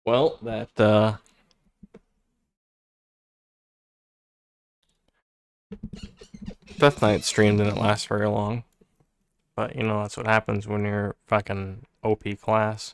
Well, that Death Knight stream didn't last very long. But you know, that's what happens when you're fucking OP class.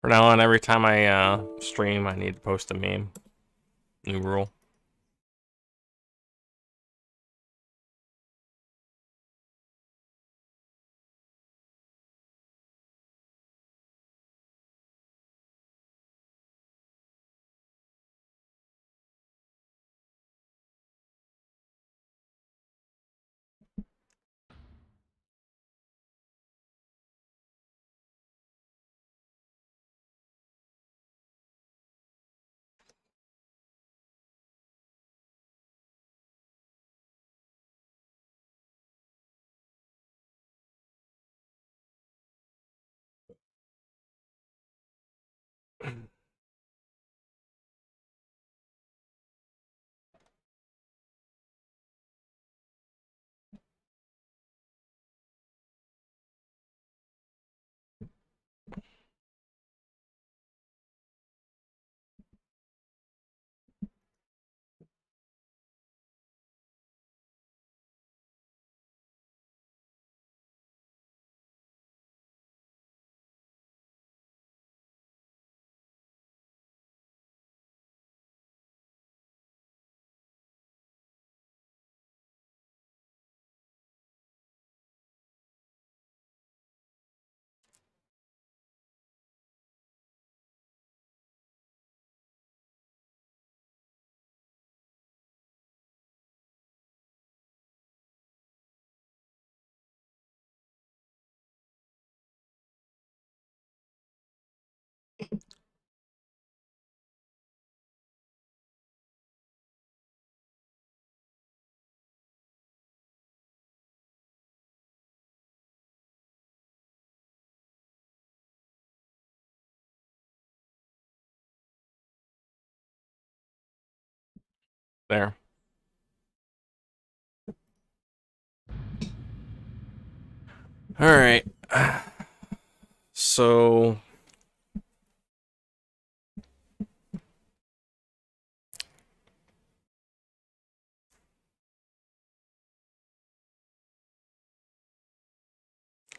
From now on, every time I stream, I need to post a meme. New rule. There. Alright. So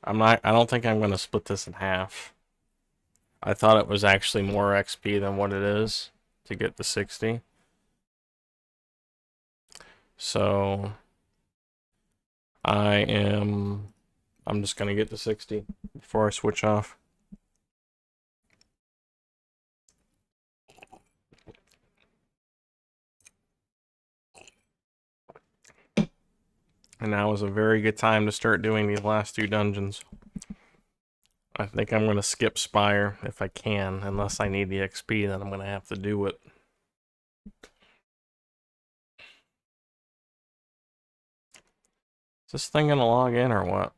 I don't think I'm gonna split this in half. I thought it was actually more XP than what it is to get the 60. So I'm just gonna get the 60 before I switch off. And now is a very good time to start doing these last two dungeons. I think I'm going to skip Spire if I can. Unless I need the XP, then I'm going to have to do it. Is this thing going to log in or what?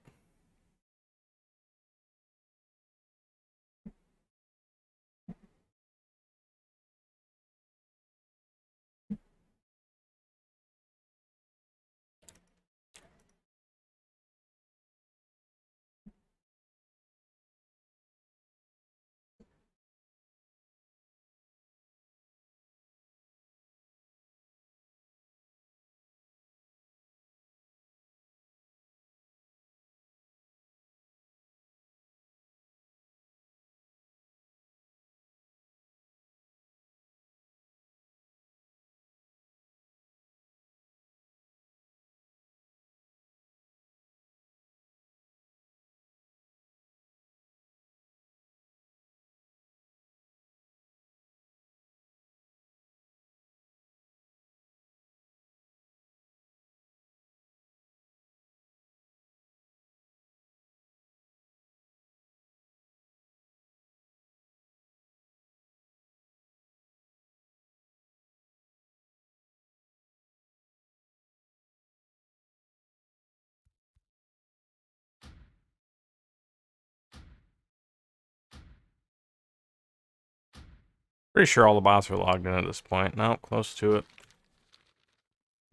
Pretty sure all the bots are logged in at this point. No, close to it.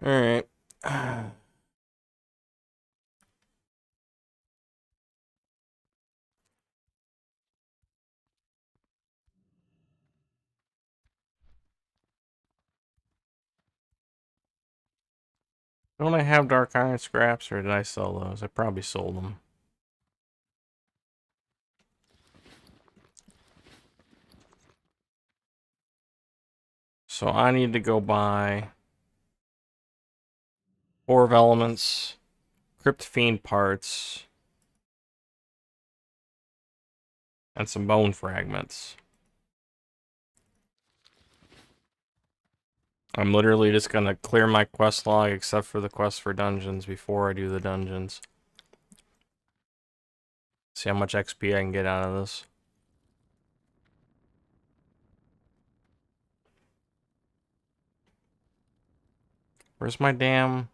Alright. Don't I have dark iron scraps, or did I sell those? I probably sold them. So I need to go buy 4 of elements, Crypt Fiend parts, and some bone fragments. I'm literally just gonna clear my quest log except for the quest for dungeons before I do the dungeons. See how much XP I can get out of this. Where's my damn...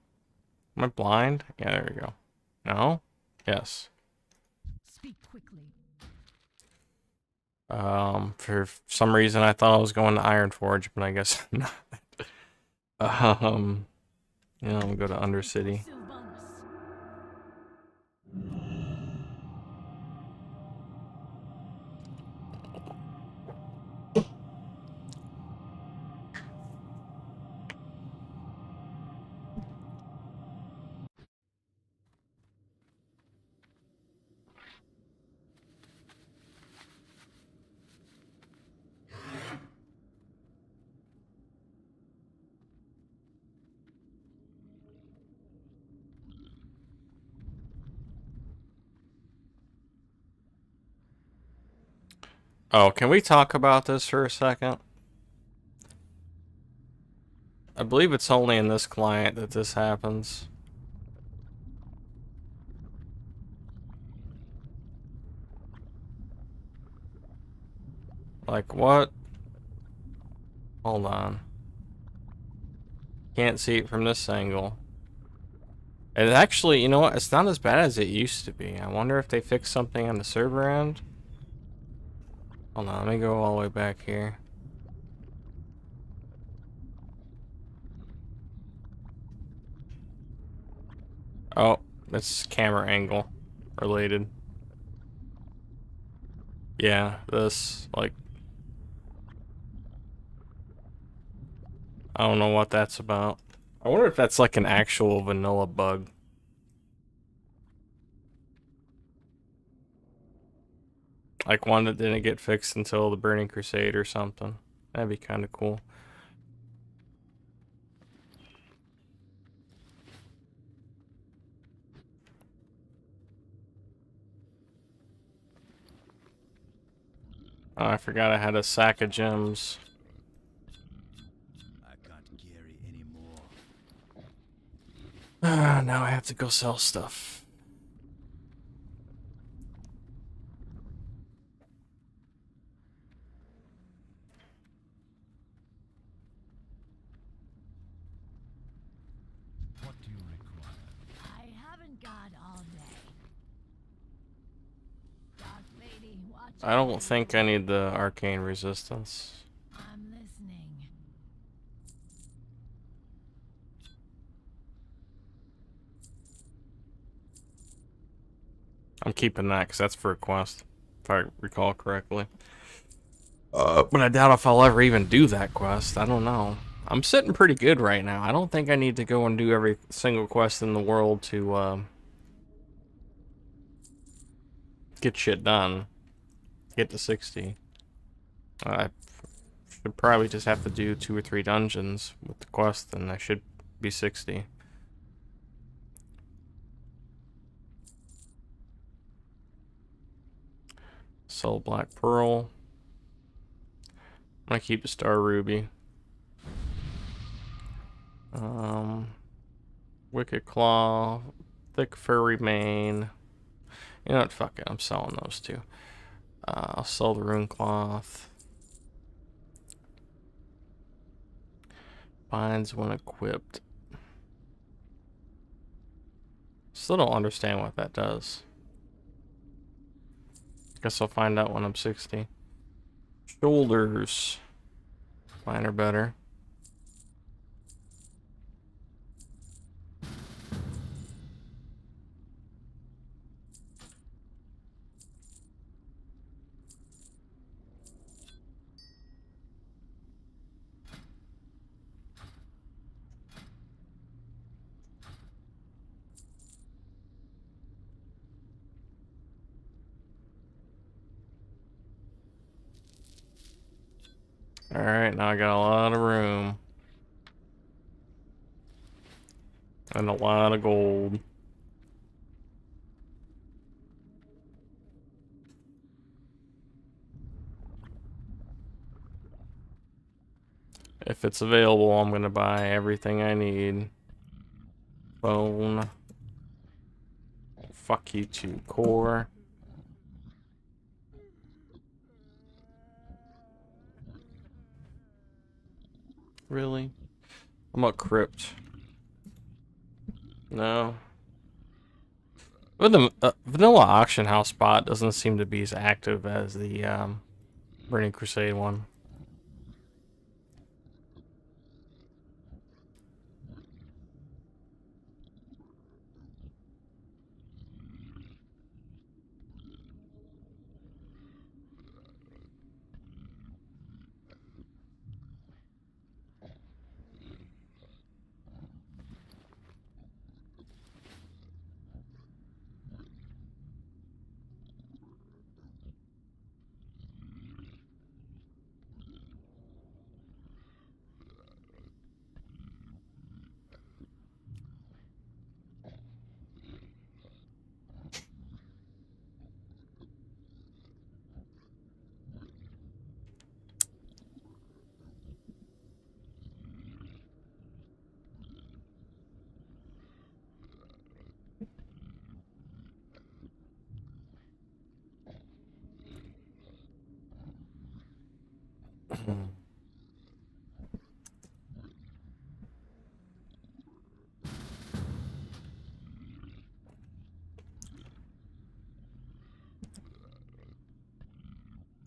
Am I blind? Yeah, there we go. No? Yes. Speak quickly. For some reason I thought I was going to Ironforge, but I guess not. Yeah, I'm gonna go to Undercity. Oh, can we talk about this for a second? I believe it's only in this client that this happens. Like, what? Hold on. Can't see it from this angle. It actually, you know what? It's not as bad as it used to be. I wonder if they fixed something on the server end. Hold on, let me go all the way back here. Oh, it's camera angle related. Yeah, this, like... I don't know what that's about. I wonder if that's like an actual vanilla bug. Like one that didn't get fixed until the Burning Crusade or something. That'd be kind of cool. Oh, I forgot I had a sack of gems. I can't carry anymore. Now I have to go sell stuff. Not all day. Dark lady, watch I don't think I need the arcane resistance. I'm listening. I'm keeping that because that's for a quest, if I recall correctly. But I doubt if I'll ever even do that quest. I don't know. I'm sitting pretty good right now. I don't think I need to go and do every single quest in the world to get shit done. Get to 60. I should probably just have to do 2 or 3 dungeons with the quest, and I should be 60. Soul Black Pearl. I'm gonna keep the Star Ruby. Wicked Claw, Thick Furry Mane. You know what? Fuck it. I'm selling those two. I'll sell the Rune Cloth. Binds when equipped. Still don't understand what that does. Guess I'll find out when I'm 60. Shoulders. Mine are better. Alright, now I got a lot of room. And a lot of gold. If it's available, I'm gonna buy everything I need. Bone. Fuck you too, core. Really? I'm a crypt. No. But the vanilla auction house bot doesn't seem to be as active as the Burning Crusade one.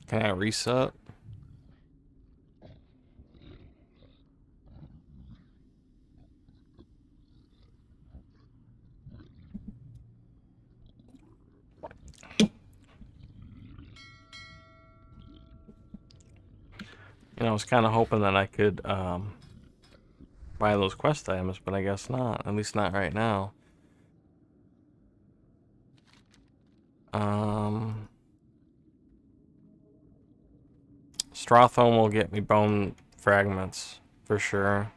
Can I reset? You know, I was kind of hoping that I could buy those quest items, but I guess not. At least not right now. Strawthome will get me bone fragments for sure.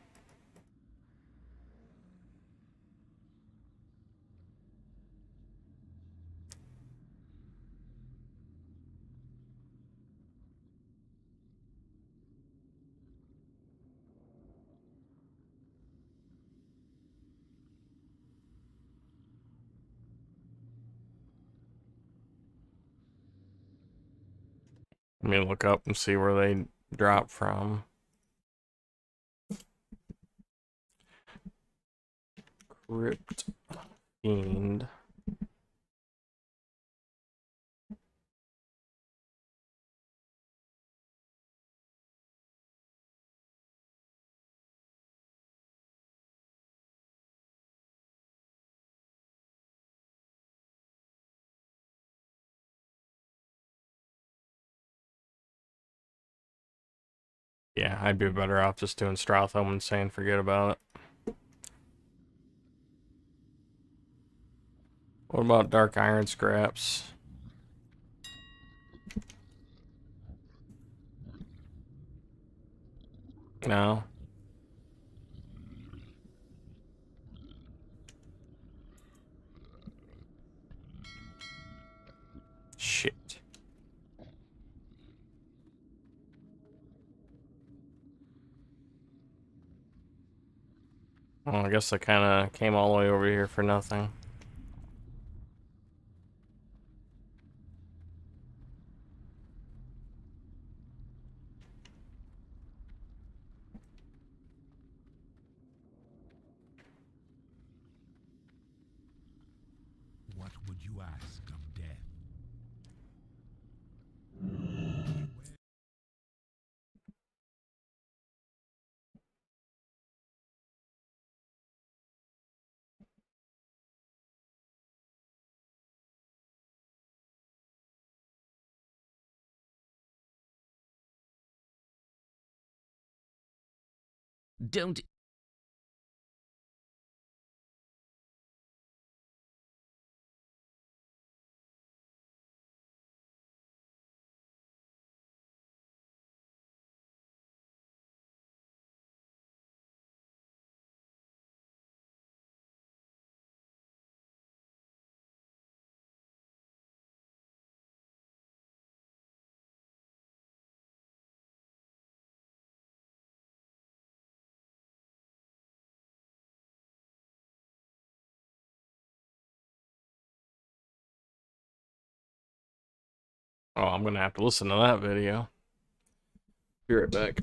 Let me look up and see where they drop from. Crypt Fiend. Yeah, I'd be better off just doing Strouthholm and saying forget about it. What about Dark Iron scraps? No. Shit. Well, I guess I kind of came all the way over here for nothing. What would you ask of death? Don't. Oh, I'm gonna have to listen to that video. Be right back.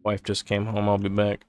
Wife just came home. I'll be back.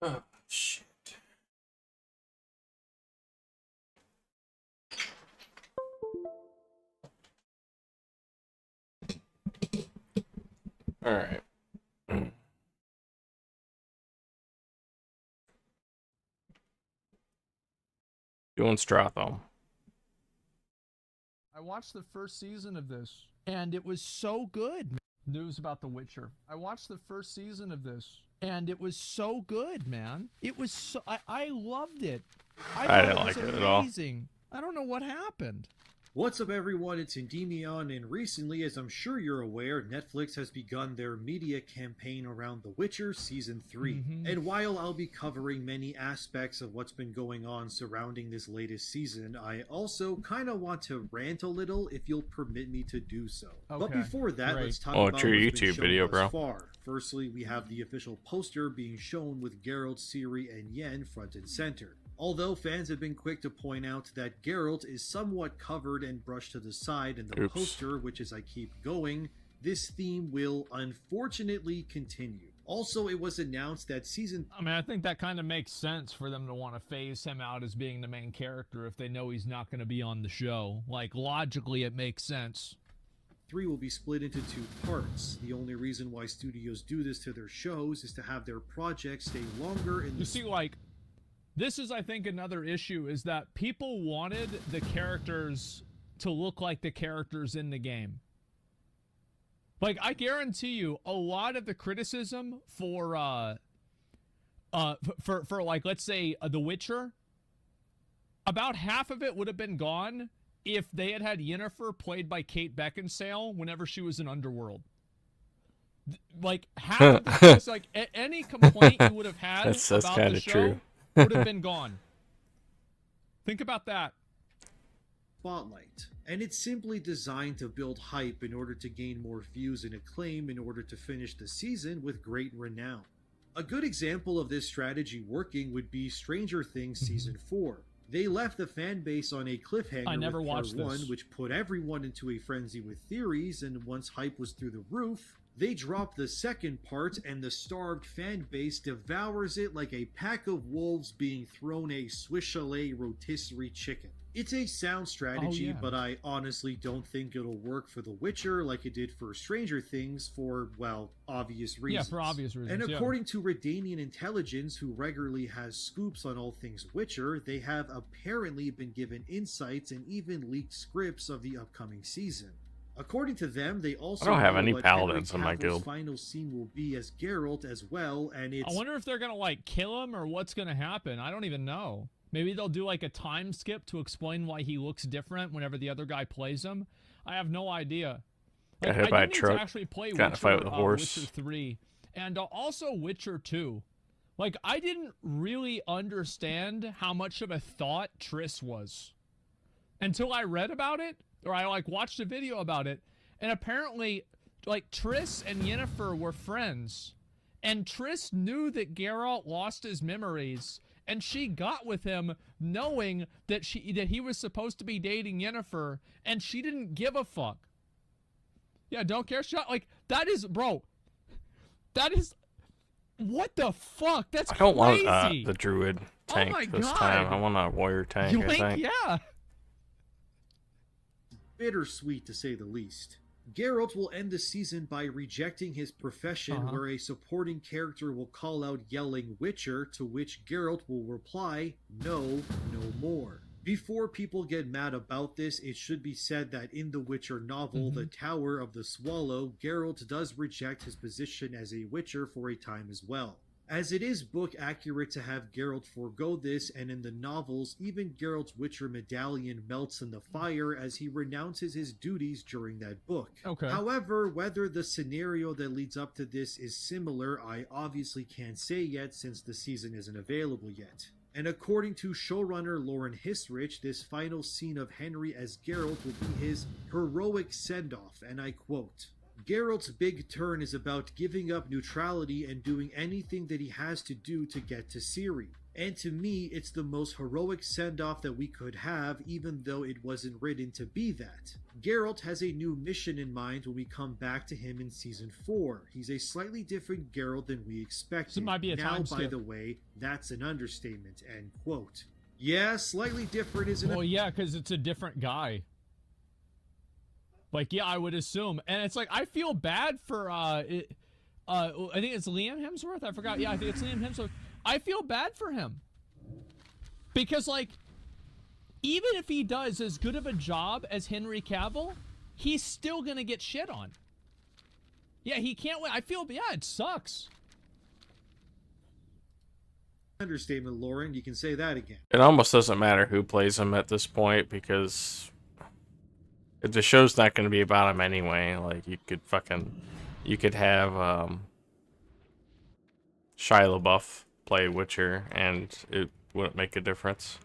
Oh, shit. All right. Doing Stratham. I watched the first season of this, and it was so good. News about The Witcher. I watched the first season of this, and it was so good, man. It was so I loved it. I didn't like it at all. Amazing. I don't know what happened. What's up, everyone? It's Endymion, and recently, as I'm sure you're aware, Netflix has begun their media campaign around The Witcher Season 3. And while I'll be covering many aspects of what's been going on surrounding this latest season, I also kind of want to rant a little, if you'll permit me to do so. But Okay, before that, great. let's talk Oh, about it's your what's been YouTube shown video, thus bro. far. Firstly, we have the official poster being shown with Geralt, Ciri, and Yen front and center. Although fans have been quick to point out that Geralt is somewhat covered and brushed to the side in the poster, which as I keep going, this theme will unfortunately continue. Also, it was announced that I think that kind of makes sense for them to want to phase him out as being the main character if they know he's not going to be on the show. Like, logically, it makes sense. 3 will be split into 2 parts. The only reason why studios do this to their shows is to have their projects stay longer in the... You see, like, this is, I think, another issue, is that people wanted the characters to look like the characters in the game. Like, I guarantee you, a lot of the criticism for like, let's say, The Witcher, about half of it would have been gone if they had Yennefer played by Kate Beckinsale whenever she was in Underworld. Like, half of the critics, like, any complaint you would have had That's about kinda the show true. would have been gone. Think about that. spotlight, and it's simply designed to build hype in order to gain more views and acclaim in order to finish the season with great renown. A good example of this strategy working would be Stranger Things Season 4. They left the fan base on a cliffhanger I never with part watched 1, this. which put everyone into a frenzy with theories, and once hype was through the roof, they dropped the second part, and the starved fan base devours it like a pack of wolves being thrown a Swiss chalet rotisserie chicken. It's a sound strategy, yeah. but I honestly don't think it'll work for The Witcher like it did for Stranger Things for, well, obvious reasons. Yeah, for obvious reasons. And yeah. according to Redanian Intelligence, who regularly has scoops on all things Witcher, they have apparently been given insights and even leaked scripts of the upcoming season. According to them, they also I don't have know any what paladins Henry in my Cavill's guild. final scene will be as Geralt as well, and it's I wonder if they're gonna, like, kill him or what's gonna happen. I don't even know. Maybe they'll do, like, a time skip to explain why he looks different whenever the other guy plays him. I have no idea. Got hit by a I do need truck. to actually play Got in a fight with a horse. Witcher 3 and also Witcher 2. Like, I didn't really understand how much of a thought Triss was until I read about it, or I, like, watched a video about it. And apparently, like, Triss and Yennefer were friends. And Triss knew that Geralt lost his memories, and she got with him knowing that he was supposed to be dating Yennefer, and she didn't give a fuck. Yeah, don't care. Shut. Like, that is, bro. That is, what the fuck? That's I don't crazy. want the druid tank my this God. time. I want a warrior tank, You I think, think. yeah. bittersweet to say the least. Geralt will end the season by rejecting his profession, where a supporting character will call out yelling Witcher, to which Geralt will reply, "No, no more." Before people get mad about this, it should be said that in the Witcher novel, The Tower of the Swallow, Geralt does reject his position as a Witcher for a time as well. As it is book accurate to have Geralt forego this, and in the novels, even Geralt's Witcher medallion melts in the fire as he renounces his duties during that book. Okay. However, whether the scenario that leads up to this is similar, I obviously can't say yet since the season isn't available yet. And according to showrunner Lauren Hissrich, this final scene of Henry as Geralt will be his heroic send-off, and I quote, "Geralt's big turn is about giving up neutrality and doing anything that he has to do to get to Ciri. And to me, it's the most heroic send-off that we could have, even though it wasn't written to be that. Geralt has a new mission in mind when we come back to him in Season 4. He's a slightly different Geralt than we expected. So it might be a now, time by skip. the way, that's an understatement, end quote. Yeah, slightly different is an Well, yeah, because it's a different guy. Like, yeah, I would assume. And it's like, I feel bad for, I think it's Liam Hemsworth? I forgot. Yeah, I think it's Liam Hemsworth. I feel bad for him. Because, like, even if he does as good of a job as Henry Cavill, he's still gonna get shit on. Yeah, he can't win. I feel, yeah, it sucks. understatement, Lauren. You can say that again. It almost doesn't matter who plays him at this point, because the show's not going to be about him anyway. Like, you could have Shia LaBeouf play Witcher, and it wouldn't make a difference.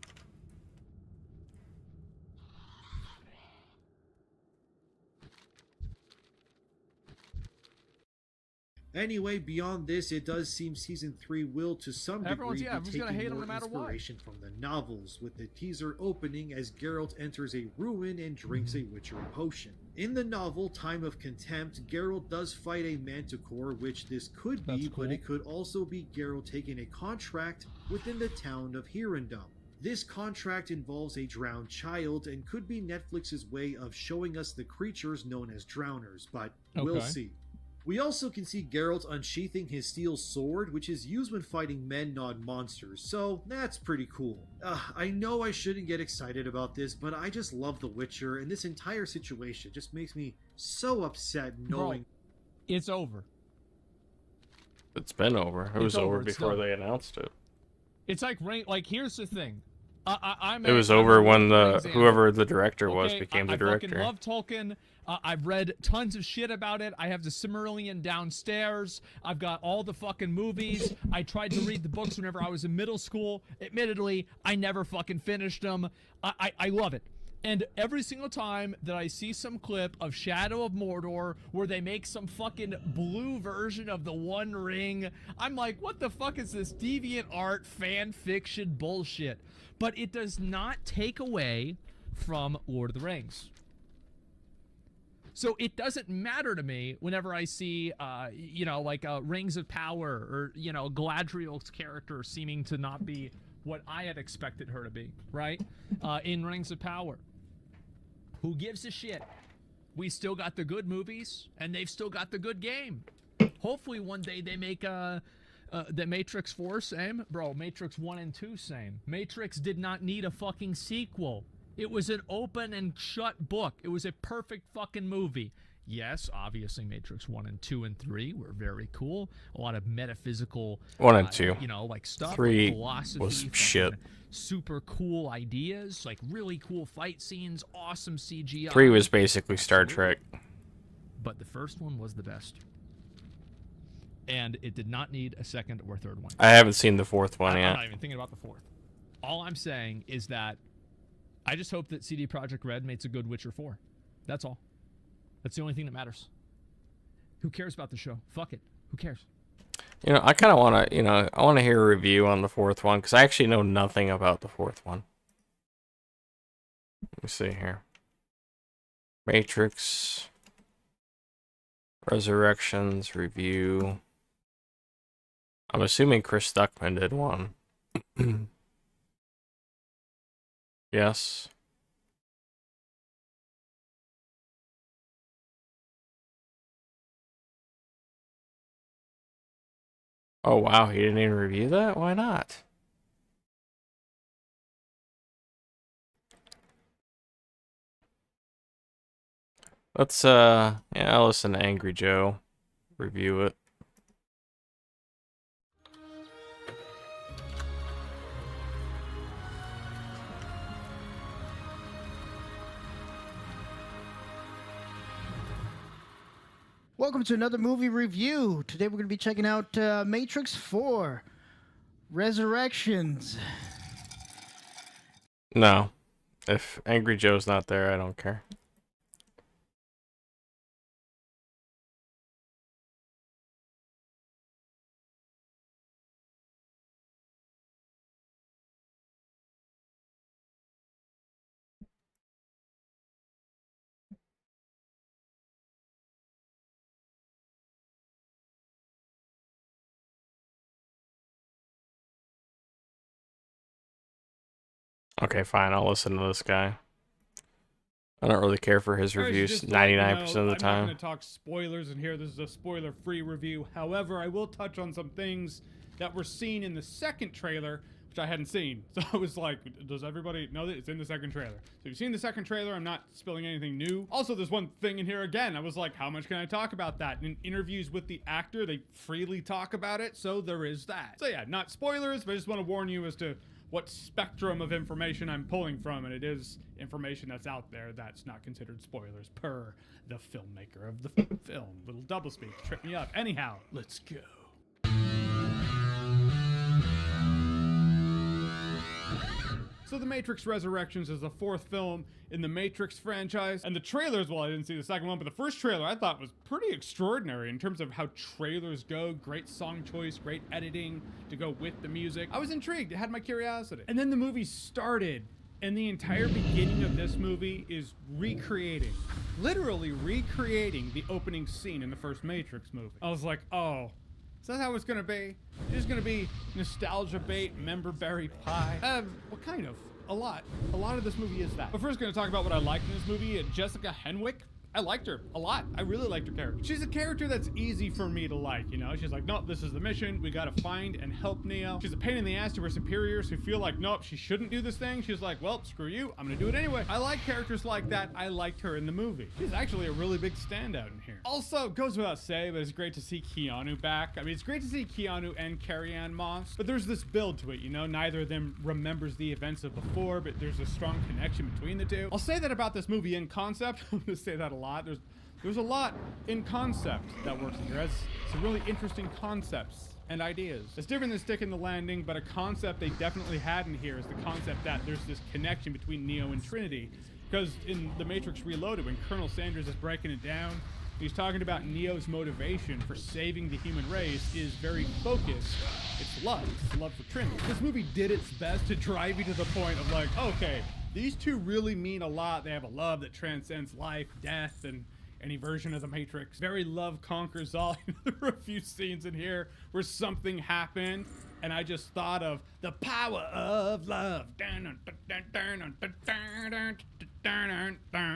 Anyway, beyond this, it does seem Season 3 will, to some degree, be everyone's gonna taking hate him more no matter what. inspiration from the novels, with the teaser opening as Geralt enters a ruin and drinks a witchery potion. In the novel, Time of Contempt, Geralt does fight a manticore, which this could be, That's cool. but it could also be Geralt taking a contract within the town of Hirondum. This contract involves a drowned child and could be Netflix's way of showing us the creatures known as drowners, but we'll Okay. see. We also can see Geralt unsheathing his steel sword, which is used when fighting men, not monsters, so that's pretty cool. I know I shouldn't get excited about this, but I just love The Witcher, and this entire situation just makes me so upset knowing... Bro, it's over. It's been over. It was over, over it's before done. they announced it. It's like, here's the thing. It was over when whoever the director was became the I director. fucking love Tolkien. I've read tons of shit about it. I have the Silmarillion downstairs. I've got all the fucking movies. I tried to read the books whenever I was in middle school. Admittedly, I never fucking finished them. I love it. And every single time that I see some clip of Shadow of Mordor where they make some fucking blue version of the One Ring, I'm like, what the fuck is this deviant art fan fiction bullshit? But it does not take away from Lord of the Rings. So it doesn't matter to me whenever I see, Rings of Power or, Galadriel's character seeming to not be what I had expected her to be, right? In Rings of Power. Who gives a shit? We still got the good movies, and they've still got the good game. Hopefully one day they make the Matrix 4 same. Bro, Matrix 1 and 2 same. Matrix did not need a fucking sequel. It was an open and shut book. It was a perfect fucking movie. Yes, obviously Matrix 1 and 2 and 3 were very cool. A lot of metaphysical 1 and 2. Stuff. 3 philosophy, was fucking shit. Super cool ideas, like really cool fight scenes, awesome CGI. 3 was basically Star Trek. But the first one was the best. And it did not need a second or third one. I haven't seen the fourth one I'm yet. not even thinking about the fourth. All I'm saying is that I just hope that CD Projekt Red makes a good Witcher 4. That's all. That's the only thing that matters. Who cares about the show? Fuck it. Who cares? I kind of want to, I want to hear a review on the fourth one, because I actually know nothing about the fourth one. Let me see here. Matrix Resurrections review. I'm assuming Chris Stuckman did one. Yes. Oh wow, he didn't even review that? Why not? Let's I'll listen to Angry Joe review it. Welcome to another movie review. Today we're going to be checking out Matrix 4 Resurrections. No. If Angry Joe's not there, I don't care. Okay, fine. I'll listen to this guy. I don't really care for his Alright, so reviews just to 99% let of you the know, I'm not time. going to talk spoilers in here. This is a spoiler-free review. However, I will touch on some things that were seen in the second trailer, which I hadn't seen. So I was like, does everybody know that it's in the second trailer? So if you've seen the second trailer, I'm not spilling anything new. Also, there's one thing in here again. I was like, how much can I talk about that? In interviews with the actor, they freely talk about it, so there is that. So yeah, not spoilers, but I just want to warn you as to what spectrum of information I'm pulling from, and it is information that's out there that's not considered spoilers per the filmmaker of the film. Little doublespeak, trip me up. Anyhow, let's go. So The Matrix Resurrections is the fourth film in the Matrix franchise, and the trailers, well, I didn't see the second one, but the first trailer I thought was pretty extraordinary in terms of how trailers go. Great song choice, great editing to go with the music. I was intrigued, it had my curiosity. And then the movie started, and the entire beginning of this movie is literally recreating the opening scene in the first Matrix movie. I was like, oh, is that how it's gonna be? It's gonna be nostalgia bait, member berry pie. What kind of? A lot. A lot of this movie is that. But first, gonna talk about what I liked in this movie. Jessica Henwick. I liked her a lot. I really liked her character. She's a character that's easy for me to like, you know? She's like, nope, this is the mission. We gotta find and help Neo. She's a pain in the ass to her superiors who feel like, nope, she shouldn't do this thing. She's like, well, screw you. I'm gonna do it anyway. I like characters like that. I liked her in the movie. She's actually a really big standout in here. Also, goes without saying, but it's great to see Keanu back. I mean, it's great to see Keanu and Carrie-Anne Moss, but there's this build to it, you know? Neither of them remembers the events of before, but there's a strong connection between the two. I'll say that about this movie in concept. I'm gonna say that a lot. There's a lot in concept that works in here. It's some really interesting concepts and ideas. It's different than sticking the landing, but a concept they definitely had in here is the concept that there's this connection between Neo and Trinity. Because in The Matrix Reloaded, when Colonel Sanders is breaking it down, he's talking about Neo's motivation for saving the human race is very focused. It's love. It's love for Trinity. This movie did its best to drive you to the point of like, okay, these two really mean a lot. They have a love that transcends life, death, and any version of the Matrix. Very love conquers all. There were a few scenes in here where something happened and I just thought of the power of love.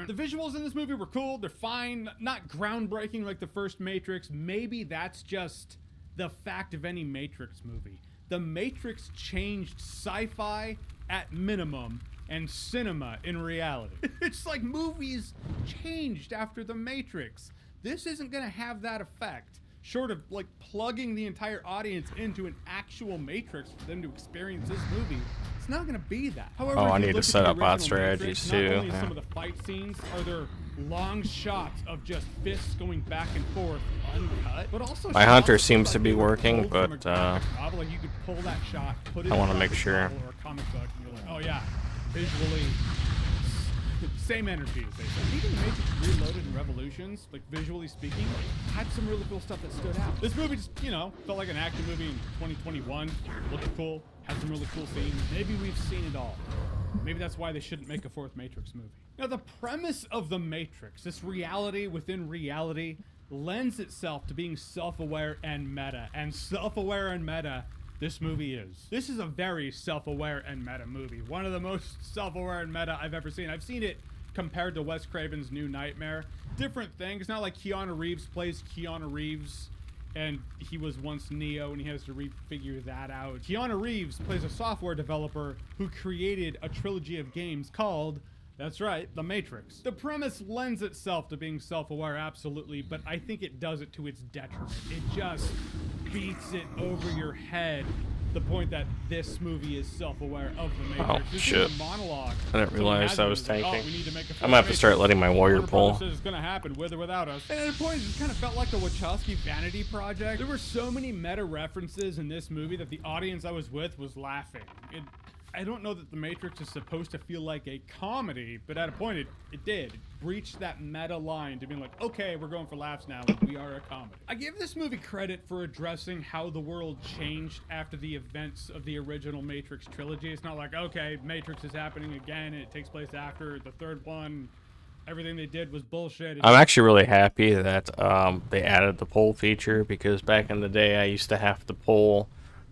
The visuals in this movie were cool. They're fine. Not groundbreaking like the first Matrix. Maybe that's just the fact of any Matrix movie. The Matrix changed sci-fi at minimum and cinema in reality. It's like movies changed after The Matrix. This isn't gonna have that effect, short of like plugging the entire audience into an actual Matrix for them to experience this movie. It's not gonna be that. However, Oh, if I you need to look at set the up bot original Matrix, strategies not too. only Yeah. some of the fight scenes are there long shots of just fists going back and forth uncut, but also My shots hunter that seems like to be they were working, pulled from a but, graphic novel. Like you could pull that shot, put it I in wanna a make graphic sure. novel or a comic book, and you're like, oh yeah, visually same energy as they say. Even the Matrix Reloaded and Revolutions, like visually speaking, had some really cool stuff that stood out. This movie just, you know, felt like an action movie in 2021. Looked cool, had some really cool scenes. Maybe we've seen it all. Maybe that's why they shouldn't make a fourth Matrix movie. Now, the premise of the Matrix, this reality within reality, lends itself to being self-aware and meta. And self-aware and meta, this movie is. This is a very self-aware and meta movie. One of the most self-aware and meta I've ever seen. I've seen it compared to Wes Craven's New Nightmare. Different thing. It's not like Keanu Reeves plays Keanu Reeves and he was once Neo and he has to refigure that out. Keanu Reeves plays a software developer who created a trilogy of games called, that's right, The Matrix. The premise lends itself to being self-aware, absolutely, but I think it does it to its detriment. It just beats it over your head. The point that this movie is self-aware of the Matrix. Oh, This shit. is a monologue. I didn't Someone realize has I it, was it's like, tanking. we need to make a I'm gonna have to start letting my warrior Warner Brothers pull. says it's gonna happen with or without us. And at a point, it just kind of felt like the Wachowski vanity project. There were so many meta references in this movie that the audience I was with was laughing. I don't know that The Matrix is supposed to feel like a comedy, but at a point it did. It breached that meta line to being like, okay, we're going for laughs now, we are a comedy. I give this movie credit for addressing how the world changed after the events of the original Matrix trilogy. It's not like, okay, Matrix is happening again and it takes place after the third one. Everything they did was bullshit. I'm actually really happy that they added the poll feature, because back in the day I used to have to poll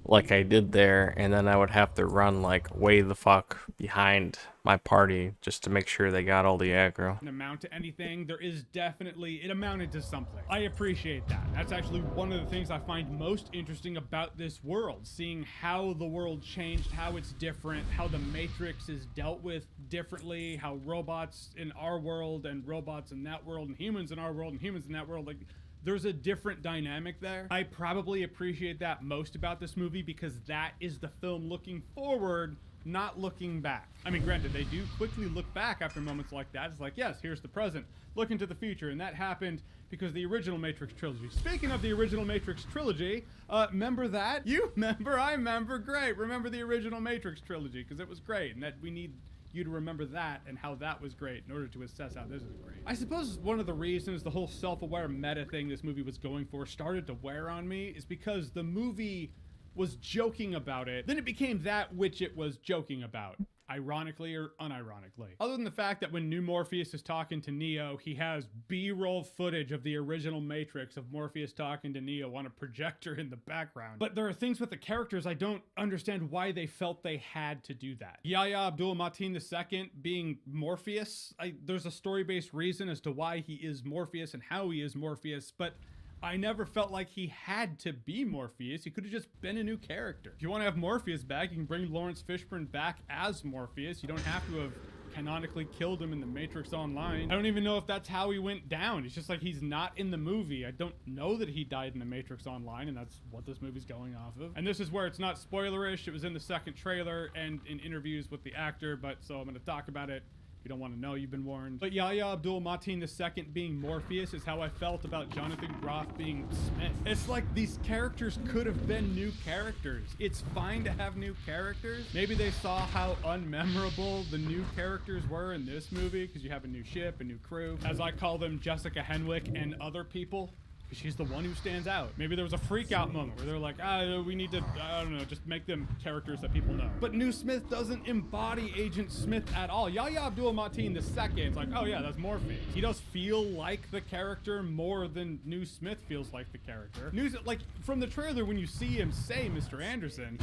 like I did there, and then I would have to run like way the fuck behind my party just to make sure they got all the aggro. Amount to anything. There is definitely, it amounted to something. I appreciate that. That's actually one of the things I find most interesting about this world, seeing how the world changed, how it's different, how the Matrix is dealt with differently, how robots in our world and robots in that world and humans in our world and humans in that world, like, there's a different dynamic there. I probably appreciate that most about this movie because that is the film looking forward, not looking back. I mean, granted, they do quickly look back after moments like that. It's like, yes, here's the present, look into the future, and that happened because the original Matrix trilogy. Speaking of the original Matrix trilogy, remember that? You remember, I remember, great. Remember the original Matrix trilogy because it was great, and that we need you to remember that and how that was great in order to assess how this is great. I suppose one of the reasons the whole self-aware meta thing this movie was going for started to wear on me is because the movie was joking about it, then it became that which it was joking about, ironically or unironically. Other than the fact that when new Morpheus is talking to Neo, he has B-roll footage of the original Matrix of Morpheus talking to Neo on a projector in the background. But there are things with the characters I don't understand why they felt they had to do that. Yahya Abdul-Mateen II being Morpheus, there's a story-based reason as to why he is Morpheus and how he is Morpheus, but I never felt like he had to be Morpheus. He could have just been a new character. If you want to have Morpheus back, you can bring Lawrence Fishburne back as Morpheus. You don't have to have canonically killed him in the Matrix Online. I don't even know if that's how he went down. It's just like he's not in the movie. I don't know that he died in the Matrix Online, and that's what this movie's going off of. And this is where it's not spoilerish. It was in the second trailer and in interviews with the actor, but so I'm going to talk about it. If you don't want to know, you've been warned. But Yahya Abdul-Mateen II being Morpheus is how I felt about Jonathan Groff being Smith. It's like these characters could have been new characters. It's fine to have new characters. Maybe they saw how unmemorable the new characters were in this movie because you have a new ship, a new crew. As I call them, Jessica Henwick and other people. She's the one who stands out. Maybe there was a freak out moment where they're like, we need to, I don't know, just make them characters that people know. But New Smith doesn't embody Agent Smith at all. Yahya Abdul-Mateen II, it's like, oh yeah, that's Morpheus. He does feel like the character more than New Smith feels like the character. Like, from the trailer, when you see him say Mr. Anderson,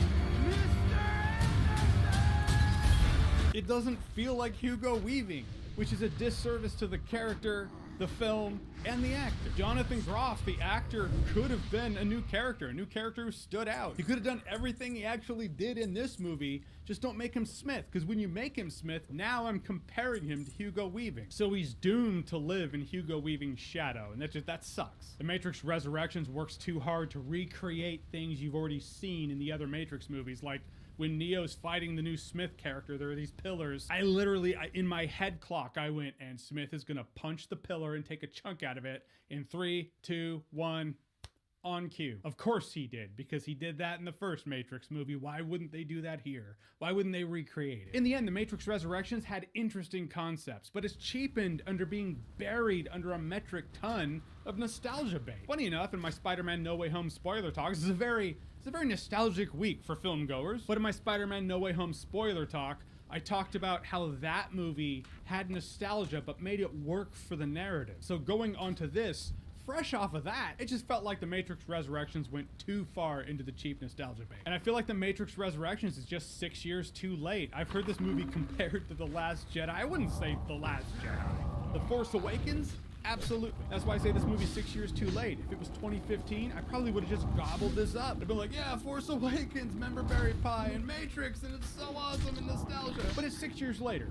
it doesn't feel like Hugo Weaving, which is a disservice to the character, the film, and the actor. Jonathan Groff, the actor, could have been a new character who stood out. He could have done everything he actually did in this movie, just don't make him Smith, because when you make him Smith, now I'm comparing him to Hugo Weaving. So he's doomed to live in Hugo Weaving's shadow, and that sucks. The Matrix Resurrections works too hard to recreate things you've already seen in the other Matrix movies, like when Neo's fighting the new Smith character, there are these pillars. I literally, in my head clock, I went, and Smith is gonna punch the pillar and take a chunk out of it in 3, 2, 1, on cue. Of course he did, because he did that in the first Matrix movie. Why wouldn't they do that here? Why wouldn't they recreate it? In the end, the Matrix Resurrections had interesting concepts, but it's cheapened under being buried under a metric ton of nostalgia bait. Funny enough, in my Spider-Man No Way Home spoiler talk, it's a very nostalgic week for film goers. But in my Spider-Man No Way Home spoiler talk, I talked about how that movie had nostalgia but made it work for the narrative. So going on to this, fresh off of that, it just felt like the Matrix Resurrections went too far into the cheap nostalgia bait. And I feel like the Matrix Resurrections is just 6 years too late. I've heard this movie compared to The Last Jedi. I wouldn't say The Last Jedi. The Force Awakens? Absolutely. That's why I say this movie's 6 years too late. If it was 2015, I probably would have just gobbled this up. I'd been like, yeah, Force Awakens, member Berry Pie, and Matrix, and it's so awesome and nostalgia. But it's 6 years later,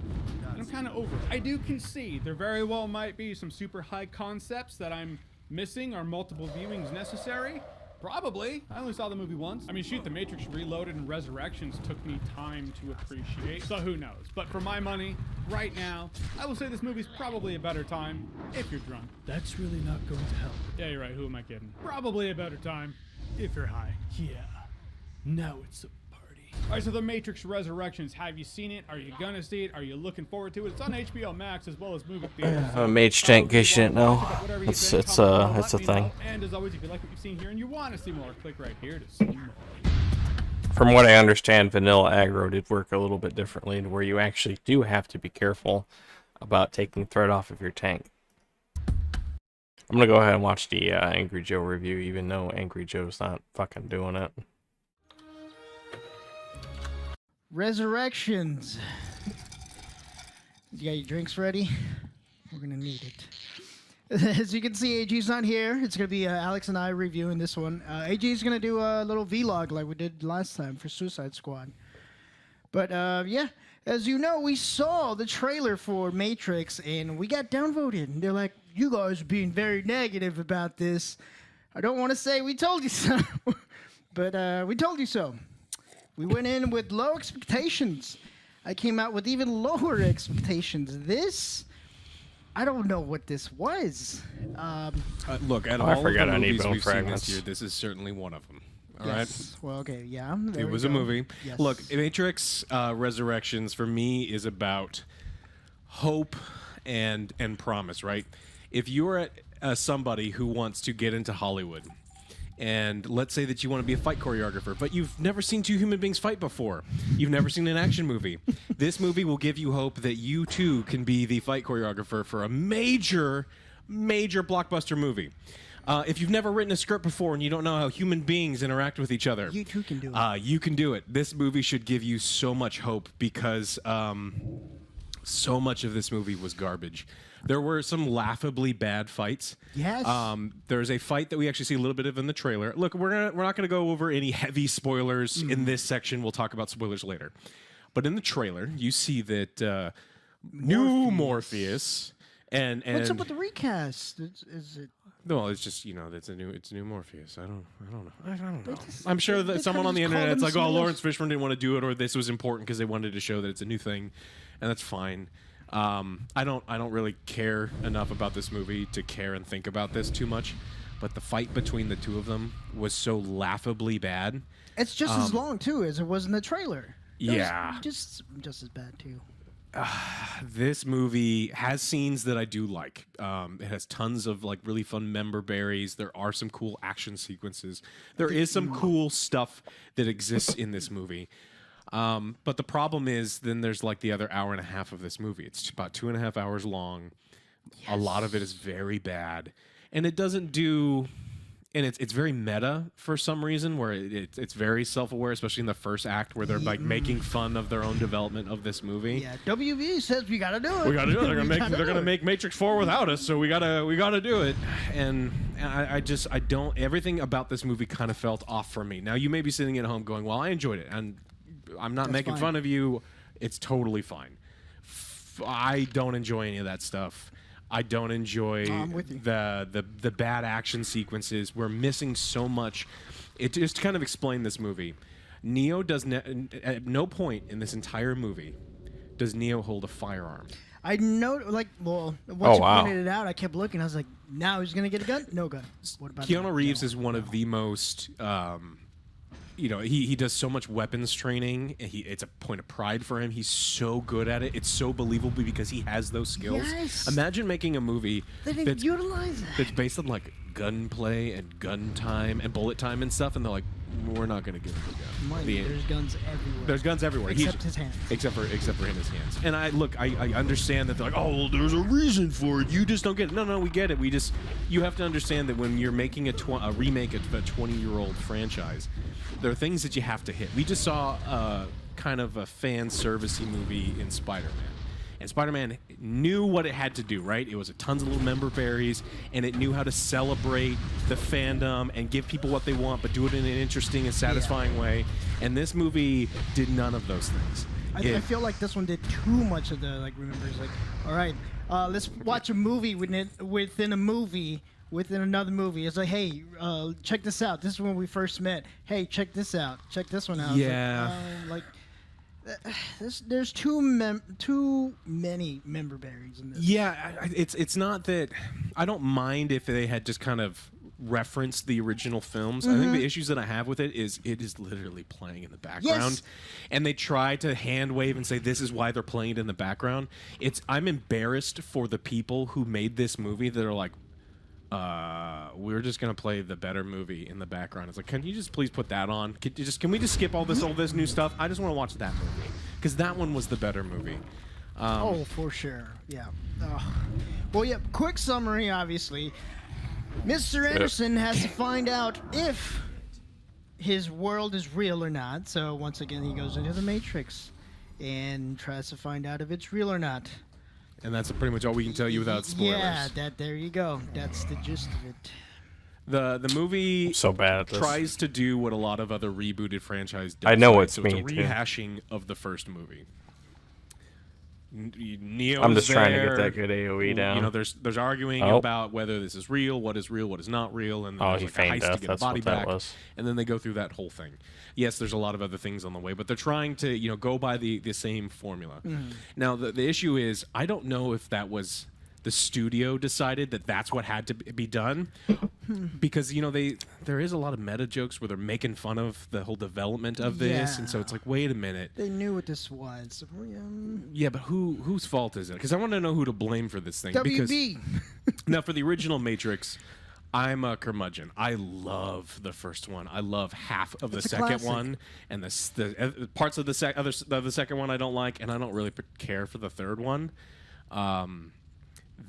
and I'm kind of over it. I do concede there very well might be some super high concepts that I'm missing. Are multiple viewings necessary? Probably. I only saw the movie once. I mean, shoot, The Matrix Reloaded and Resurrections took me time to appreciate, so who knows? But for my money, right now, I will say this movie's probably a better time if you're drunk. That's really not going to help. Yeah, you're right. Who am I kidding? Probably a better time if you're high. Yeah. Now it's a All right, so The Matrix Resurrections, have you seen it? Are you gonna see it? Are you looking forward to it? It's on HBO Max as well as movie theaters. I'm a Mage tank, in case you didn't know. It's a thing. And as always, if you like what you've seen here and you want to see more, click right here to see more. From what I understand, vanilla aggro did work a little bit differently, where you actually do have to be careful about taking threat off of your tank. I'm gonna go ahead and watch the Angry Joe review, even though Angry Joe's not fucking doing it. Resurrections. You got your drinks ready? We're gonna need it. As you can see, AG's not here. It's gonna be Alex and I reviewing this one. AG's gonna do a little vlog like we did last time for Suicide Squad. But yeah, as you know, we saw the trailer for Matrix and we got downvoted. And they're like, "You guys are being very negative about this." I don't want to say we told you so, but we told you so. We went in with low expectations. I came out with even lower expectations. This, I don't know what this was. Look, at Oh, I all forgot of I the need movies bone we've seen fragments. this year, this is certainly one of them. All right. Yes. Well, okay, yeah. It there we was a go. movie. Yes. Look, Matrix Resurrections for me is about hope and promise, right? If you're somebody who wants to get into Hollywood, and let's say that you want to be a fight choreographer, but you've never seen two human beings fight before. You've never seen an action movie. This movie will give you hope that you too can be the fight choreographer for a major blockbuster movie. If you've never written a script before and you don't know how human beings interact with each other, You too can do it. you can do it. This movie should give you so much hope because so much of this movie was garbage. There were some laughably bad fights. Yes. There's a fight that we actually see a little bit of in the trailer. Look, we're not gonna go over any heavy spoilers in this section. We'll talk about spoilers later. But in the trailer, you see that new Morpheus and What's up with the recast? Is it? well, it's just it's new Morpheus. I don't know. just- I'm sure they that someone could've on the just called internet's him like, oh, something Lawrence else. Fishburne didn't want to do it, or this was important because they wanted to show that it's a new thing, and that's fine. I don't really care enough about this movie to care and think about this too much, but the fight between the two of them was so laughably bad. It's just as long too as it was in the trailer. It was Yeah. just as bad too. This movie has scenes that I do like. It has tons of like really fun member berries. There are some cool action sequences. There is some cool stuff that exists in this movie. But the problem is then there's like the other hour and a half of this movie. It's about 2.5 hours long. A lot of it is very bad. And it doesn't do... And it's very meta for some reason, where it's very self-aware, especially in the first act, where they're like making fun of their own development of this movie. Yeah, WB says we gotta do it. We gotta do it. They're We gotta gonna do make it. Matrix 4 without us, so we gotta do it. And I don't. Everything about this movie kind of felt off for me. Now you may be sitting at home going, "Well, I enjoyed it," and I'm not making fine. fun of you. It's totally fine. I don't enjoy any of that stuff. I don't enjoy I'm with you. the bad action sequences. We're missing so much. It just to kind of explain this movie. Neo does at no point in this entire movie does Neo hold a firearm. I know, like, well, once Oh, you wow. pointed it out, I kept looking. I was like, now he's gonna get a gun? No gun. What about Keanu that? Reeves No. is one of the most, he does so much weapons training. And it's a point of pride for him. He's so good at it. It's so believable because he has those skills. Yes. Imagine making a movie They didn't that's, utilize that. that's based on like gunplay and gun time and bullet time and stuff, and they're like, we're not going to give him a gun. Mind The- you, there's guns everywhere. there's guns everywhere. Except his hands. Except for in his hands. And I understand that they're like, oh, well, there's a reason for it. You just don't get it. No, we get it. You have to understand that when you're making a remake of a 20-year-old franchise, there are things that you have to hit. We just saw kind of a fan servicey movie in Spider-Man. And Spider-Man knew what it had to do, right? It was tons of little member berries, and it knew how to celebrate the fandom and give people what they want, but do it in an interesting and satisfying way. And this movie did none of those things. I feel like this one did too much of the, like, remembers, like, all right, let's watch a movie within a movie within another movie. It's like, hey, check this out. This is when we first met. Hey, check this out. Check this one out. It's Yeah. there's too many member berries in this. Yeah, it's not that I don't mind if they had just kind of referenced the original films. I think the issues that I have with it is literally playing in the background, and they try to hand wave and say this is why they're playing it in the background. I'm embarrassed for the people who made this movie that are like, we're just gonna play the better movie in the background. It's like, can you just please put that on? Can we just skip all this new stuff? I just want to watch that movie because that one was the better movie. Oh, for sure. Yeah. Well, yeah, quick summary, obviously. Mr. Anderson has to find out if his world is real or not. So once again, he goes into the Matrix and tries to find out if it's real or not. And that's pretty much all we can tell you without spoilers. Yeah, there you go. That's the gist of it. The movie so bad at this. tries to do what a lot of other rebooted franchise does. I know right? it's so me, it's a too. rehashing of the first movie. Neo's I'm just trying to get there. that good AoE down. You know, there's arguing Oh. about whether this is real, what is not real, and then Oh, there's he like a feigned heist to death. get That's a body what that back, was. and then they go through that whole thing. Yes, there's a lot of other things on the way, but they're trying to go by the same formula. Now the issue is I don't know if that was the studio decided that that's what had to be done, because there is a lot of meta jokes where they're making fun of the whole development of this, and so it's like, wait a minute. They knew what this was. Yeah, but whose fault is it? Because I want to know who to blame for this thing. Because WB. now, for the original Matrix, I'm a curmudgeon. I love the first one. I love half of the It's a second classic. one, and the parts of the second one I don't like, and I don't really care for the third one.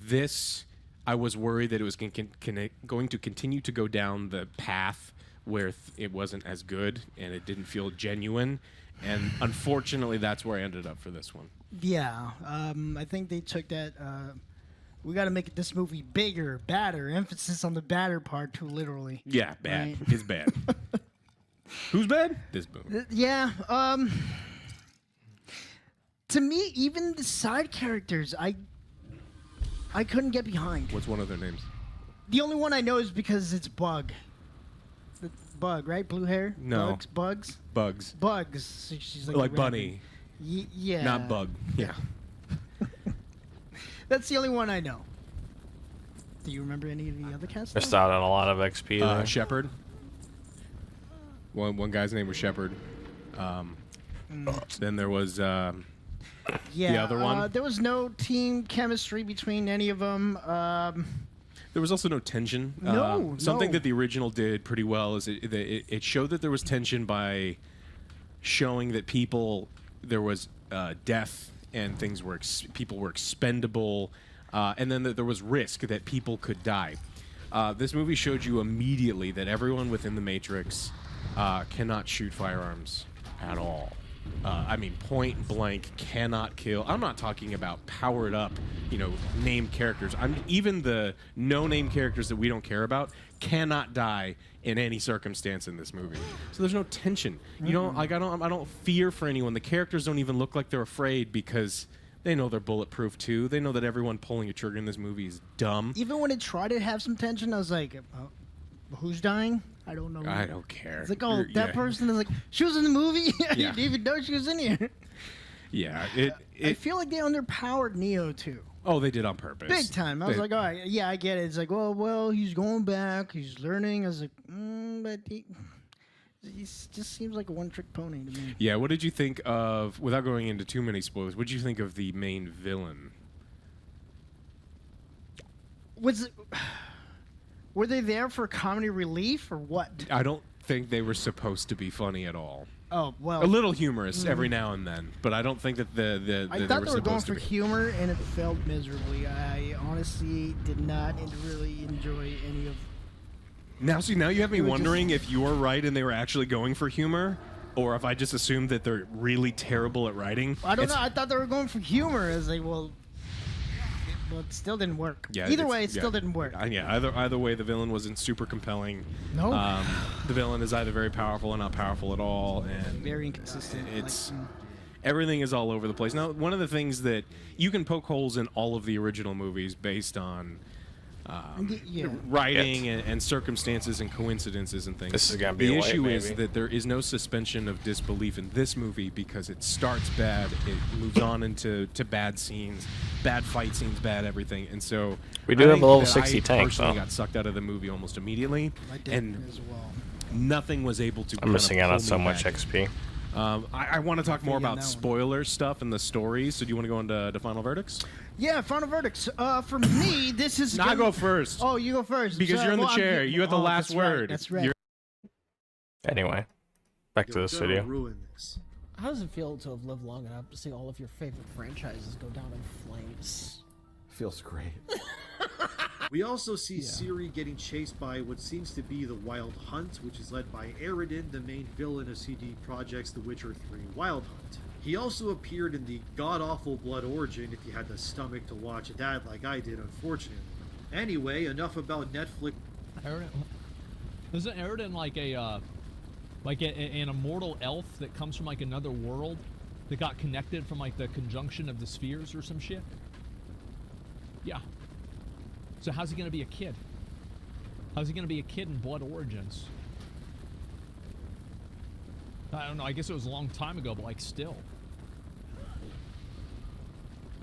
This, I was worried that it was going to continue to go down the path where it wasn't as good and it didn't feel genuine, and unfortunately, that's where I ended up for this one. Yeah, I think they took that. We got to make this movie bigger, badder. Emphasis on the badder part too literally. Yeah, bad. Right. It's bad. Who's bad? This movie. Yeah. To me, even the side characters, I couldn't get behind. What's one of their names? The only one I know is because it's Bug. The Bug, right? Blue hair. No. Bugs. Bugs. So she's like, Like a Bunny, rabbit. Yeah. not Bug. Yeah. That's the only one I know. Do you remember any of the other cast? Missed out on a lot of XP there. Shepard. One guy's name was Shepard. Then there was Yeah, the other one? There was no team chemistry between any of them. there was also no tension. Something that the original did pretty well is it showed that there was tension by showing that there was death and things people were expendable, and then that there was risk that people could die. This movie showed you immediately that everyone within the Matrix cannot shoot firearms at all. I mean, point blank, cannot kill. I'm not talking about powered up, named characters. Even the no-name characters that we don't care about cannot die in any circumstance in this movie. So there's no tension. I don't fear for anyone. The characters don't even look like they're afraid because they know they're bulletproof too. They know that everyone pulling a trigger in this movie is dumb. Even when it tried to have some tension, I was like, who's dying? I don't know. I don't care. It's like, that person is like, she was in the movie? I Yeah. didn't even know she was in here. Yeah, I feel like they underpowered Neo too. Oh, they did on purpose. Big time. I was like, all right, yeah, I get it. It's like, well, he's going back, he's learning. I was like, but he just seems like a one-trick pony to me. Yeah, what did you think of, without going into too many spoilers, what did you think of the main villain? Were they there for comedy relief or what? I don't think they were supposed to be funny at all. Oh, well. A little humorous every now and then, but I don't think that I thought they were going supposed to for be. humor, and it failed miserably. I honestly did not really enjoy any of. Now you have me They were wondering if you were right and they were actually going for humor, or if I just assumed that they're really terrible at writing. I don't know. I thought they were going for humor. As like, well, it still didn't work. Yeah, Either way, it still didn't work. Yeah, either way, the villain wasn't super compelling. No. The villain is either very powerful or not powerful at all, and Very inconsistent. It's everything is all over the place. Now, one of the things that you can poke holes in all of the original movies based on yeah. writing and circumstances and coincidences and things. This is gonna be the a white issue is baby. that there is no suspension of disbelief in this movie because it starts bad, it moves on into bad scenes, bad fight scenes, bad everything, and so We do I have a think level that 60 I tank, personally though. got sucked out of the movie almost immediately, I did and as well. nothing was able to. I'm kinda missing out pull on so me much back. XP. I want to talk more on about that one. spoiler stuff and the stories. So do you want to go into final verdicts? Yeah, final verdicts. For me, this is. I go first. Oh, you go first. Because you're in the chair. You have the last that's right, word. That's right. You're- Anyway, back to You're this gonna video. ruin this. How does it feel to have lived long enough to see all of your favorite franchises go down in flames? Feels great. We also see Ciri getting chased by what seems to be the Wild Hunt, which is led by Aridin, the main villain of CD Projekt's The Witcher 3 Wild Hunt. He also appeared in the god-awful Blood Origin, if you had the stomach to watch that like I did, unfortunately. Anyway, enough about Netflix. Isn't Aridin like an immortal elf that comes from like another world that got connected from like the conjunction of the spheres or some shit? Yeah. So how's he gonna be a kid? How's he gonna be a kid in Blood Origins? I don't know, I guess it was a long time ago, but like still.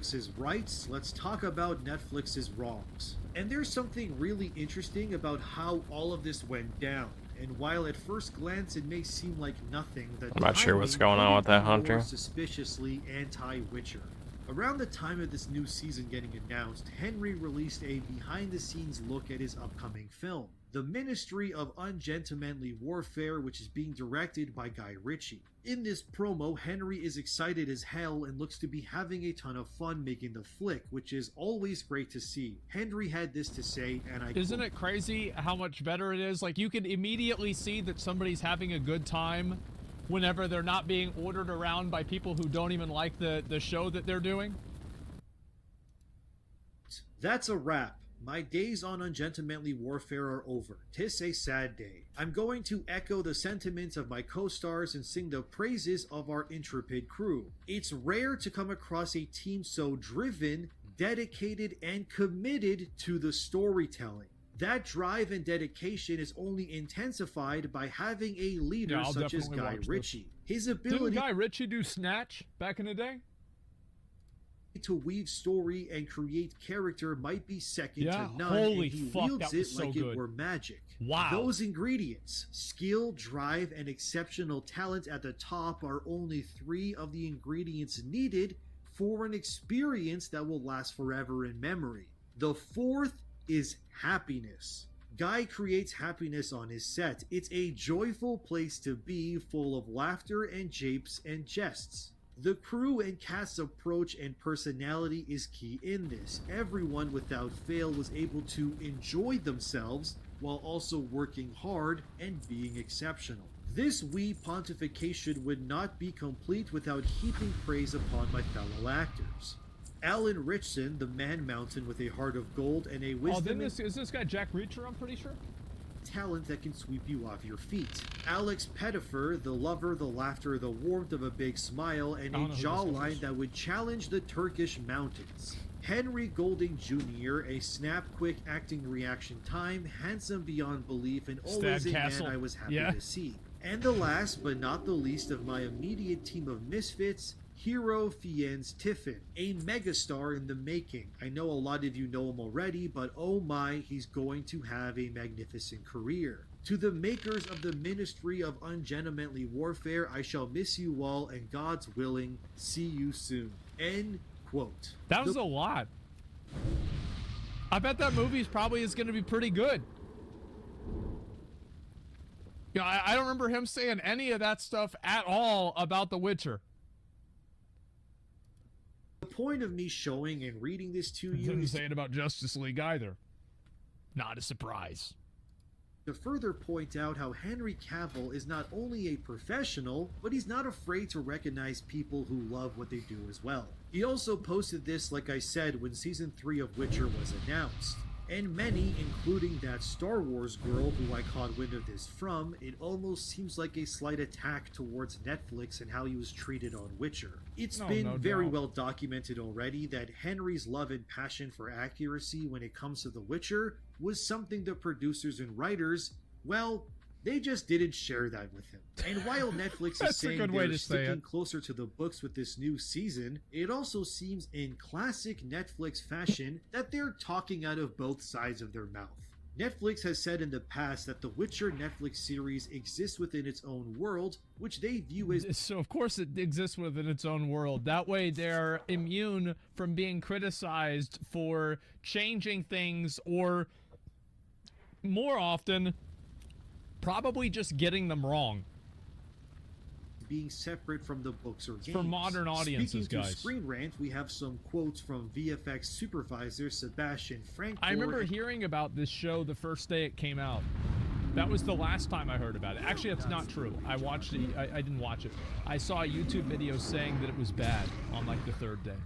Netflix's rights, let's talk about Netflix's wrongs. And there's something really interesting about how all of this went down. And while at first glance it may seem like nothing, I'm not sure what's going on with that, Hunter. Suspiciously anti-Witcher. Around the time of this new season getting announced, Henry released a behind-the-scenes look at his upcoming film, The Ministry of Ungentlemanly Warfare, which is being directed by Guy Ritchie. In this promo, Henry is excited as hell and looks to be having a ton of fun making the flick, which is always great to see. Henry had this to say, and I Isn't it crazy how much better it is? Like, you can immediately see that somebody's having a good time whenever they're not being ordered around by people who don't even like the show that they're doing. That's a wrap. My days on Ungentlemanly Warfare are over. 'Tis a sad day. I'm going to echo the sentiments of my co-stars and sing the praises of our intrepid crew. It's rare to come across a team so driven, dedicated, and committed to the storytelling. That drive and dedication is only intensified by having a leader such as Guy Ritchie. His ability... Didn't Guy Ritchie do Snatch back in the day? To weave story and create character might be second to none, holy and he fuck, wields that was it so like good. it were magic. Wow. Those ingredients, skill, drive, and exceptional talent at the top, are only 3 of the ingredients needed for an experience that will last forever in memory. The 4th is happiness. Guy creates happiness on his set. It's a joyful place to be, full of laughter and japes and jests. The crew and cast's approach and personality is key in this. Everyone without fail was able to enjoy themselves while also working hard and being exceptional. This wee pontification would not be complete without heaping praise upon my fellow actors. Alan Richson, the man mountain with a heart of gold and a wisdom is this guy Jack Reacher, I'm pretty sure? talent that can sweep you off your feet. Alex Pettifer, the lover, the laughter, the warmth of a big smile, and a jawline that would challenge the Turkish mountains. Henry Golding Jr., a snap, quick acting reaction time, handsome beyond belief, and always a man I was happy to see. And the last but not the least of my immediate team of misfits, Hero Fiennes Tiffin, a megastar in the making. I know a lot of you know him already, but oh my, he's going to have a magnificent career. To the makers of the Ministry of Ungentlemanly Warfare, I shall miss you all, and God's willing, see you soon. End quote. That was a lot. I bet that movie probably is going to be pretty good. Yeah, I don't remember him saying any of that stuff at all about The Witcher. The point of me showing and reading this to you Didn't is say it about Justice League either. Not a surprise. to further point out how Henry Cavill is not only a professional, but he's not afraid to recognize people who love what they do as well. He also posted this, like I said, when Season 3 of Witcher was announced. And many, including that Star Wars girl who I caught wind of this from, it almost seems like a slight attack towards Netflix and how he was treated on Witcher. It's been very well documented already that Henry's love and passion for accuracy when it comes to The Witcher was something the producers and writers, well, they just didn't share that with him. And while Netflix is saying they're sticking closer to the books with this new season, it also seems in classic Netflix fashion that they're talking out of both sides of their mouth. Netflix has said in the past that the Witcher Netflix series exists within its own world, which they view as... So of course it exists within its own world. That way they're immune from being criticized for changing things, or more often, probably just getting them wrong. being separate from the books or games. For modern audiences, Speaking guys. to Screen Rant, we have some quotes from VFX supervisor Sebastian Frankfurt. I remember hearing about this show the first day it came out. That was the last time I heard about it. Actually, that's not true. I watched it. I didn't watch it. I saw a YouTube video saying that it was bad on like the third day.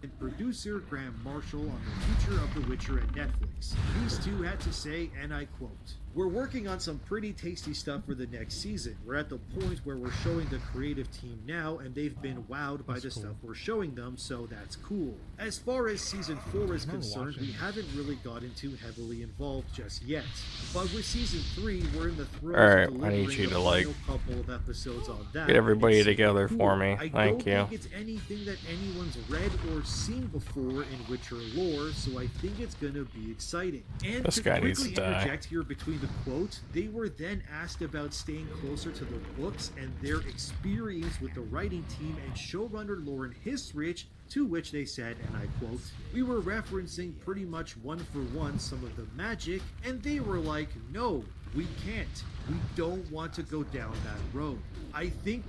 And producer Graham Marshall on the future of The Witcher at Netflix. These two had to say, and I quote, "We're working on some pretty tasty stuff for the next season. We're at the point where we're showing the creative team now, and they've been wowed by the stuff we're showing them, so that's cool. As far as season 4 is concerned, we haven't really gotten too heavily involved just yet. But with season 3, we're in the throes Alright, of I need delivering you the to, like, final couple of episodes on that. get everybody It's together cool. for me. I Thank don't you. think it's anything that anyone's read or seen before in Witcher lore, so I think it's gonna be exciting." And This to guy needs quickly to die. interject here between the quotes, they were then asked about staying closer to the books and their experience with the writing team and showrunner Lauren Hisrich, to which they said, and I quote, "We were referencing pretty much one for one some of the magic, and they were like, no, we can't. We don't want to go down that road." I think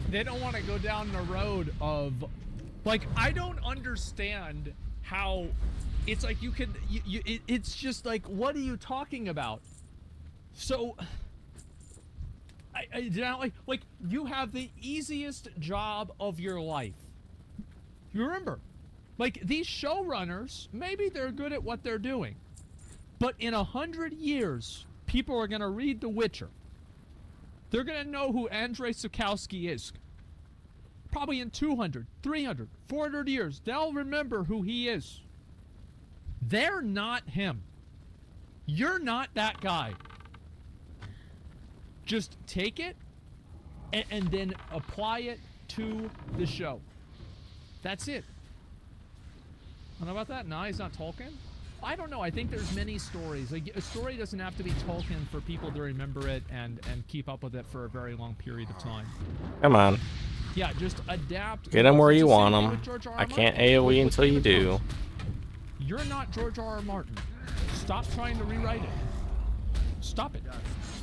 They don't want to go down the road of, like, I don't understand how it's like you could, it's just like, what are you talking about? So, I like you have the easiest job of your life. You remember, like, these showrunners, maybe they're good at what they're doing, but in 100 years, people are gonna read The Witcher. They're gonna know who Andrzej Sapkowski is. Probably in 200, 300, 400 years, they'll remember who he is. They're not him. You're not that guy. Just take it and then apply it to the show. That's it. I don't know about that. Nah, he's not Tolkien. I don't know. I think there's many stories. Like, a story doesn't have to be Tolkien for people to remember it and keep up with it for a very long period of time. Come on. Yeah, just adapt. Get them where It's you the want same thing them. with George R. R. I can't Martin. AoE With until you Game of do. Thrones. You're not George R. R. Martin. Stop trying to rewrite it. Stop it.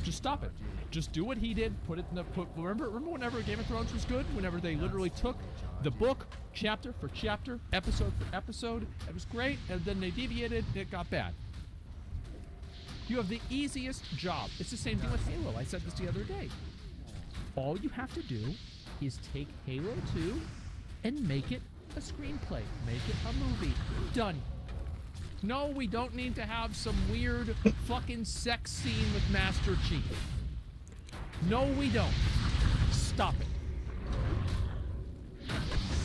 Just stop it. Just do what he did. Put it in the remember whenever Game of Thrones was good? Whenever they literally took the book chapter for chapter, episode for episode, it was great, and then they deviated, it got bad. You have the easiest job. It's the same thing with Halo. I said this the other day. All you have to do is take Halo 2 and make it a screenplay. Make it a movie. Done. No, we don't need to have some weird fucking sex scene with Master Chief. No, we don't. Stop it.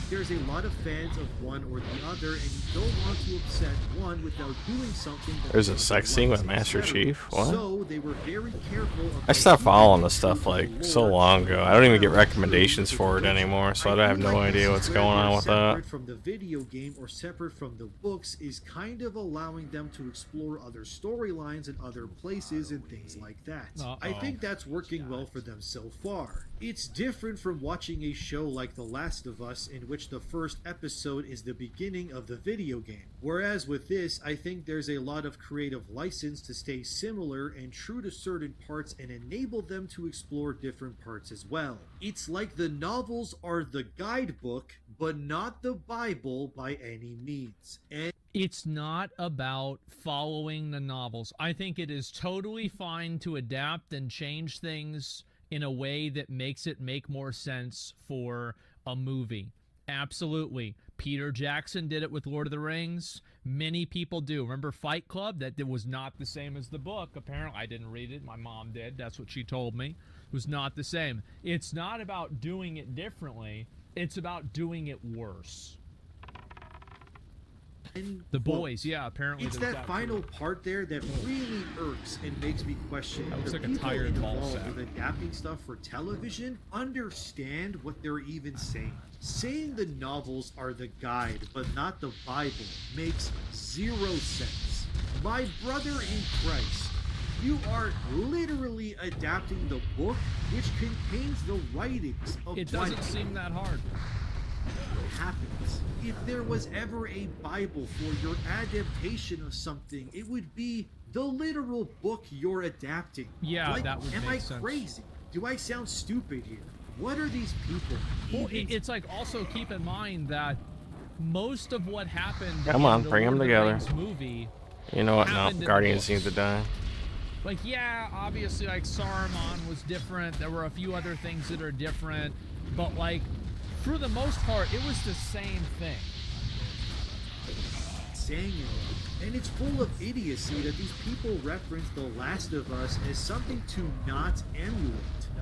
there's a lot of fans of one or the other, and you don't want to upset one without doing something that There's a the sex other scene with wants Master better. Chief? What? So they were very careful of I stopped following this including stuff like the so lore long ago. I don't even get throughout recommendations for it anymore, so I have feel no like idea this what's is where going on they're with that. separate from the video game or separate from the books is kind of allowing them to explore other storylines and other places and things like that. I think that's working well for them so far. It's different from watching a show like The Last of Us, in which the first episode is the beginning of the video game. Whereas with this, I think there's a lot of creative license to stay similar and true to certain parts and enable them to explore different parts as well. It's like the novels are the guidebook, but not the Bible by any means. And it's not about following the novels. I think it is totally fine to adapt and change things in a way that makes it make more sense for a movie. Absolutely. Peter Jackson did it with Lord of the Rings. Many people do. Remember Fight Club? That was not the same as the book. Apparently, I didn't read it. My mom did. That's what she told me. It was not the same. It's not about doing it differently. It's about doing it worse. The boys, yeah, apparently it's there's that final part there that really irks and makes me question That looks the like a people tired ball involved sack. with adapting stuff for television understand what they're even saying. Saying the novels are the guide but not the Bible makes zero sense. My brother in Christ, you are literally adapting the book which contains the writings of It what doesn't seem that hard. happens. If there was ever a Bible for your adaptation of something, it would be the literal book you're adapting. Yeah, Like, that would am make I sense. crazy? Do I sound stupid here? What are these people? Well, it's like also keep in mind that most of what happened Come in on, the bring 'em Lord of the together. Rings movie, You know what? No, happened in the Guardians need books. to die. Like, yeah, obviously, like, Saruman was different. There were a few other things that are different. But, like, for the most part, it was the same thing. Saying it. And it's full of idiocy that these people reference The Last of Us as something to not emulate.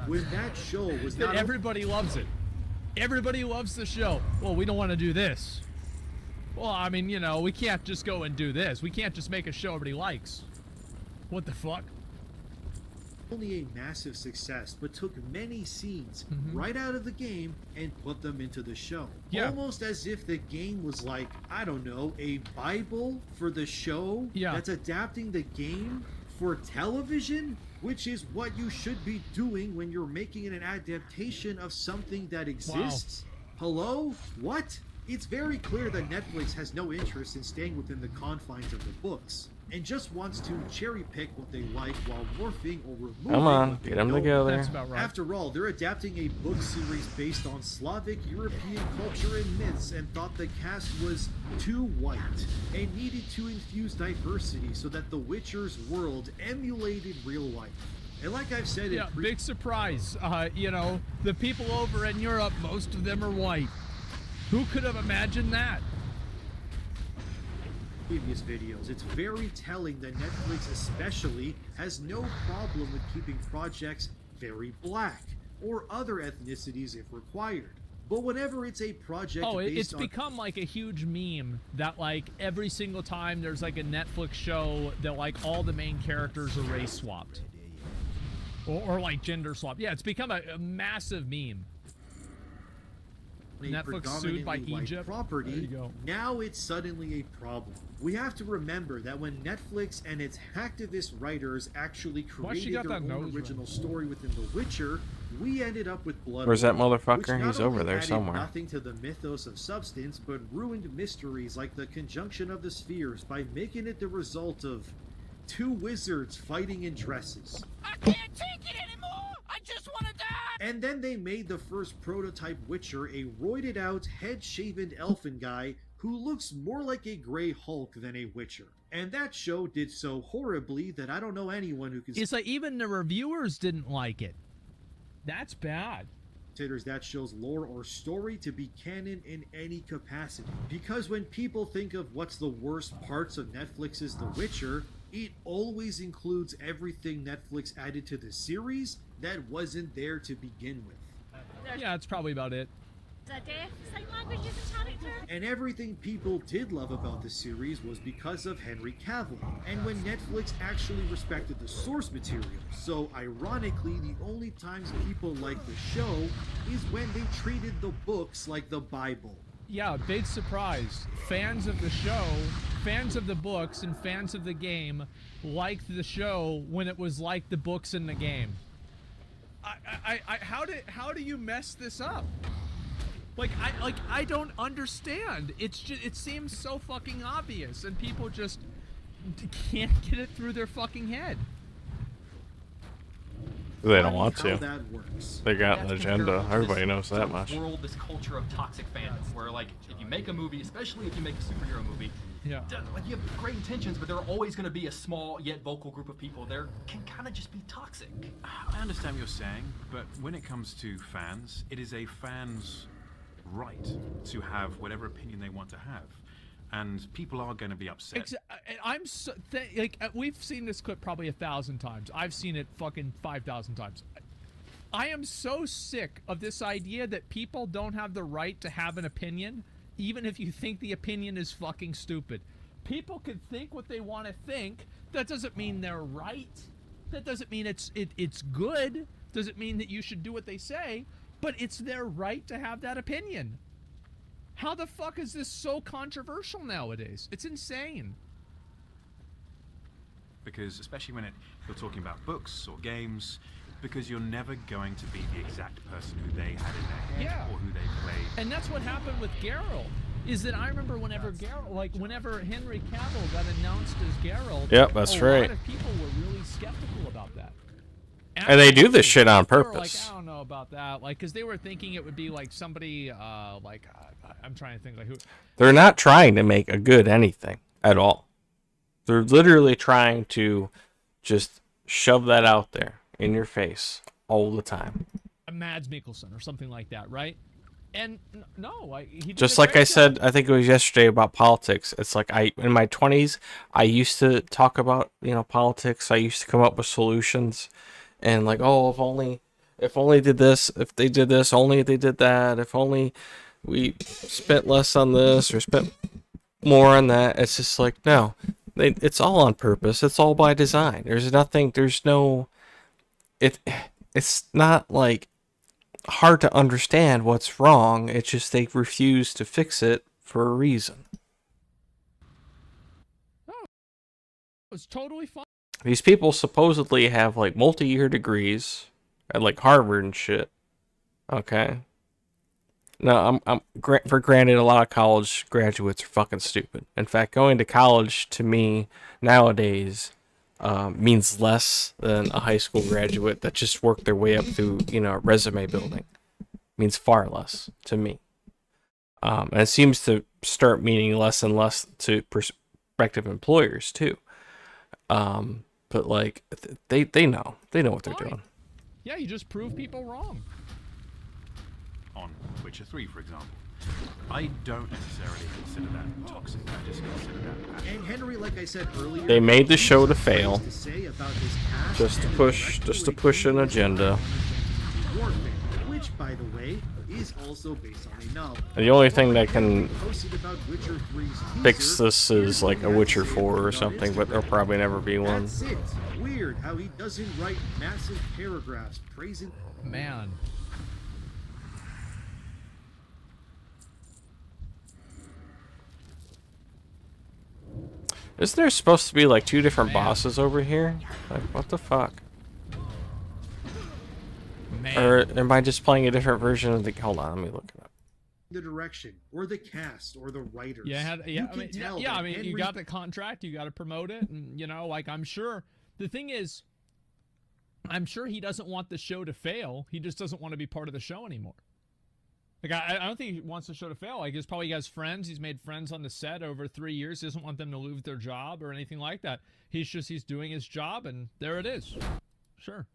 When that show was That not everybody loves it. Everybody loves the show. Well, we don't want to do this. Well, I mean, you know, we can't just go and do this. We can't just make a show everybody likes. What the fuck? only a massive success, but took many scenes right out of the game and put them into the show. Yeah. Almost as if the game was like, I don't know, a Bible for the show that's adapting the game for television, which is what you should be doing when you're making an adaptation of something that exists. Hello? What? It's very clear that Netflix has no interest in staying within the confines of the books, and just wants to cherry pick what they like while morphing or removing. Come on, what they get them don't. together. That's about right. After all, they're adapting a book series based on Slavic European culture and myths, and thought the cast was too white and needed to infuse diversity so that The Witcher's world emulated real life. And like I've said, Yeah, big surprise. You know, the people over in Europe, most of them are white. Who could have imagined that? Previous videos, it's very telling that Netflix especially has no problem with keeping projects very black or other ethnicities if required. But whenever it's a project It's based on become like a huge meme that like every single time there's like a Netflix show that like all the main characters are race swapped. Or like gender swapped. Yeah, it's become a massive meme. a Netflix sued by predominantly white Egypt. There property, you go. now it's suddenly a problem. We have to remember that when Netflix and its hacktivist writers actually Why she created got their that own nose original ring? story within The Witcher, we ended up with Blood. Where's that Oath, motherfucker? which not He's over only there added somewhere. Nothing to the mythos of substance, but ruined mysteries like the conjunction of the spheres by making it the result of two wizards fighting in dresses. I can't take it anymore! I just want to die! And then they made the first prototype Witcher a roided out, head-shaven elfin guy who looks more like a Grey Hulk than a Witcher. And that show did so horribly that I don't know anyone who It's like even the reviewers didn't like it. That's bad. considers that show's lore or story to be canon in any capacity. Because when people think of what's the worst parts of Netflix's The Witcher, it always includes everything Netflix added to the series that wasn't there to begin with. Yeah, that's probably about it. The deaf sign language is a character. And everything people did love about the series was because of Henry Cavill, and when Netflix actually respected the source material. So ironically, the only times people like the show is when they treated the books like the Bible. Yeah, big surprise. Fans of the show, fans of the books, and fans of the game liked the show when it was like the books in the game. How do you mess this up? I don't understand. It's just, it seems so fucking obvious, and people just can't get it through their fucking head. They don't want How to. that works. They got an That's agenda. comparable to Everybody this knows sort that of much. World, this culture of toxic fandom, where like if you make a movie, especially if you make a superhero movie, like you have great intentions, but there are always going to be a small yet vocal group of people there can kind of just be toxic. I understand what you're saying, but when it comes to fans, it is a fan's right to have whatever opinion they want to have. And people are going to be upset. I'm so we've seen this clip probably 1,000 times. I've seen it fucking 5,000 times. I am so sick of this idea that people don't have the right to have an opinion, even if you think the opinion is fucking stupid. People can think what they want to think. That doesn't mean they're right. That doesn't mean it's good. Doesn't mean that you should do what they say. But it's their right to have that opinion. How the fuck is this so controversial nowadays? It's insane. Because especially when you're talking about books or games, because you're never going to be the exact person who they had in their head or who they played. And that's what happened with Geralt. Is that I remember whenever whenever Henry Cavill got announced as Geralt, Yep, that's a right. lot of people were really skeptical about that. And they do this shit on They were like, purpose. I don't know about that, like, because they were thinking it would be like somebody, I'm trying to think like who. They're not trying to make a good anything at all. They're literally trying to just shove that out there in your face all the time. Mads Mikkelsen or something like that, right? And no, he did Just a like great I said, job. I think it was yesterday about politics. It's like in my 20s, I used to talk about, politics. I used to come up with solutions and like, oh, if only did this, if they did this, only if they did that, if only we spent less on this or spent more on that. It's just like, no, it's all on purpose. It's all by design. It's not like hard to understand what's wrong. It's just they refuse to fix it for a reason. Oh, it was totally fine. These people supposedly have like multi-year degrees at like Harvard and shit. Okay. No, for granted, a lot of college graduates are fucking stupid. In fact, going to college to me nowadays means less than a high school graduate that just worked their way up through, resume building. Means far less to me. And it seems to start meaning less and less to prospective employers too. But like they know what they're doing. Yeah, you just prove people wrong. On Witcher 3, for example, I don't necessarily consider that toxic. I just consider that passion. And Henry, like I said earlier, They made the show to fail, to say about his past just to push an agenda. Warfare, which, by the way, is also based on a novel. And the only thing that can Posted about Witcher 3's fix teaser, this is like a here's what Witcher he had to 4 say or on something, but Instagram. there'll probably never be one. That's it. Weird how he doesn't write massive paragraphs praising. Man. Isn't there supposed to be like 2 different bosses over here? Like, what the fuck? Man. Or am I just playing a different version of the... Hold on, let me look it up. The direction, or the cast, or the writers. Yeah, You can tell that you Henry- got the contract, you got to promote it, and like I'm sure. The thing is, I'm sure he doesn't want the show to fail. He just doesn't want to be part of the show anymore. Like I don't think he wants the show to fail. Like he's probably has friends. He's made friends on the set over 3 years. He doesn't want them to lose their job or anything like that. He's doing his job, and there it is. Sure.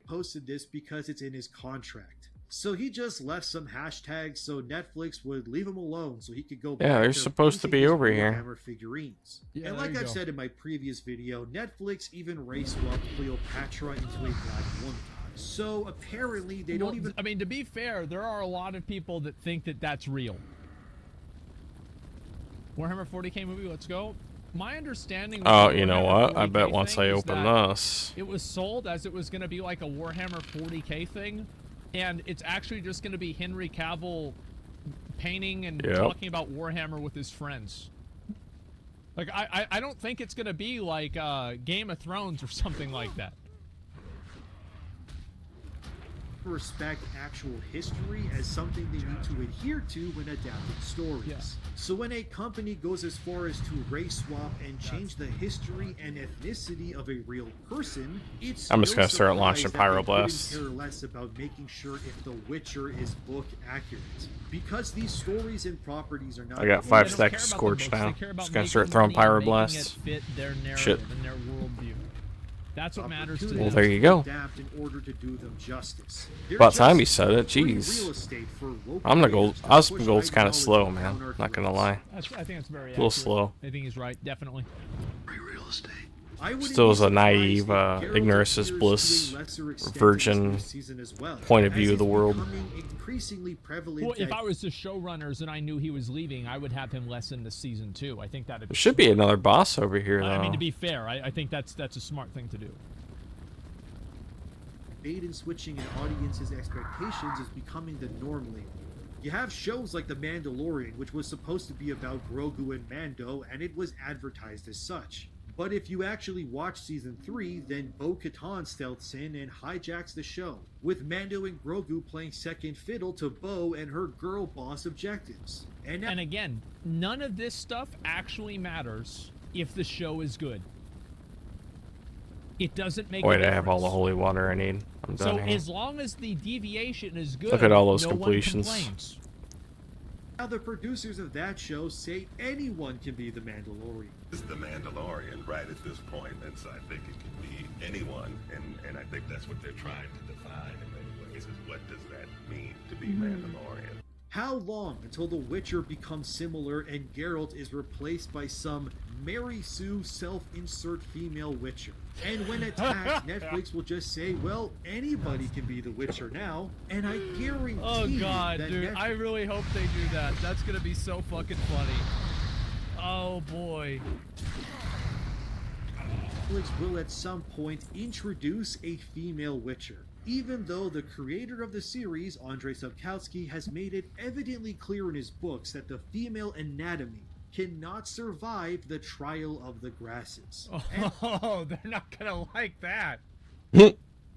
Posted this because it's in his contract. So he just left some hashtags so Netflix would leave him alone so he could go back Yeah, they're to supposed to painting be his over here. Warhammer figurines. Yeah, and there like you I've go. said in my previous video, Netflix even race swapped Cleopatra into a black woman. So apparently they don't even... I mean, to be fair, there are a lot of people that think that that's real. Warhammer 40k movie, let's go. My understanding was Oh, the you know Warhammer what? I 40K bet once thing I is open that this... It was sold as it was going to be like a Warhammer 40k thing, and it's actually just going to be Henry Cavill painting and Yep. talking about Warhammer with his friends. Like, I don't think it's going to be like Game of Thrones or something like that. respect actual history as something they need to adhere to when adapting stories. Yeah. So when a company goes as far as to race swap and change the history and ethnicity of a real person, it's I'm just no gonna start surprise launching that they pyroblasts. couldn't care less about making sure if The Witcher is book accurate. Because these stories and properties are not... I got 5 stacks scorched now. Just gonna start throwing pyroblasts. Fit their narrative Shit. and their worldview. That's what matters to Well, them. there you go. Adapt in order to do them justice. About time you Just said it. free Jeez. real estate for local I'm the creators gold. to Us push gold's kind of ideology slow, down man. our Not gonna throats. lie. I think it's very A little accurate. slow. I think he's right, definitely. I wouldn't Still be is a surprised naive, if Geralt ignorance is appears bliss, to a lesser extent in virgin this new season as well, point of as view of the it's world. becoming increasingly prevalent Well, if that I was the showrunners and I knew he was leaving, I would have him less in the season 2. I think that'd There should be another boss over here, though. I mean, to be fair, I think that's a smart thing to do. bait and switching an audience's expectations is becoming the norm lately. You have shows like The Mandalorian, which was supposed to be about Grogu and Mando, and it was advertised as such. But if you actually watch Season 3, then Bo-Katan stealths in and hijacks the show, with Mando and Grogu playing second fiddle to Bo and her girl boss objectives. And again, none of this stuff actually matters if the show is good. it doesn't make Wait, a I have all the difference. holy water I need. I'm done So here. as long as the deviation is good, Look at all those no completions. one complains. Now the producers of that show say anyone can be the Mandalorian. It's the Mandalorian right at this point, and so I think it can be anyone, and I think that's what they're trying to define in many ways, is what does that mean to be Mandalorian? How long until The Witcher becomes similar and Geralt is replaced by some Mary Sue self-insert female Witcher? And when attacked, Netflix will just say, well, anybody can be The Witcher now, and I guarantee Oh god, that dude, I really hope they do that. That's gonna be so fucking funny. Oh boy. Netflix will at some point introduce a female Witcher, even though the creator of the series, Andrzej Sapkowski, has made it evidently clear in his books that the female anatomy cannot survive the trial of the grasses. Oh, they're not gonna like that.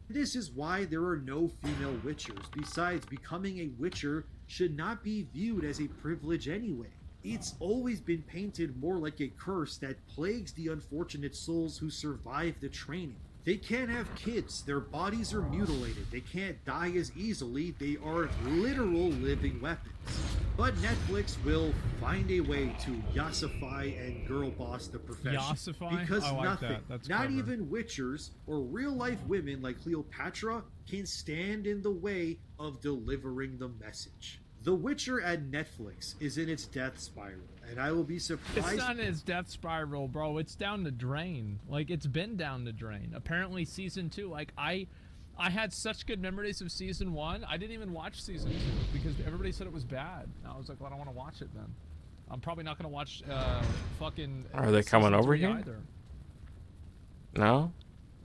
This is why there are no female Witchers. Besides, becoming a Witcher should not be viewed as a privilege anyway. It's always been painted more like a curse that plagues the unfortunate souls who survive the training. They can't have kids, their bodies are mutilated, they can't die as easily, they are literal living weapons. But Netflix will find a way to yassify and girl boss the profession. Yassify? Because I like nothing, that. That's not clever. even Witchers or real-life women like Cleopatra, can stand in the way of delivering the message. The Witcher at Netflix is in its death spiral, and I will be surprised. It's not in its death spiral, bro. It's down the drain. Like, it's been down the drain. Apparently, season 2, like, I had such good memories of season 1. I didn't even watch season 2 because everybody said it was bad. And I was like, well, I don't want to watch it then. I'm probably not going to watch fucking... Are they coming season over 3 here? either. No?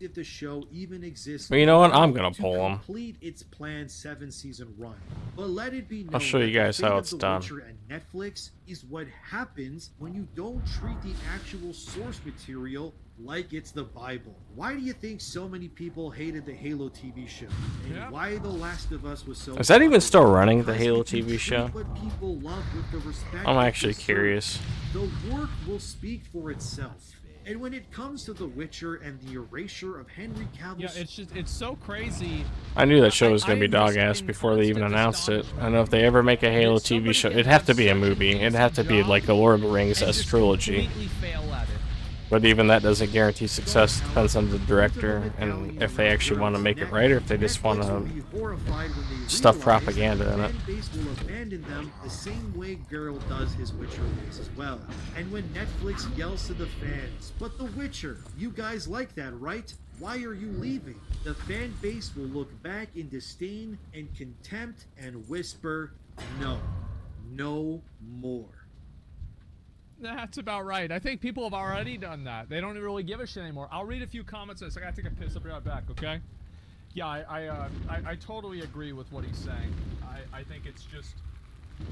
if the show even exists. Well, you know what? I'm gonna pull 'em. Complete its planned 7-season run. But let it be known I'll show you that guys the fate how of it's The done. Witcher and Netflix is what happens when you don't treat the actual source material like it's the Bible. Why do you think so many people hated the Halo TV show? And why The Last of Us was so Is that even still running, the Because Halo if you TV treat show? what people love with the respect I'm it actually deserves, curious. the work will speak for itself. And when it comes to The Witcher and the erasure of Henry Cavill's... Yeah, it's so crazy. I knew that show was going to be dog ass before they even announced it. I know if they ever make a Halo TV show, it'd have to be a movie. It'd have to be like the Lord of the Rings-esque trilogy. But even that doesn't guarantee success. Depends on the director and if they actually want to make it right or if they just want to stuff propaganda in it. fan base will abandon them the same way Geralt does his Witcher ways as well. And when Netflix yells to the fans, "But The Witcher, you guys like that, right? Why are you leaving?" The fan base will look back in disdain and contempt and whisper, "No, no more." That's about right. I think people have already done that. They don't really give a shit anymore. I'll read a few comments on this. I gotta take a piss. I'll be right back, okay? Yeah, I totally agree with what he's saying. I think it's just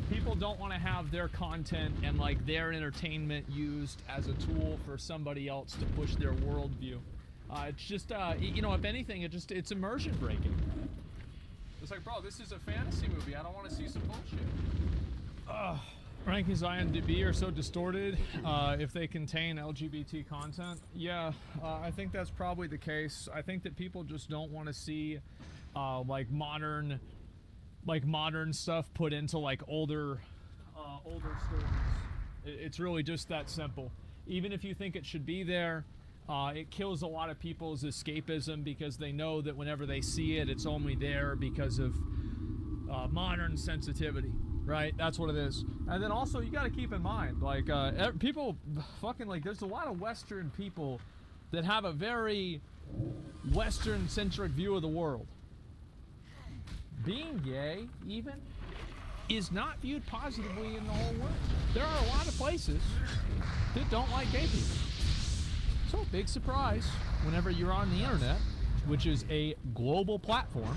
people don't want to have their content and like their entertainment used as a tool for somebody else to push their worldview. It's just you know, if anything, it's immersion breaking. It's like, bro, this is a fantasy movie. I don't want to see some bullshit. Rankings IMDb are so distorted if they contain LGBT content. Yeah, I think that's probably the case. I think that people just don't want to see like modern stuff put into like older stories. It's really just that simple. Even if you think it should be there, it kills a lot of people's escapism because they know that whenever they see it, it's only there because of modern sensitivity. Right, that's what it is. And then also, you got to keep in mind, like, people fucking, like, there's a lot of Western people that have a very Western-centric view of the world. Being gay, even, is not viewed positively in the whole world. There are a lot of places that don't like gay people. So, big surprise, whenever you're on the internet, which is a global platform,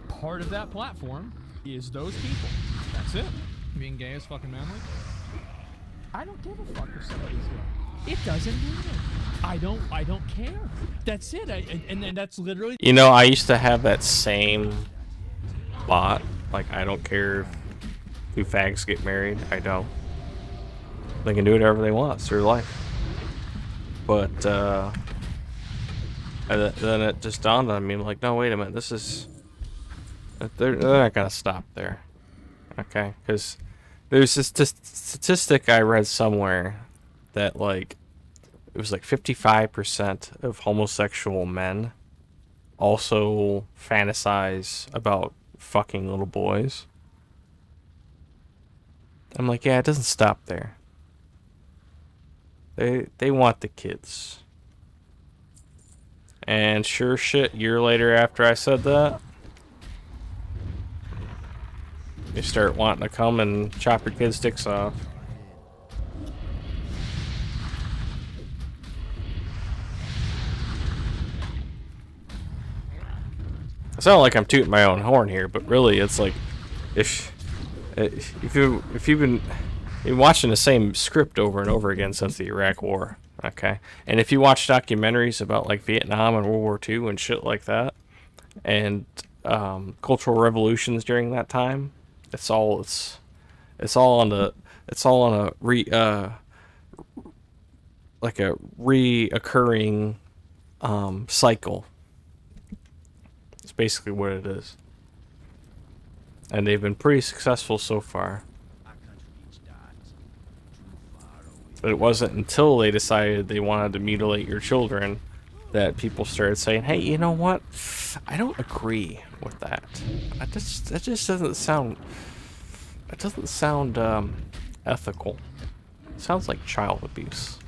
part of that platform is those people. That's it. Being gay is fucking manly. I don't give a fuck if somebody's gay. It doesn't matter. I don't care. That's it. And then that's literally. You know, I used to have that same thought. Like, I don't care who fags get married. I don't. They can do whatever they want. It's their life. But And then it just dawned on me, like, no, wait a minute, this is... They're not gonna stop there. Okay? Because there's this statistic I read somewhere that, like, it was like 55% of homosexual men also fantasize about fucking little boys. I'm like, yeah, it doesn't stop there. They want the kids. And sure shit, year later after I said that, you start wanting to come and chop your kids' dicks off. I sound like I'm tooting my own horn here, but really, it's like if you've been watching the same script over and over again since the Iraq War, okay, and if you watch documentaries about like Vietnam and World War II and shit like that, and cultural revolutions during that time, it's all on a reoccurring cycle. It's basically what it is. And they've been pretty successful so far. But it wasn't until they decided they wanted to mutilate your children that people started saying, hey, you know what? I don't agree with that. That just doesn't sound... It doesn't sound ethical. It sounds like child abuse.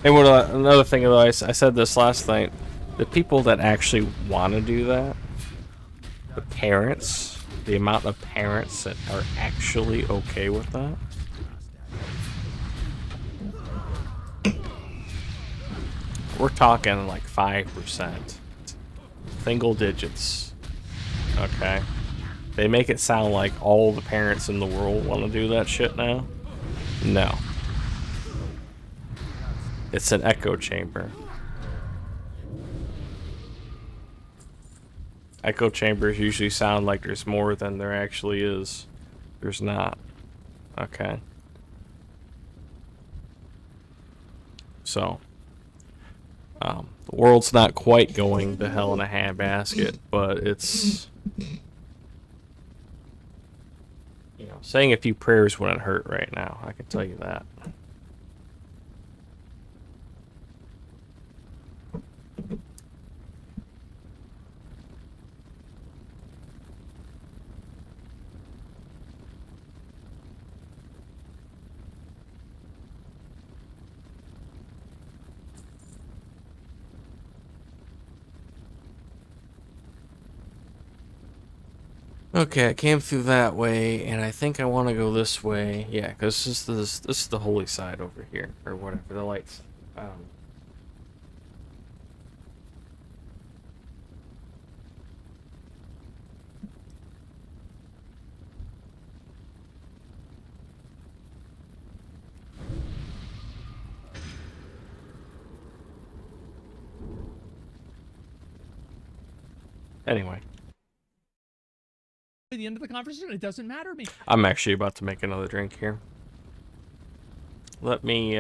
And another thing, though, I said this last night, the people that actually want to do that, the parents, the amount of parents that are actually okay with that, we're talking like 5%, single digits, okay? They make it sound like all the parents in the world want to do that shit now. No. It's an echo chamber. Echo chambers usually sound like there's more than there actually is. There's not. Okay. So, the world's not quite going to hell in a handbasket, but it's... You know, saying a few prayers wouldn't hurt right now, I can tell you that. Okay, I came through that way, and I think I want to go this way. Yeah, because this is the holy side over here, or whatever, the lights. Anyway. At the end of the conversation, it doesn't matter to me. I'm actually about to make another drink here. Let me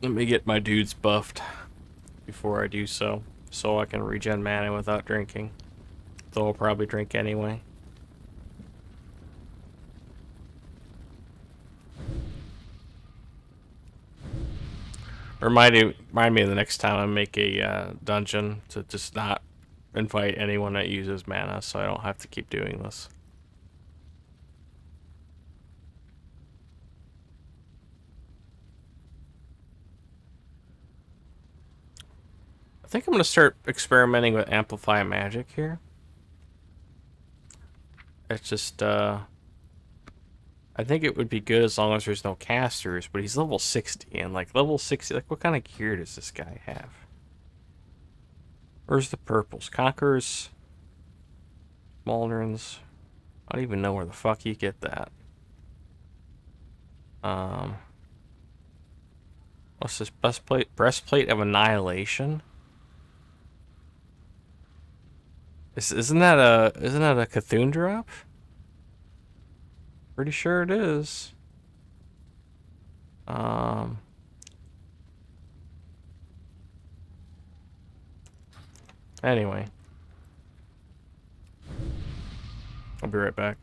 get my dudes buffed before I do so I can regen mana without drinking. Though I'll probably drink anyway. Remind me the next time I make a dungeon to just not invite anyone that uses mana, so I don't have to keep doing this. I think I'm going to start experimenting with Amplify Magic here. It's just, I think it would be good as long as there's no casters, but he's level 60, and like level 60, like what kind of gear does this guy have? Where's the purples? Conquerors, Maldrons. I don't even know where the fuck you get that. What's this breastplate? Breastplate of Annihilation. Isn't that a Cthulhu drop? Pretty sure it is. Anyway. I'll be right back.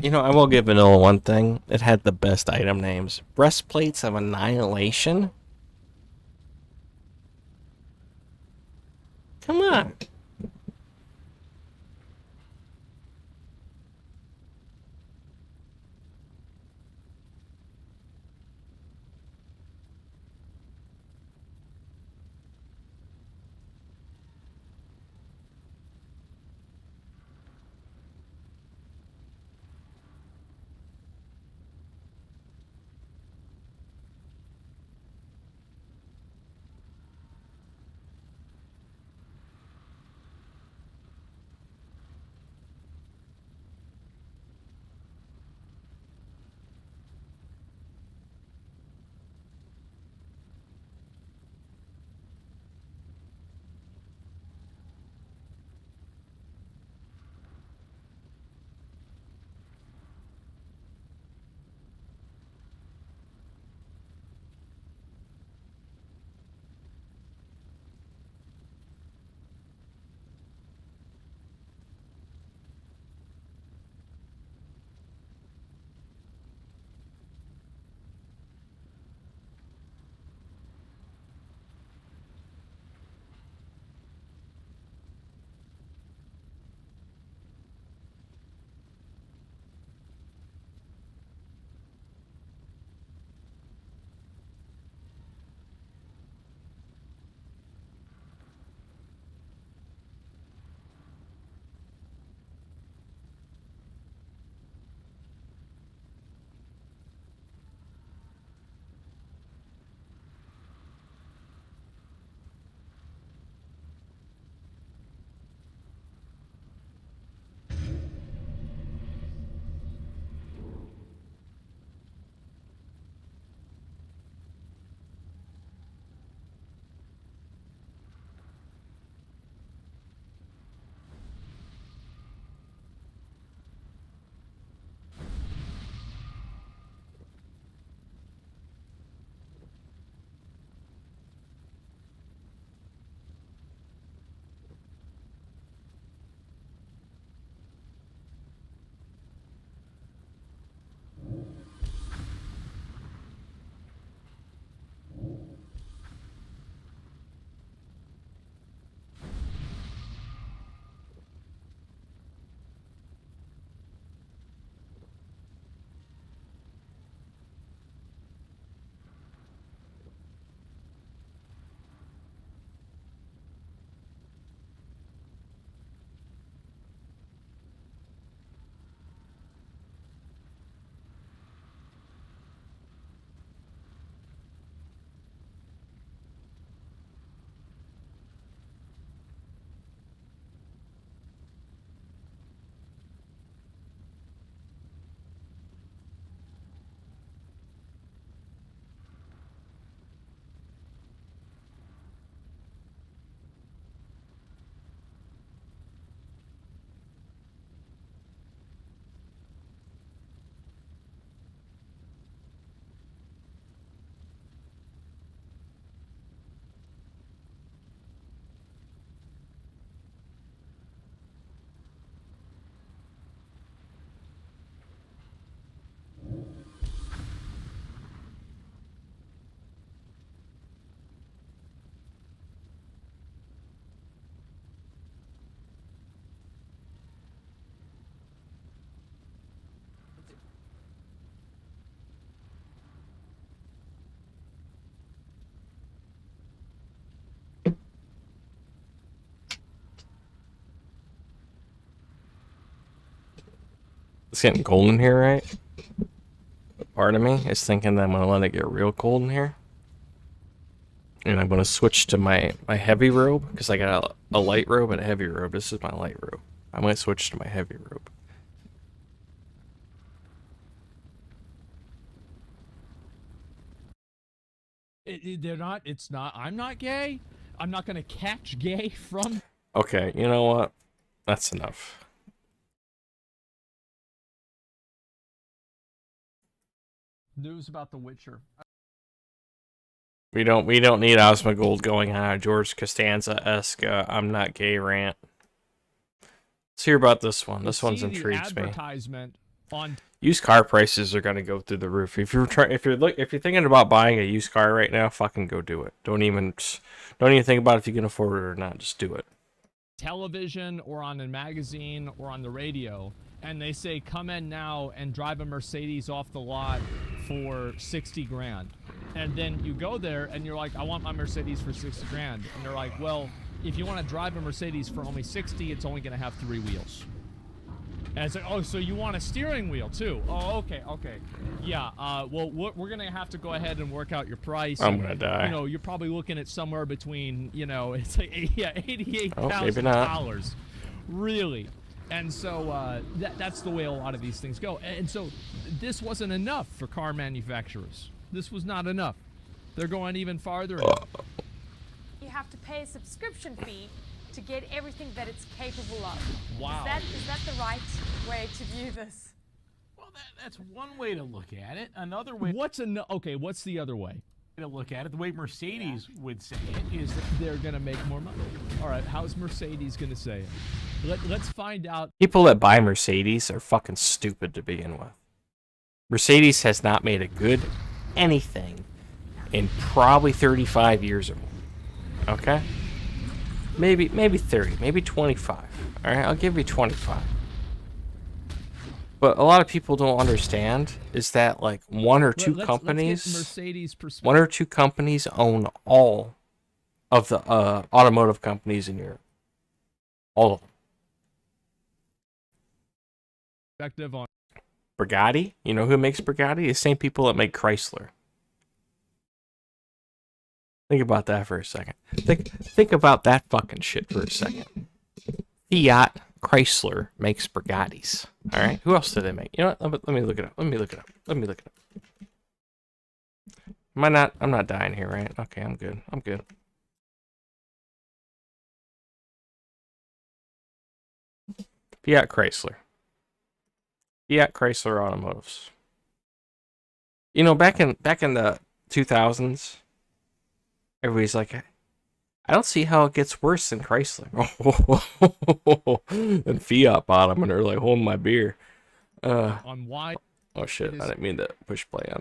You know, I will give Vanilla one thing. It had the best item names. Breastplates of Annihilation? Come on. It's getting cold in here, right? Part of me is thinking that I'm gonna let it get real cold in here. And I'm going to switch to my heavy robe, because I got a light robe and a heavy robe. This is my light robe. I might switch to my heavy robe. They're not. It's not. I'm not gay. I'm not gonna catch gay from. Okay, you know what? That's enough. News about The Witcher. We don't need Osmongold going on a George Costanza-esque I'm not gay rant. Let's hear about this one. This one's intrigues me. Advertisement on used car prices are gonna go through the roof. If you're thinking about buying a used car right now, fucking go do it. Don't even think about if you can afford it or not. Just do it. television or on a magazine or on the radio, and they say come in now and drive a Mercedes off the lot for 60 grand. And then you go there and you're like, I want my Mercedes for 60 grand. And they're like, well, if you want to drive a Mercedes for only 60, it's only going to have 3 wheels. And it's like, oh, so you want a steering wheel too? Oh, okay. Yeah, well, we're going to have to go ahead and work out your price. I'm going to die. You know, you're probably looking at somewhere between, you know, it's like, yeah, $88,000. Oh, maybe not. Really. And so that's the way a lot of these things go. And so this wasn't enough for car manufacturers. This was not enough. They're going even farther. You have to pay a subscription fee to get everything that it's capable of. Wow. Is that the right way to view this? Well, that's one way to look at it. Another way what's the other way to look at it, the way Mercedes would say it, is that they're going to make more money. All right, how's Mercedes going to say it? Let's find out. People that buy Mercedes are fucking stupid to begin with. Mercedes has not made a good anything in probably 35 years or more. Okay? Maybe 30, maybe 25. All right, I'll give you 25. But a lot of people don't understand is that like one or two companies own all of the automotive companies in Europe. All of them. Perspective on Bugatti, you know who makes Bugatti? The same people that make Chrysler. Think about that for a second. Think about that fucking shit for a second. Fiat Chrysler makes Bugattis. All right. Who else do they make? You know what? Let me look it up. Let me look it up. I'm not dying here, right? Okay, I'm good. Fiat Chrysler Automotives. You know, back in the 2000s, everybody's like, I don't see how it gets worse than Chrysler. And Fiat bought them, and they're like holding my beer. on why? Oh shit! I didn't mean to push play on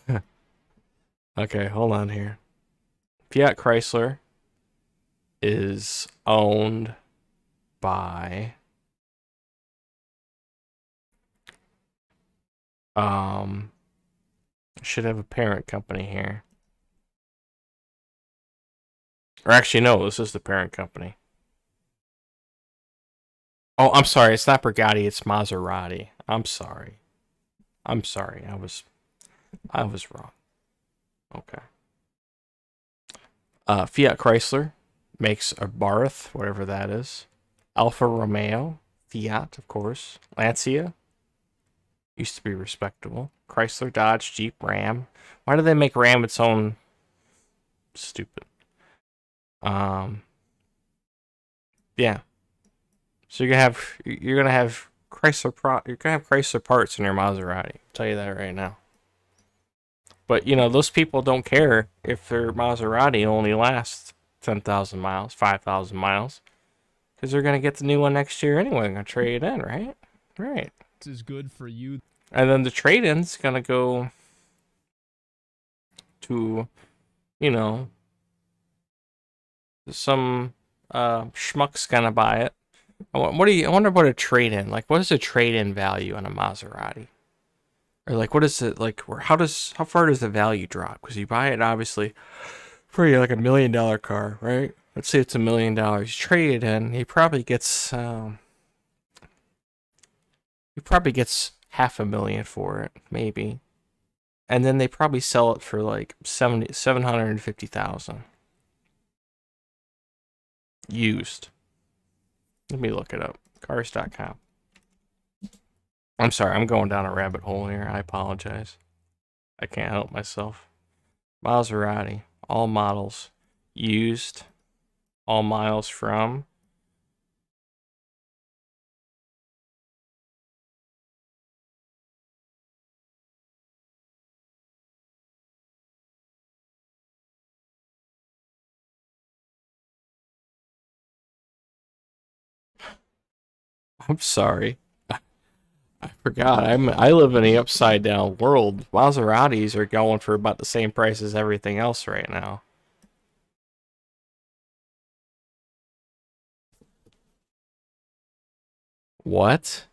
that. Okay, hold on here. Fiat Chrysler is owned by should have a parent company here. Or actually, no, this is the parent company. Oh, I'm sorry. It's not Bugatti. It's Maserati. I'm sorry. I was wrong. Okay. Fiat Chrysler makes a Barth, whatever that is. Alfa Romeo, Fiat, of course. Lancia used to be respectable. Chrysler, Dodge, Jeep, Ram. Why do they make Ram its own? Stupid. Yeah. So you're gonna have Chrysler parts in your Maserati. I'll tell you that right now. But you know, those people don't care if their Maserati only lasts 10,000 miles, 5,000 miles, because they're gonna get the new one next year anyway. They're gonna trade it in, right? Right. This is good for you. And then the trade-in's gonna go to, you know, some schmuck's gonna buy it. I wonder what a trade-in, like, what is a trade-in value on a Maserati? Or like, what is it, like, how far does the value drop? Because you buy it obviously for like $1 million car, right? Let's say it's $1 million. You trade it in, he probably gets $500,000 for it, maybe. And then they probably sell it for like 750,000 used. Let me look it up. Cars.com. I'm sorry, I'm going down a rabbit hole here. I apologize. I can't help myself. Maserati, all models used, all miles from. I'm sorry. I forgot. I live in the upside down world. Maseratis are going for about the same price as everything else right now. What?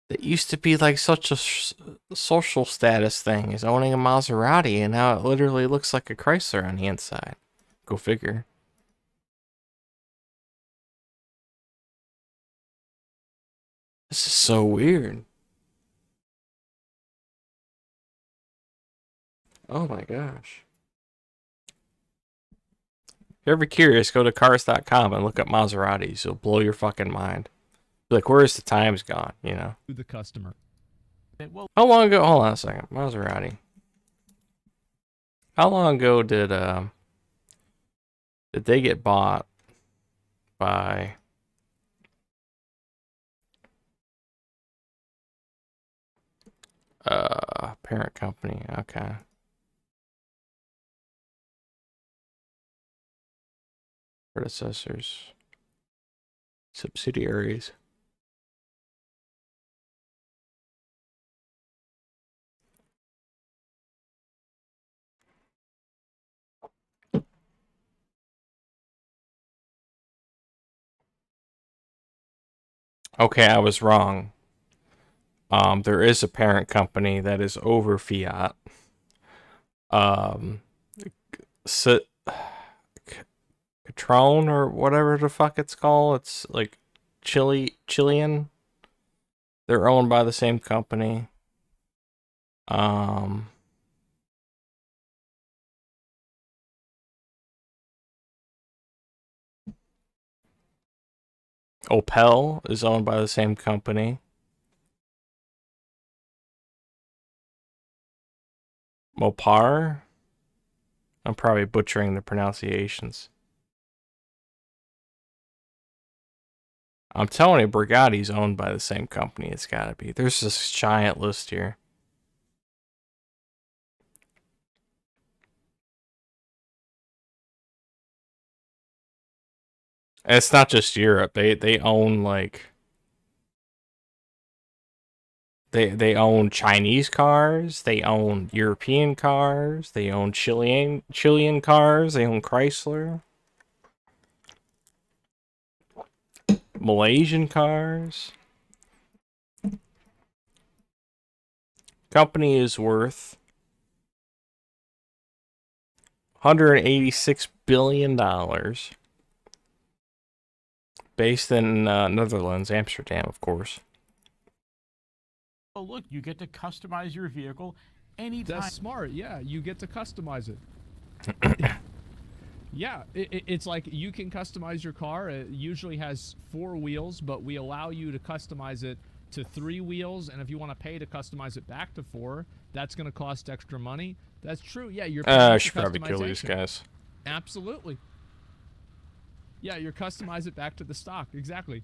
It used to be like such a social status thing as owning a Maserati, and now it literally looks like a Chrysler on the inside. Go figure. This is so weird. Oh my gosh. If you're ever curious, go to cars.com and look up Maseratis. It'll blow your fucking mind. Be like, where's the times gone, you know? To the customer. How long ago? Hold on a second. Maserati. How long ago did they get bought by parent company? Okay. Predecessors. Subsidiaries. Okay, I was wrong. There is a parent company that is over Fiat. Catron or whatever the fuck it's called. It's like Chilean. They're owned by the same company. Opel is owned by the same company. Mopar? I'm probably butchering the pronunciations. I'm telling you, Bugatti's owned by the same company. It's gotta be. There's this giant list here. And it's not just Europe. They own like they own Chinese cars, they own European cars, they own Chilean cars, they own Chrysler. Malaysian cars. Company is worth $186 billion. Based in Netherlands, Amsterdam, of course. Oh, look, you get to customize your vehicle anytime. That's smart. Yeah, you get to customize it. Yeah, it's like you can customize your car. It usually has 4 wheels, but we allow you to customize it to 3 wheels. And if you want to pay to customize it back to 4, that's going to cost extra money. That's true. Yeah, you're paying I for should probably kill these customization. guys. Absolutely. Yeah, you customize it back to the stock. Exactly.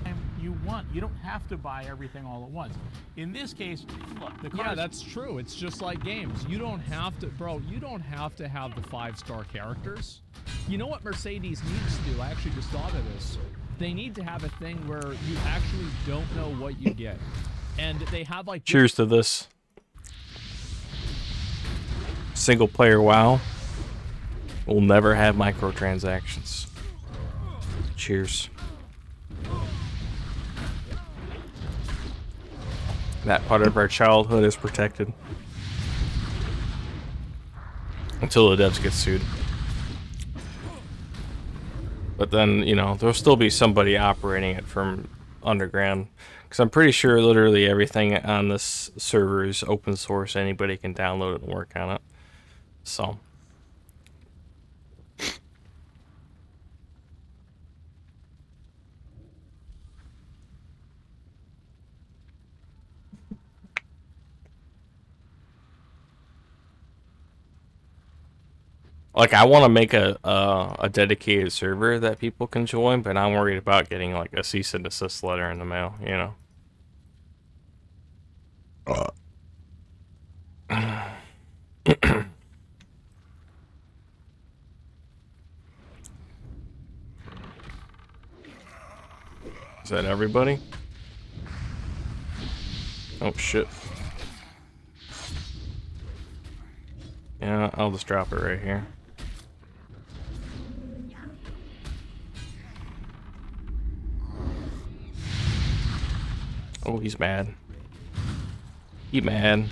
And you don't have to buy everything all at once. In this case, look, the car. Yeah, that's true. It's just like games. You don't have to, bro. You don't have to have the 5-star characters. You know what Mercedes needs to do? I actually just thought of this. They need to have a thing where you actually don't know what you get, and they have like. Cheers to this. Single player WoW will never have microtransactions. Cheers. That part of our childhood is protected. Until the devs get sued. But then, you know, there'll still be somebody operating it from underground. Because I'm pretty sure literally everything on this server is open source. Anybody can download it and work on it. So. Like, I want to make a dedicated server that people can join, but I'm worried about getting, like, a cease and desist letter in the mail, you know? Is that everybody? Oh, shit. Yeah, I'll just drop it right here. Oh, he's mad. He mad.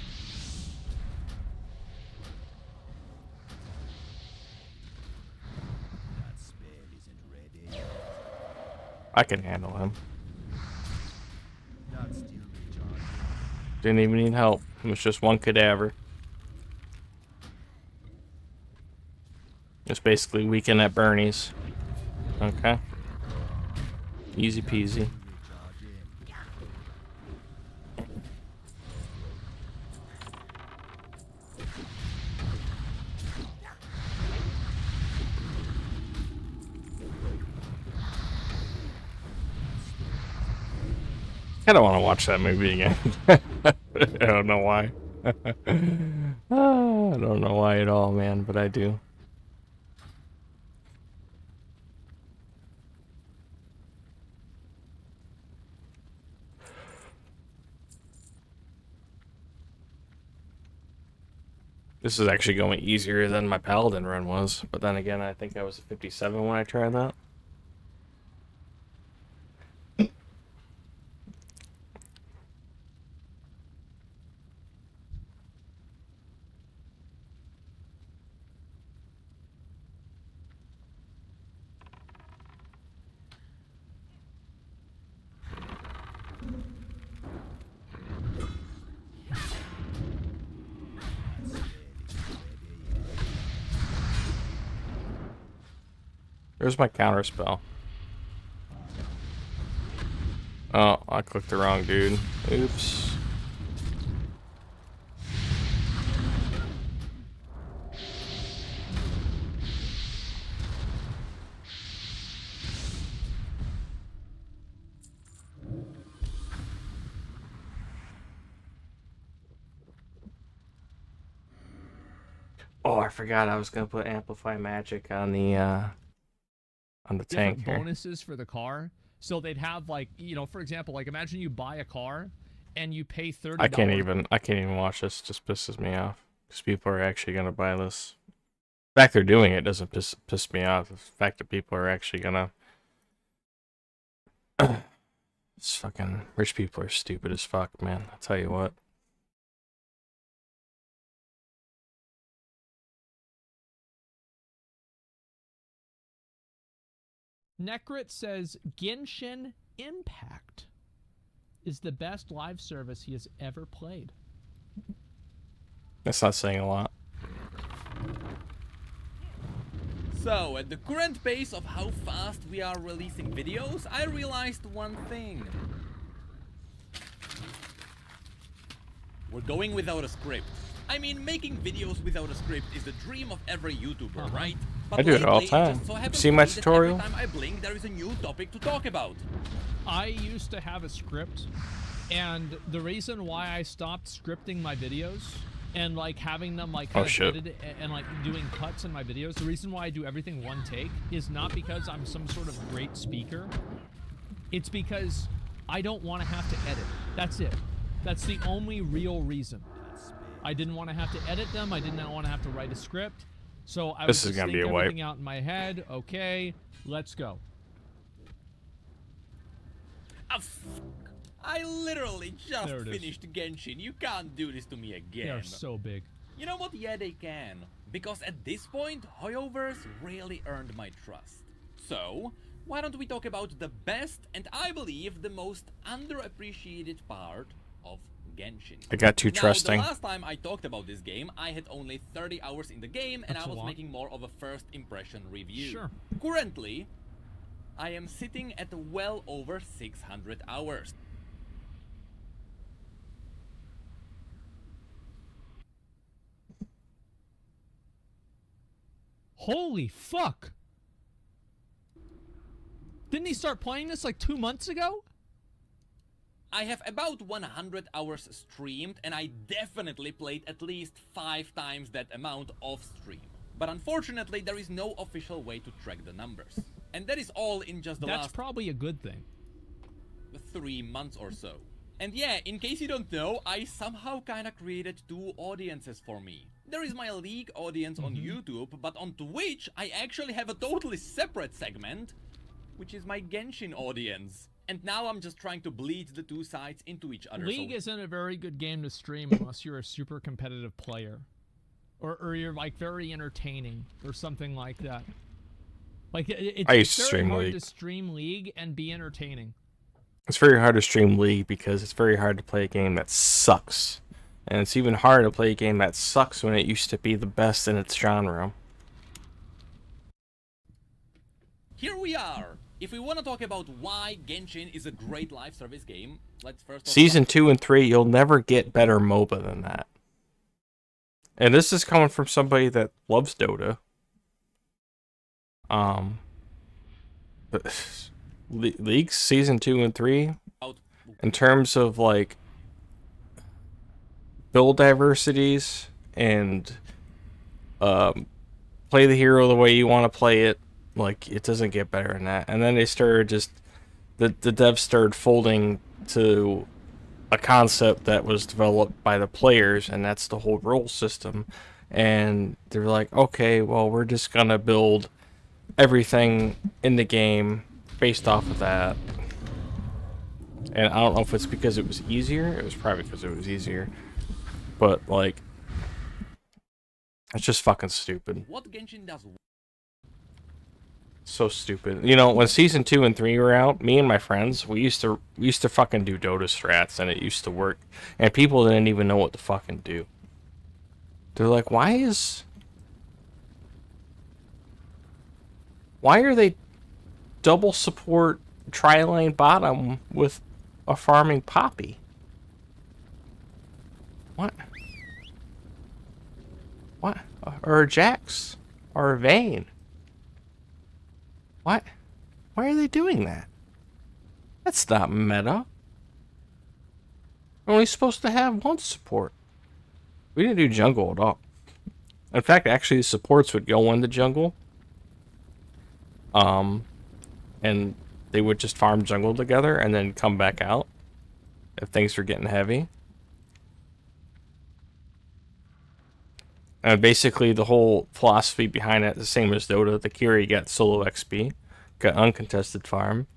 I can handle him. Didn't even need help. It was just one cadaver. It's basically weekend at Bernie's. Okay. Easy peasy. I don't want to watch that movie again. I don't know why. I don't know why at all, man, but I do. This is actually going easier than my Paladin run was, but then again, I think I was a 57 when I tried that. Where's my counter spell? Oh, I clicked the wrong dude. Oops. Oh, I forgot I was gonna put Amplify Magic on the tank here. Bonuses for the car, so they'd have, like, you know, for example, like, imagine you buy a car and you pay $30. I can't even watch this. It just pisses me off because people are actually gonna buy this. The fact they're doing it doesn't piss me off. The fact that people are actually gonna. It's fucking rich people are stupid as fuck, man. I'll tell you what. Necrit says Genshin Impact is the best live service he has ever played. That's not saying a lot. So, at the current pace of how fast we are releasing videos, I realized one thing. We're going without a script. I mean, making videos without a script is the dream of every YouTuber, right? But I do it all the time. See my tutorial? Every time I blink, there is a new topic to talk about. I used to have a script, and the reason why I stopped scripting my videos and, like, having them, like, kind of edited and, like, doing cuts in my videos, the reason why I do everything one take is not because I'm some sort of great speaker. It's because I don't want to have to edit. That's it. That's the only real reason. I didn't want to have to edit them. I didn't want to have to write a script. So I was just thinking everything out in my head. Okay, let's go. I literally just There it is. finished Genshin. You can't do this to me again. They're so big. You know what? Yeah, they can. Because at this point, Hoyoverse really earned my trust. So, why don't we talk about the best and I believe the most underappreciated part of Genshin. I got too trusting. Now, the last time I talked about this game, I had only 30 hours in the game and That's I was a lot. making more of a first impression review. Sure. Currently, I am sitting at well over 600 hours. Holy fuck! Didn't he start playing this like 2 months ago? I have about 100 hours streamed and I definitely played at least 5 times that amount off stream. But unfortunately there is no official way to track the numbers. And that is all in just the That's last probably a good thing. 3 months or so. And yeah, in case you don't know, I somehow kinda created 2 audiences for me. There is my League audience on YouTube, but on Twitch I actually have a totally separate segment, which is my Genshin audience. And now I'm just trying to bleed the 2 sides into each other. League isn't a very good game to stream unless you're a super competitive player. Or you're like very entertaining or something like that. Like I it's used to very stream hard League. to stream League and be entertaining. It's very hard to stream League because it's very hard to play a game that sucks. And it's even harder to play a game that sucks when it used to be the best in its genre. Here we are. If we want to talk about why Genshin is a great live service game, let's first talk Season about 2 and 3, you'll never get better MOBA than that. And this is coming from somebody that loves Dota. But League Season 2 and 3, in terms of like build diversities and play the hero the way you want to play it, like it doesn't get better than that. And then they started just the devs started folding to a concept that was developed by the players, and that's the whole role system. And they're like, okay, well, we're just gonna build everything in the game based off of that. And I don't know if it's because it was easier. It was probably because it was easier. But like, it's just fucking stupid. what Genshin does. So stupid. You know, when Season 2 and 3 were out, me and my friends, we used to fucking do Dota strats, and it used to work. And people didn't even know what to fucking do. They're like, why are they double support tri-lane bottom with a farming Poppy? What? What? Or a Jax? Or a Vayne? What? Why are they doing that? That's not meta. We're only supposed to have one support. We didn't do jungle at all. In fact, actually, supports would go in the jungle. And they would just farm jungle together and then come back out if things were getting heavy. And basically, the whole philosophy behind it, the same as Dota. The Kiri got solo XP, got uncontested farm,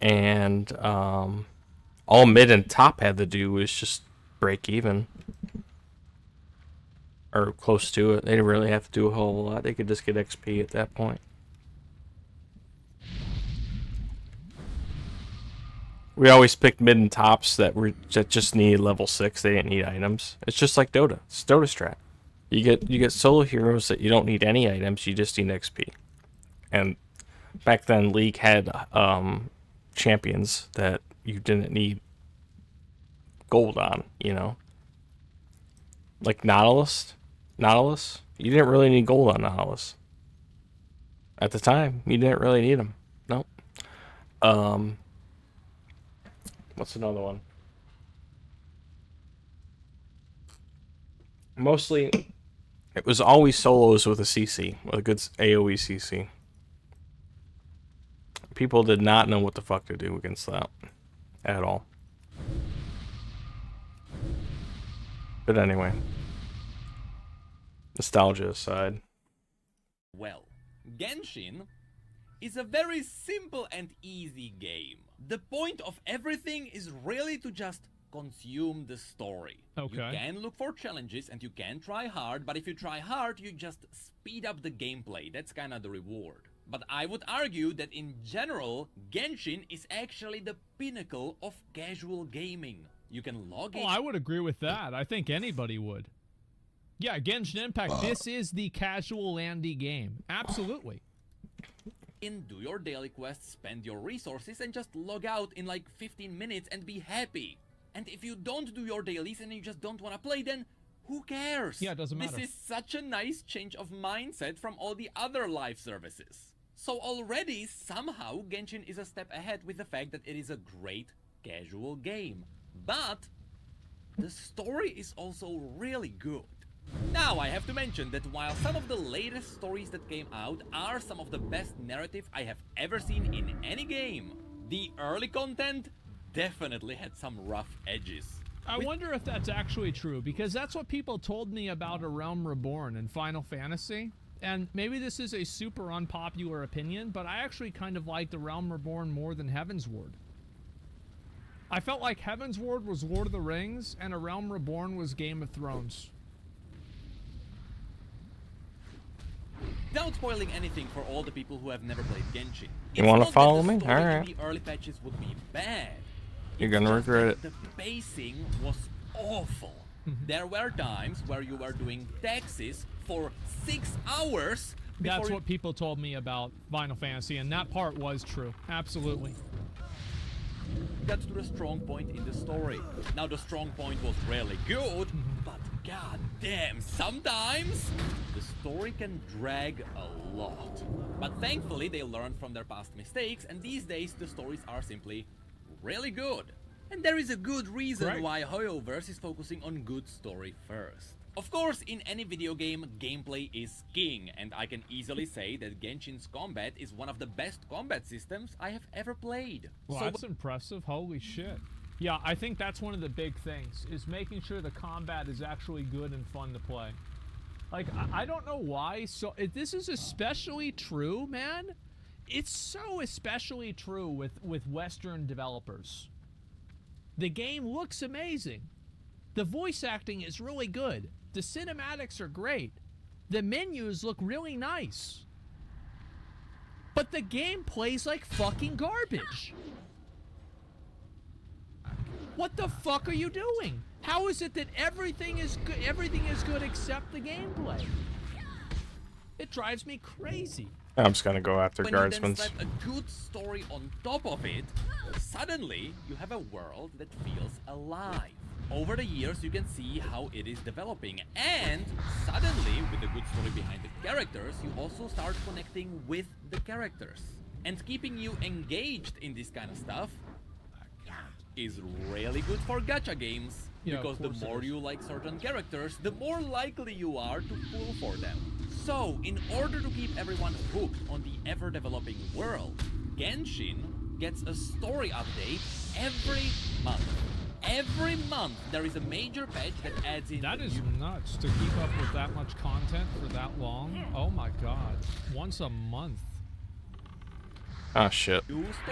and all mid and top had to do was just break even. Or close to it. They didn't really have to do a whole lot. They could just get XP at that point. We always picked mid and tops that just needed level 6. They didn't need items. It's just like Dota. It's Dota strat. You get solo heroes that you don't need any items. You just need XP. And back then, League had champions that you didn't need gold on. You know, like Nautilus. You didn't really need gold on Nautilus. At the time, you didn't really need them. Nope. What's another one? Mostly, it was always solos with a CC, with a good AoE CC. People did not know what the fuck to do against that at all. But anyway, nostalgia aside. Well, Genshin is a very simple and easy game. The point of everything is really to just consume the story. Okay. You can look for challenges and you can try hard, but if you try hard, you just speed up the gameplay. That's kind of the reward. But I would argue that in general, Genshin is actually the pinnacle of casual gaming. You can log in. Oh, I would agree with that. I think anybody would. Yeah, Genshin Impact, this is the casual Andy game. Absolutely. Do your daily quests, spend your resources, and just log out in like 15 minutes and be happy. And if you don't do your dailies and you just don't want to play, then who cares? Yeah, it doesn't matter. This is such a nice change of mindset from all the other live services. So already, somehow, Genshin is a step ahead with the fact that it is a great casual game. But the story is also really good. Now I have to mention that while some of the latest stories that came out are some of the best narrative I have ever seen in any game, the early content definitely had some rough edges. I wonder if that's actually true, because that's what people told me about A Realm Reborn in Final Fantasy. And maybe this is a super unpopular opinion, but I actually kind of like The Realm Reborn more than Heavensward. I felt like Heavensward was Lord of the Rings, and A Realm Reborn was Game of Thrones. Without spoiling anything for all the people who have never played Genshin. You want to follow me? All right. The early patches would be bad. You're gonna regret it. The pacing was awful. There were times where you were doing taxes for 6 hours. That's what people told me about Final Fantasy, and that part was true. Absolutely. Got to the strong point in the story. Now the strong point was really good, but god damn, sometimes the story can drag a lot. But thankfully they learned from their past mistakes, and these days the stories are simply really good. And there is a good reason why Hoyoverse is focusing on good story first. Of course, in any video game, gameplay is king, and I can easily say that Genshin's combat is one of the best combat systems I have ever played. Well, that's impressive. Holy shit. Yeah, I think that's one of the big things, is making sure the combat is actually good and fun to play. Like, I don't know why, so this is especially true, man. It's so especially true with Western developers. The game looks amazing. The voice acting is really good. The cinematics are great. The menus look really nice. But the game plays like fucking garbage. What the fuck are you doing? How is it that everything is good except the gameplay? It drives me crazy. I'm just gonna go after When you then guardsmen's. slap a good story on top of it, suddenly you have a world that feels alive. Over the years, you can see how it is developing, and suddenly, with a good story behind the characters, you also start connecting with the characters. And keeping you engaged in this kind of stuff is really good for gacha games, because the more you like certain characters, the more likely you are to pull for them. So, in order to keep everyone hooked on the ever-developing world, Genshin gets a story update every month. Every month, there is a major patch that adds in... That is nuts, to keep up with that much content for that long. Oh my god. Once a month. Oh shit.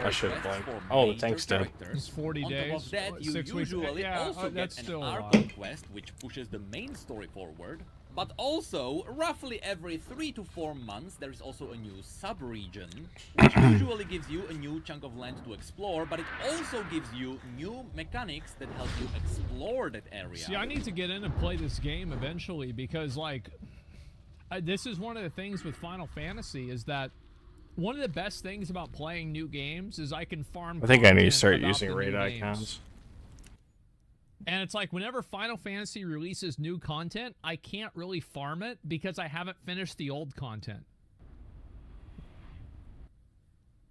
I should have blanked. Oh, the tank's dead. It's 40 On days. top of that, you 6 weeks. usually Yeah, also that's get still an a lot. arc quest, which pushes the main story forward. But also, roughly every 3 to 4 months, there is also a new sub-region, which usually gives you a new chunk of land to explore, but it also gives you new mechanics that help you explore that area. See, I need to get in and play this game eventually, because, like, this is one of the things with Final Fantasy, is that one of the best things about playing new games is I can farm. I think I need to content start about using the new raid games. icons. And it's like, whenever Final Fantasy releases new content, I can't really farm it because I haven't finished the old content.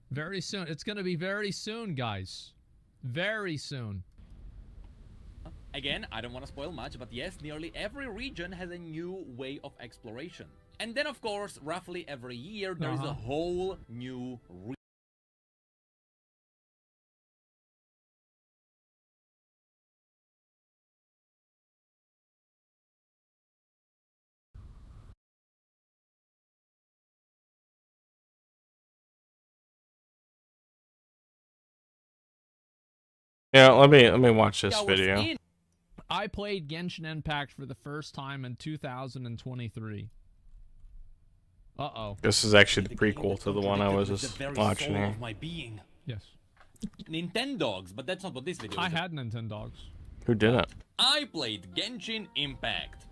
Very soon. It's going to be very soon, guys. Very soon. Again, I don't want to spoil much, but yes, nearly every region has a new way of exploration. And then, of course, roughly every year, there is a whole new region. Yeah, let me watch this hours video. in. I played Genshin Impact for the first time in 2023. Uh-oh. This is actually the prequel to the one I was just watching Soul here. of my being. Yes. Nintendogs, but that's not what this video I is. had Nintendogs. Who didn't? I played Genshin Impact.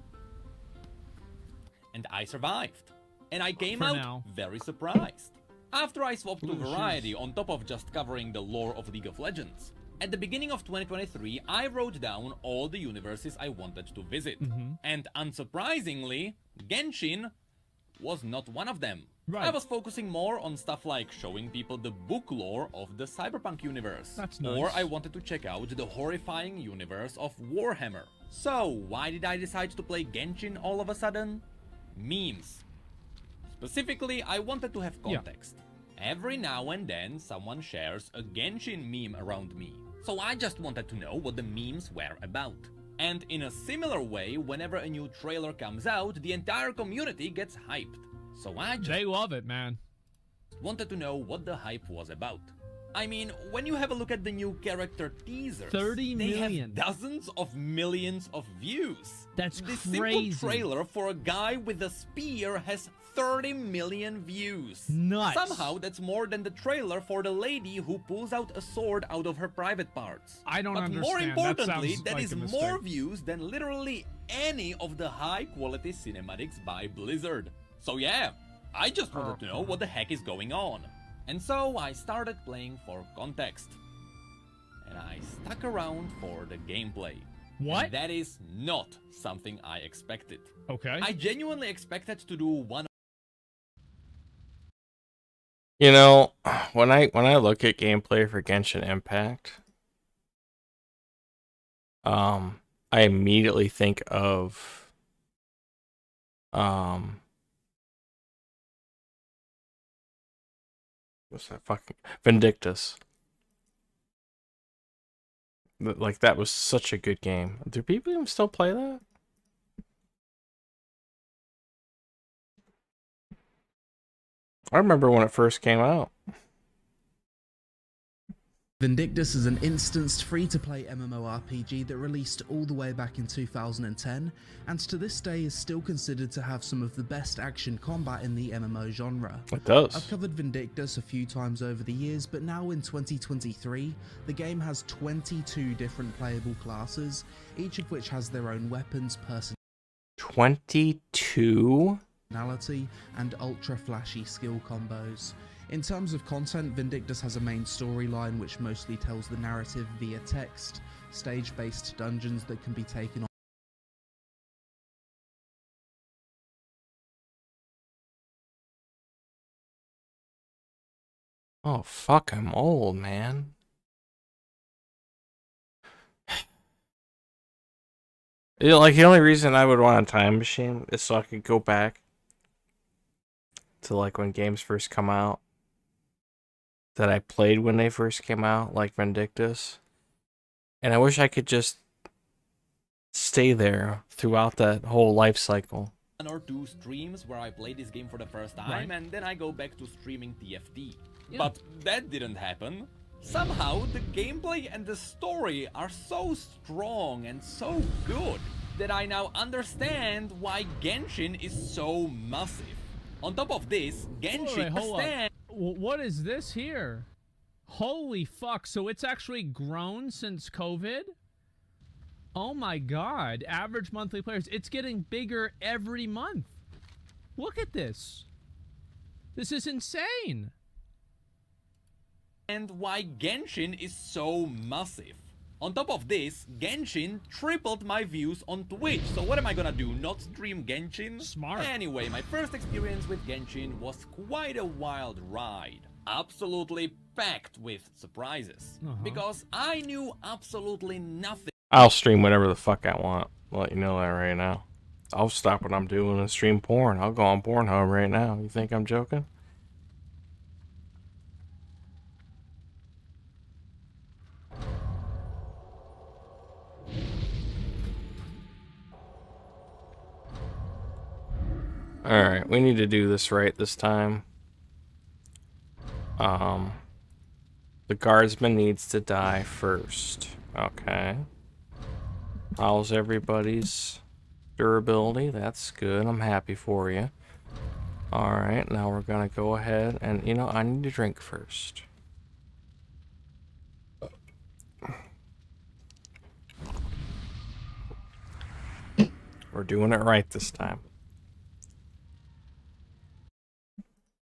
And I survived. And I came For out now. very surprised. After I swapped to Ooh, variety on top of just covering the lore of League of Legends. At the beginning of 2023, I wrote down all the universes I wanted to visit. And unsurprisingly, Genshin was not one of them. Right. I was focusing more on stuff like showing people the book lore of the cyberpunk universe. That's nice. Or I wanted to check out the horrifying universe of Warhammer. So, why did I decide to play Genshin all of a sudden? Memes. Specifically, I wanted to have context. Every now and then, someone shares a Genshin meme around me. So I just wanted to know what the memes were about. And in a similar way, whenever a new trailer comes out, the entire community gets hyped. So I just They love it, man. wanted to know what the hype was about. I mean, when you have a look at the new character teasers, 30 they million. have dozens of millions of views. That's This crazy. simple trailer for a guy with a spear has 30 million views. Nuts. Somehow, that's more than the trailer for the lady who pulls out a sword out of her private parts. I don't But understand. more That importantly, sounds that like is a more mistake. views than literally any of the high-quality cinematics by Blizzard. So yeah, I just wanted to know what the heck is going on. And so I started playing for context. And I stuck around for the gameplay. What? And that is not something I expected. Okay. I genuinely expected to do one. You know, when I look at gameplay for Genshin Impact, I immediately think of what's that fucking Vindictus. Like, that was such a good game. Do people even still play that? I remember when it first came out. Vindictus is an instanced free-to-play MMORPG that released all the way back in 2010, and to this day is still considered to have some of the best action combat in the MMO genre. It does. I've covered Vindictus a few times over the years, but now in 2023, the game has 22 different playable classes, each of which has their own weapons, 22? personality, and ultra-flashy skill combos. In terms of content, Vindictus has a main storyline which mostly tells the narrative via text, stage-based dungeons that can be taken on. Oh, fuck, I'm old, man. You know, like, the only reason I would want a time machine is so I could go back to, like, when games first come out that I played when they first came out, like Vindictus. And I wish I could just stay there throughout that whole life cycle. 1 or 2 streams where I play this game for the first time, Right. and then I go back to streaming TFT. Yeah. But that didn't happen. Somehow, the gameplay and the story are so strong and so good that I now understand why Genshin is so massive. On top of this, Genshin Wait, hold on. stands What is this here? Holy fuck. So it's actually grown since COVID? Oh my god. Average monthly players. It's getting bigger every month. Look at this. This is insane. and why Genshin is so massive. On top of this, Genshin tripled my views on Twitch, so what am I gonna do, not stream Genshin? Smart. Anyway, my first experience with Genshin was quite a wild ride. Absolutely packed with surprises. Because I knew absolutely nothing. I'll stream whatever the fuck I want. I'll let you know that right now. I'll stop what I'm doing and stream porn. I'll go on Pornhub right now. You think I'm joking? Alright, we need to do this right this time. The guardsman needs to die first. Okay. How's everybody's durability? That's good. I'm happy for you. Alright, now we're gonna go ahead and, you know, I need to drink first. We're doing it right this time.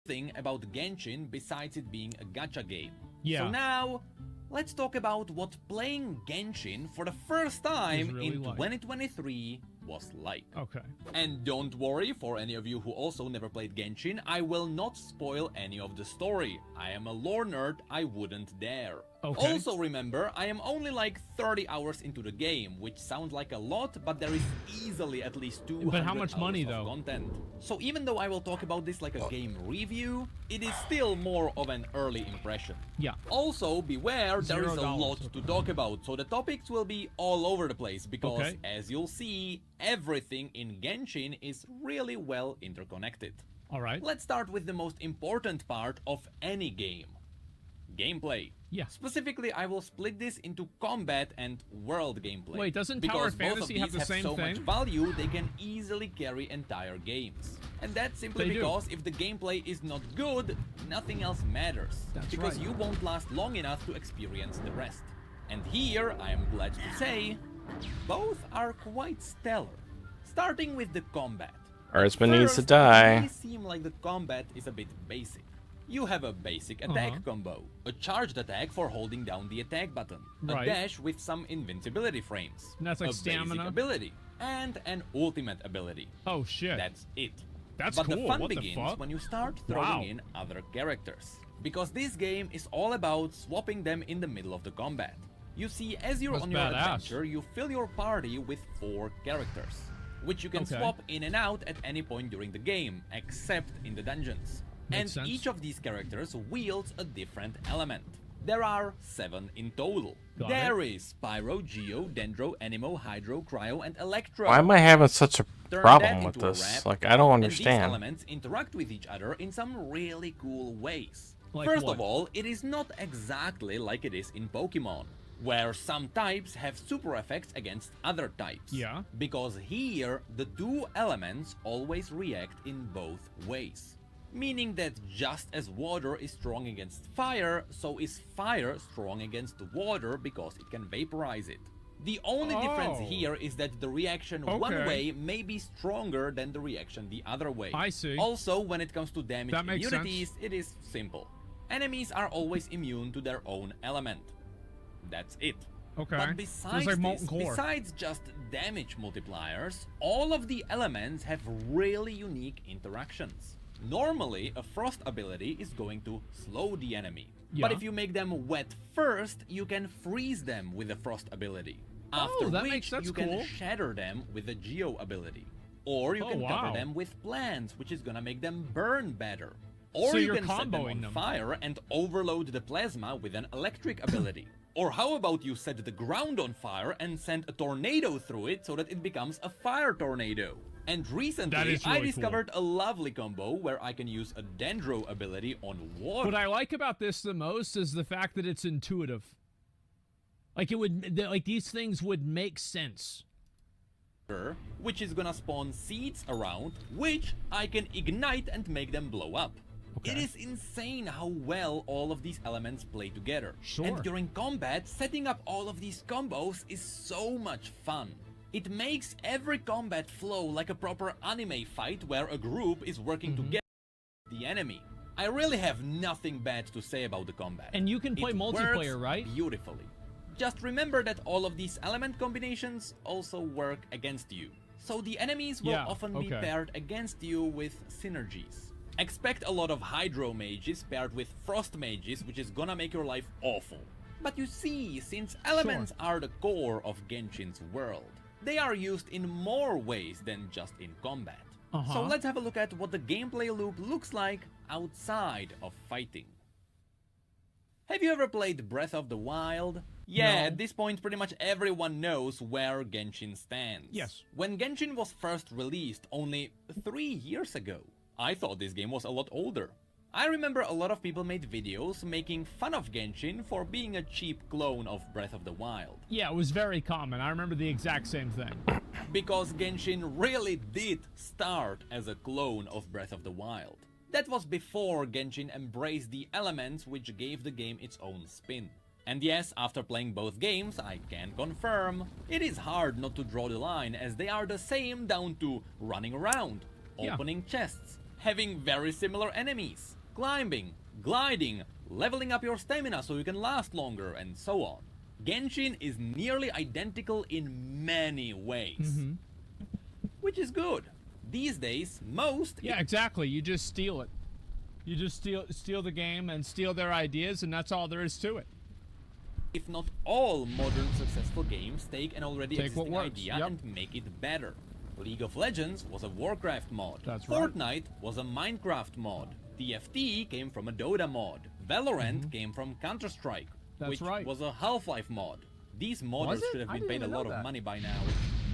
Thing about Genshin besides it being a gacha game. Yeah. So now, let's talk about what playing Genshin for the first time really in like. 2023 was like. Okay. And don't worry, for any of you who also never played Genshin, I will not spoil any of the story. I am a lore nerd, I wouldn't dare. Okay. Also remember, I am only like 30 hours into the game, which sounds like a lot, but there is easily at least 200 But how much hours money, of though? content. So even though I will talk about this like a game review, it is still more of an early impression. Yeah. Also, beware, there is a $0. lot to talk about, so the topics will be all over the place, because Okay. as you'll see, everything in Genshin is really well interconnected. Alright. Let's start with the most important part of any game. Gameplay. Yeah. Specifically, I will split this into combat and world gameplay. Wait, doesn't because Tower of both Fantasy of have these the same so thing? much value, they can easily carry entire games. And that's simply They do. because if the gameplay is not good, nothing else matters. That's because right. you won't last long enough to experience the rest. And here, I am glad to say, both are quite stellar. Starting with the combat. Guardsman needs to First, die. It may seem like the combat is a bit basic. You have a basic attack combo, a charged attack for holding down the attack button, Right. a dash with some invincibility frames, And that's like a stamina? basic ability, and an ultimate ability. Oh shit. That's it. That's but cool. the fun What the begins fuck? when you start throwing Wow. in other characters. Because this game is all about swapping them in the middle of the combat. You see, as you're That's on your badass. adventure, you fill your party with 4 characters, which you can Okay. swap in and out at any point during the game, except in the dungeons. Makes And sense. each of these characters wields a different element. There are 7 in total. Got There is Pyro, Geo, Dendro, Animo, Hydro, Cryo, and Electro. Why am I having such a Turn problem that with into a this? rap, Like, I don't and these understand. elements interact with each other in some really cool ways. Like First what? of all, it is not exactly like it is in Pokemon, where some types have super effects against other types. Yeah. Because here, the 2 elements always react in both ways. Meaning that just as water is strong against fire, so is fire strong against water because it can vaporize it. The only difference Oh. here is that the reaction one Okay. way may be stronger than the reaction the other way. I see. Also, when it comes to damage That makes immunities, it is simple. Enemies are always immune to their own element. That's it. Okay. But It's besides like this, molten core. besides just damage multipliers, all of the elements have really unique interactions. Normally, a frost ability is going to slow the enemy. Yeah. But if you make them wet first, you can freeze them with the frost ability. After that which, that's you cool. can shatter them with the Geo ability. Or you Oh, can wow. cover them with plants, which is gonna make them burn better. Or So you you're can set them comboing on them. fire and overload the plasma with an electric ability. Or how about you set the ground on fire and send a tornado through it so that it becomes a fire tornado? And recently, That is I really discovered a lovely combo where I can use a Dendro ability on water. What I like about this the most is the fact that it's intuitive. Like it would, like these things would make sense. Which is gonna spawn seeds around, which I can ignite and make them blow up. It is insane how well all of these elements play together. Sure. And during combat, setting up all of these combos is so much fun. It makes every combat flow like a proper anime fight where a group is working together with the enemy. I really have nothing bad to say about the combat. And you can play It multiplayer, works right? Beautifully. Just remember that all of these element combinations also work against you. So the enemies will Yeah, often be okay. paired against you with synergies. Expect a lot of Hydro Mages paired with Frost Mages, which is gonna make your life awful. But you see, since elements are the core of Genshin's world, they are used in more ways than just in combat. So let's have a look at what the gameplay loop looks like outside of fighting. Have you ever played Breath of the Wild? Yeah, No. at this point pretty much everyone knows where Genshin stands. Yes. When Genshin was first released only 3 years ago, I thought this game was a lot older. I remember a lot of people made videos making fun of Genshin for being a cheap clone of Breath of the Wild. Yeah, it was very common. I remember the exact same thing. Because Genshin really did start as a clone of Breath of the Wild. That was before Genshin embraced the elements which gave the game its own spin. And yes, after playing both games, I can confirm, it is hard not to draw the line as they are the same down to running around, opening chests, having very similar enemies, climbing, gliding, leveling up your stamina so you can last longer, and so on. Genshin is nearly identical in many ways. Which is good. These days, most... Yeah, exactly. You just steal it. You just steal the game and steal their ideas, and that's all there is to it. If not all modern successful games take an already existing idea and make it better. League of Legends was a Warcraft mod. That's Fortnite right. was a Minecraft mod. TFT came from a Dota mod. Valorant came from Counter-Strike, which was a Half-Life mod. These modders should have been paid a lot of money by now.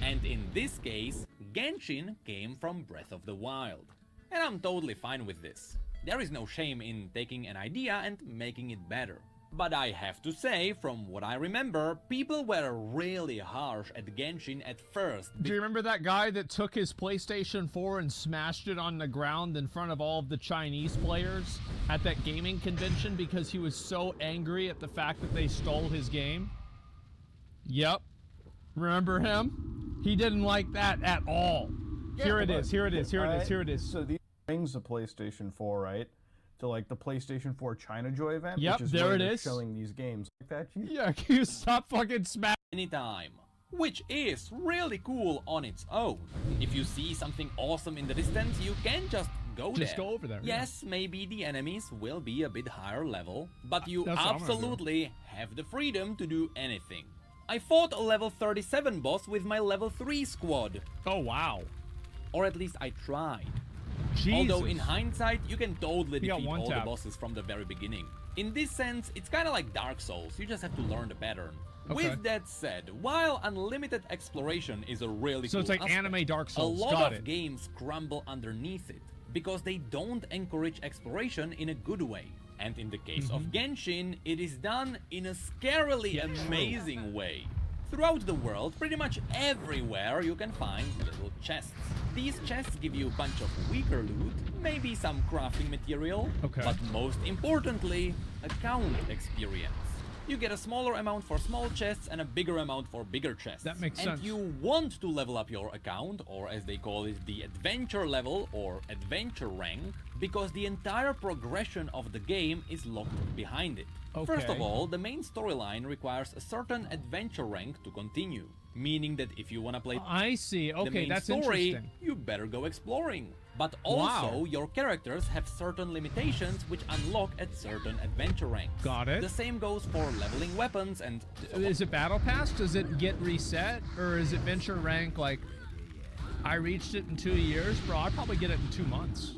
And in this case, Genshin came from Breath of the Wild. And I'm totally fine with this. There is no shame in taking an idea and making it better. But I have to say, from what I remember, people were really harsh at Genshin at first. Do you remember that guy that took his PlayStation 4 and smashed it on the ground in front of all of the Chinese players at that gaming convention because he was so angry at the fact that they stole his game? Yep. Remember him? He didn't like that at all. Yeah, Here it is. So these brings the PlayStation 4, right? To like the PlayStation 4 China Joy event, Yep, which is there where it they're is. showing these games like that. Yeah, can you stop fucking smashing? Anytime. Which is really cool on its own. If you see something awesome in the distance, you can just go there. Just go over there. Yes, maybe the enemies will be a bit higher level, but you That's what I'm gonna do. absolutely have the freedom to do anything. I fought a level 37 boss with my level 3 squad. Oh, wow. Or at least I tried. Jesus. Although in hindsight, you can totally You got defeat one all the tap. bosses from the very beginning. In this sense, it's kind of like Dark Souls, you just have to learn the pattern. Okay. With that said, while unlimited exploration is a really So cool it's like aspect, anime Dark Souls. a lot Got of it. games crumble underneath it because they don't encourage exploration in a good way. And in the case of Genshin, it is done in a scarily amazing way. Throughout the world, pretty much everywhere you can find little chests. These chests give you a bunch of weaker loot, maybe some crafting material, but most importantly, account experience. You get a smaller amount for small chests and a bigger amount for bigger chests. That makes and sense. you want to level up your account, or as they call it, the adventure level or adventure rank, because the entire progression of the game is locked behind it. First of Okay. all, the main storyline requires a certain adventure rank to continue, meaning that if you want to play I see. the Okay, main that's story, interesting. you better go exploring. But also, Wow. your characters have certain limitations which unlock at certain adventure ranks. Got it. The same goes for leveling weapons and... Is it Battle Pass? Does it get reset? Or is it Venture Rank like, I reached it in 2 years? Bro, I'd probably get it in 2 months.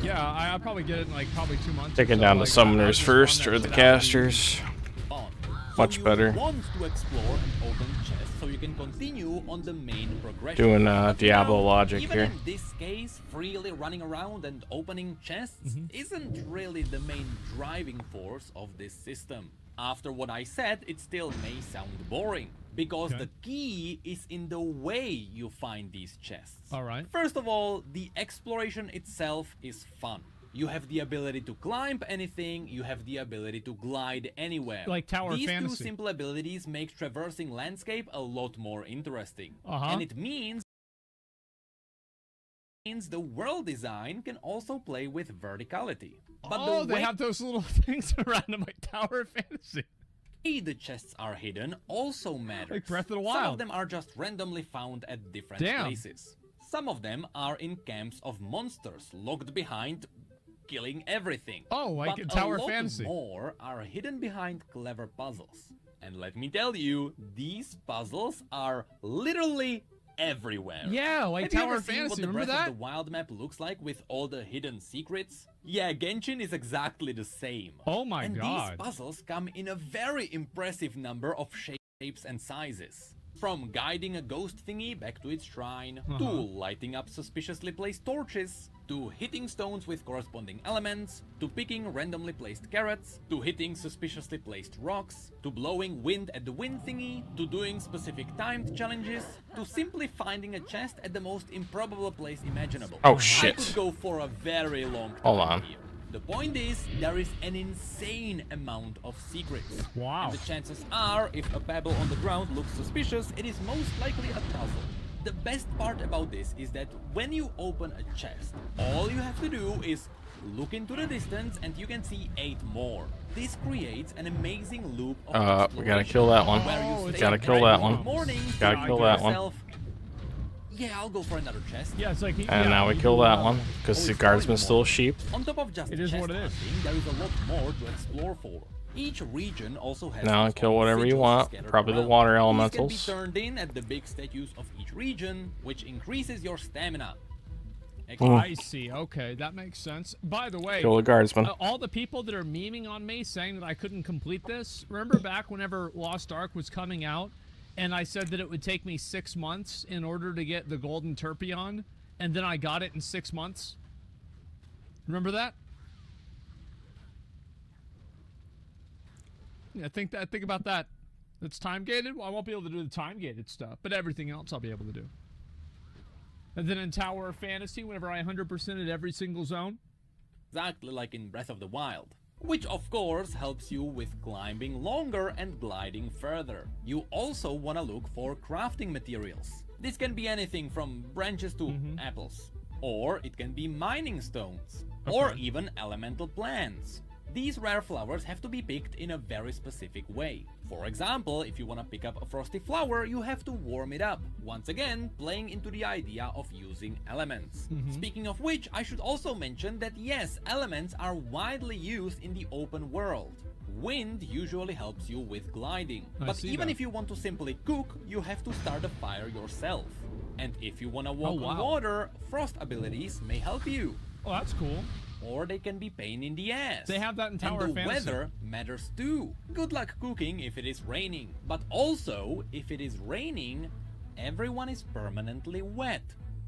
Yeah, I'll probably get it in like probably 2 months. Taking or so. down the Like, I'll summoners just run first that or the shit out. casters. Much So better. You want to explore and open chests so you can continue on the main progression. Doing But Diablo logic even here. in this case, freely running around and opening chests isn't really the main driving force of this system. After what I said, it still may sound boring, because the key is in the way you find these chests. All right. First of all, the exploration itself is fun. You have the ability to climb anything, you have the ability to glide anywhere. Like Tower These Fantasy. two simple abilities make traversing landscape a lot more interesting. Uh-huh. And it means the world design can also play with verticality. But Oh, the they way have those little things around them like Tower Fantasy. the chests are hidden also matters. Like Breath of the Some Wild. of them are just randomly found at different Damn. places. Some of them are in camps of monsters locked behind killing everything. Oh, like But in Tower a lot Fantasy. more are hidden behind clever puzzles. And let me tell you, these puzzles are literally everywhere. Yeah, like Have you Tower ever seen Fantasy, what the remember Breath that? of the Wild map looks like with all the hidden secrets? Yeah, Genshin is exactly the same. Oh my and god. these puzzles come in a very impressive number of shapes and sizes. From guiding a ghost thingy back to its shrine, to lighting up suspiciously placed torches, to hitting stones with corresponding elements, to picking randomly placed carrots, to hitting suspiciously placed rocks, to blowing wind at the wind thingy, to doing specific timed challenges, to simply finding a chest at the most improbable place imaginable. Oh, shit. I could go for a very long time Hold on. here. The point is, there is an insane amount of secrets. Wow. And the chances are, if a pebble on the ground looks suspicious, it is most likely a puzzle. The best part about this is that when you open a chest, all you have to do is look into the distance and you can see 8 more. This creates an amazing loop of We gotta kill that one. Gotta kill that one. Gotta kill that one. Yeah, I'll go for another chest. Yeah, it's like And now we kill that one because the guardsman's still a sheep. On top of just It is chest what it is. hunting, there is a lot more to explore for. Each region also has Now its kill own whatever you sigils want. scattered Probably the around. water These elementals. can be turned in at the big statues of each region, which increases your stamina. I see. Okay, that makes sense. By the way, Kill the guardsman. All the people that are memeing on me saying that I couldn't complete this, remember back whenever Lost Ark was coming out, and I said that it would take me 6 months in order to get the Golden Turpion, and then I got it in 6 months? Remember that? Yeah, think about that. It's time gated. Well, I won't be able to do the time gated stuff, but everything else I'll be able to do. And then in Tower of Fantasy, whenever I 100%ed every single zone. Exactly like in Breath of the Wild. Which of course helps you with climbing longer and gliding further. You also want to look for crafting materials. This can be anything from branches to apples. Or it can be mining stones. Or even elemental plants. These rare flowers have to be picked in a very specific way. For example, if you want to pick up a frosty flower, you have to warm it up. Once again, playing into the idea of using elements. Speaking of which, I should also mention that yes, elements are widely used in the open world. Wind usually helps you with gliding. But even if you want to simply cook, you have to start a fire yourself. And if you want to walk on water, frost abilities may help you. Oh, that's cool. Or they can be pain in the ass. They have that in Tower and of the Fantasy. weather matters too. Good luck cooking if it is raining. But also, if it is raining, everyone is permanently wet.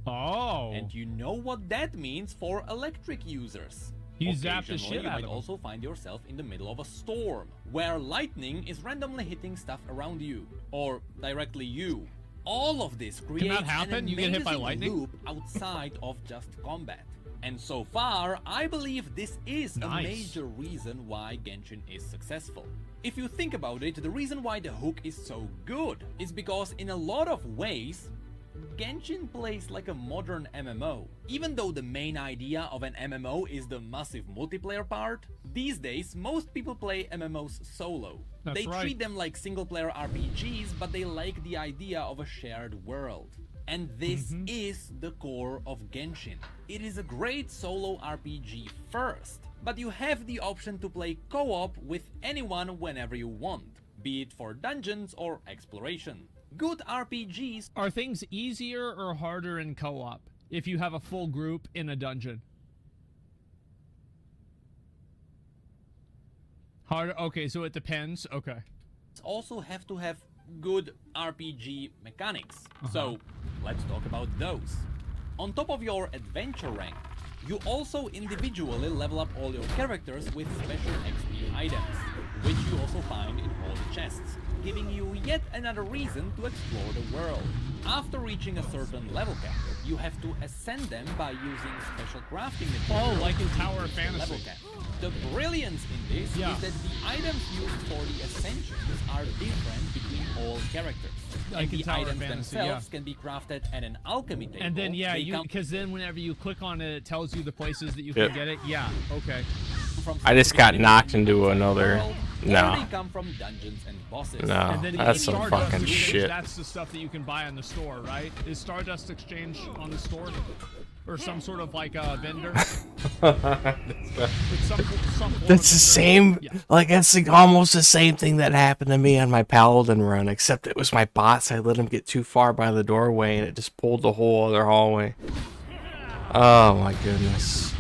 Oh. And you know what that means for electric users. You zap the Occasionally, shit you out might of them. also find yourself in the middle of a storm, where lightning is randomly hitting stuff around you, or directly you. All of this creates that happen? an You get hit by amazing lightning? loop outside of just combat. And so far, I believe this is a major reason why Genshin is successful. If you think about it, the reason why the hook is so good is because in a lot of ways, Genshin plays like a modern MMO. Even though the main idea of an MMO is the massive multiplayer part, these days most people play MMOs solo. They treat them like single-player RPGs, but they like the idea of a shared world. And this is the core of Genshin. It is a great solo RPG first, but you have the option to play co-op with anyone whenever you want, be it for dungeons or exploration. Good RPGs... Are things easier or harder in co-op if you have a full group in a dungeon? Harder? Okay, so it depends. Okay. also have to have good RPG mechanics. So let's talk about those. On top of your adventure rank, you also individually level up all your characters with special XP items, which you also find in all the chests, giving you yet another reason to explore the world. After reaching a certain level cap, you have to ascend them by using special crafting materials. Oh, like in Tower of Fantasy. Level cap. The brilliance in this is that the items used for the ascensions are different between all characters. Like and in the Tower of items Fantasy, themselves can be crafted at an alchemy table. And then, yeah, They because then whenever you click on it, it tells you the places that you Yep. can get it. Yeah, okay. I just got knocked into another. They No. come from dungeons and bosses. No, And then that's in some Stardust fucking Exchange, shit. That's the stuff that you can buy on the store, right? Is Stardust Exchange on the store? Or some sort of like vendor? It's some That's the same. Like that's like almost the same thing that happened to me on my Paladin run, except it was my bots. I let him get too far by the doorway, and it just pulled the whole other hallway. Oh my goodness.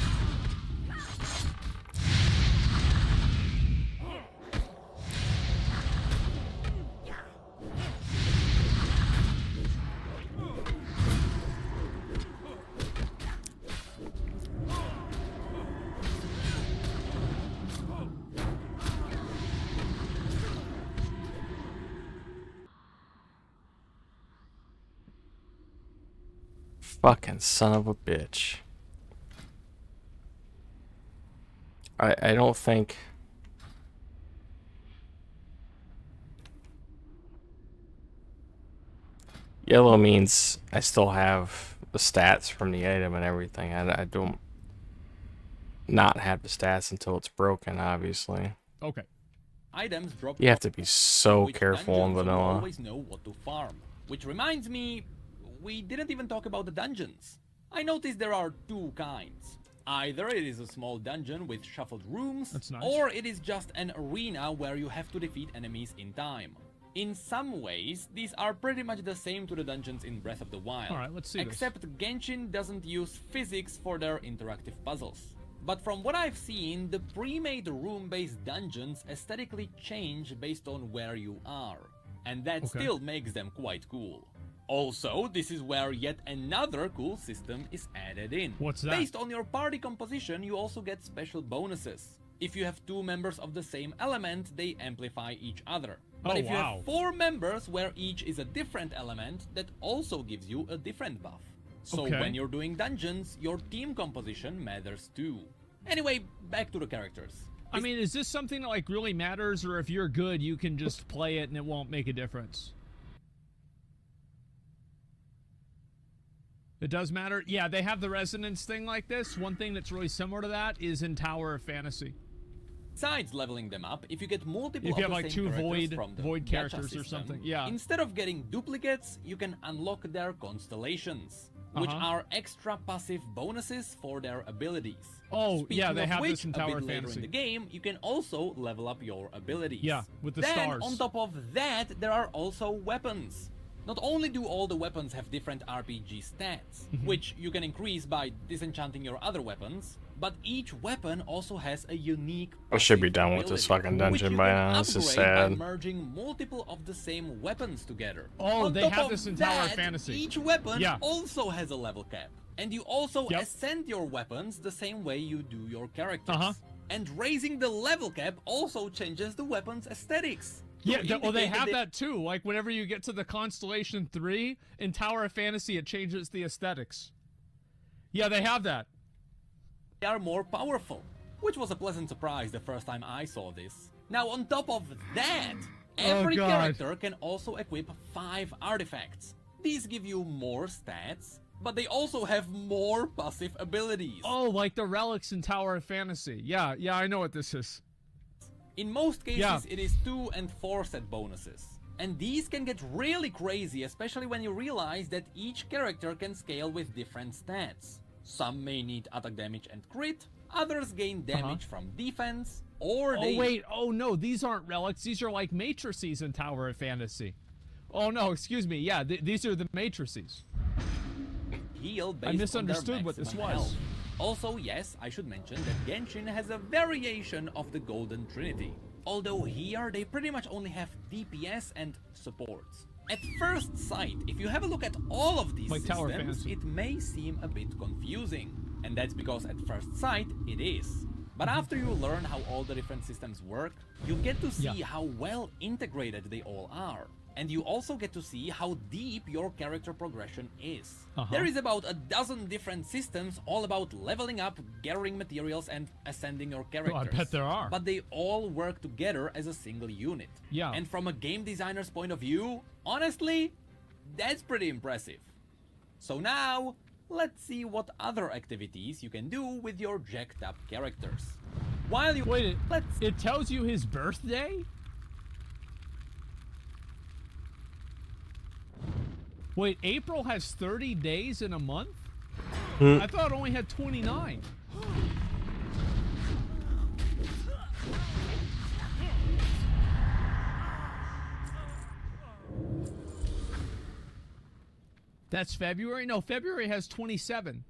Fucking son of a bitch. I don't think... Yellow means I still have the stats from the item and everything. I don't not have the stats until it's broken, obviously. Okay. Items drop. You have to be so Which careful in dungeons you vanilla. always know what to farm. Which reminds me, we didn't even talk about the dungeons. I noticed there are two kinds. Either it is a small dungeon with shuffled rooms, That's nice. or it is just an arena where you have to defeat enemies in time. In some ways, these are pretty much the same to the dungeons in Breath of the Wild. Alright, let's see this. Except Genshin doesn't use physics for their interactive puzzles. But from what I've seen, the pre-made room-based dungeons aesthetically change based on where you are. And that still makes them quite cool. Also, this is where yet another cool system is added in. What's that? Based on your party composition, you also get special bonuses. If you have 2 members of the same element, they amplify each other. But if you have 4 members where each is a different element, that also gives you a different buff. So when you're doing dungeons, your team composition matters too. Anyway, back to the characters. I mean, is this something that like really matters, or if you're good, you can just play it and it won't make a difference? It does matter? Yeah, they have the resonance thing like this. One thing that's really similar to that is in Tower of Fantasy. Besides leveling them up, if you get multiple If you of have the like same 2 characters from the void gacha characters or system, something, yeah. Instead of getting duplicates, you can unlock their constellations, which are extra passive bonuses for their abilities. Oh, Speaking yeah, they of have which, this in a Tower bit of later Fantasy. in the game, you can also level up your abilities. Yeah, with the then, stars. on top of that, there are also weapons. Not only do all the weapons have different RPG stats, which you can increase by disenchanting your other weapons, but each weapon also has a unique I should be done with this fucking dungeon by now. This is sad. by merging multiple of the same weapons together. Oh, On they top have of this in Tower of that, Fantasy. Each weapon also has a level cap. And you also ascend your weapons the same way you do your characters. And raising the level cap also changes the weapon's aesthetics. Yeah, they have that too. Like, whenever you get to the Constellation 3, in Tower of Fantasy, it changes the aesthetics. Yeah, they have that. They are more powerful, which was a pleasant surprise the first time I saw this. Now, on top of that, every character can also equip 5 artifacts. These give you more stats, but they also have more passive abilities. Oh, like the relics in Tower of Fantasy. Yeah, I know what this is. In most cases, it is 2 and 4 set bonuses. And these can get really crazy, especially when you realize that each character can scale with different stats. Some may need attack damage and crit, others gain damage from defense, or they... Oh, wait. Oh, no, these aren't relics. These are like matrices in Tower of Fantasy. Oh, no, excuse me. Yeah, these are the matrices. Heal based I misunderstood on their what this maximum was. health. Also, yes, I should mention that Genshin has a variation of the Golden Trinity. Although here, they pretty much only have DPS and supports. At first sight, if you have a look at all of these Like Tower of systems, Fantasy. it may seem a bit confusing. And that's because at first sight, it is. But after you learn how all the different systems work, you get to see how well integrated they all are. And you also get to see how deep your character progression is. There is about a dozen different systems all about leveling up, gathering materials, and ascending your characters. I bet there are. But they all work together as a single unit. Yeah. And from a game designer's point of view, honestly, that's pretty impressive. So now, let's see what other activities you can do with your jacked up characters. While you... Wait, it tells you his birthday? Wait, April has 30 days in a month? I thought it only had 29. That's February? No, February has 27.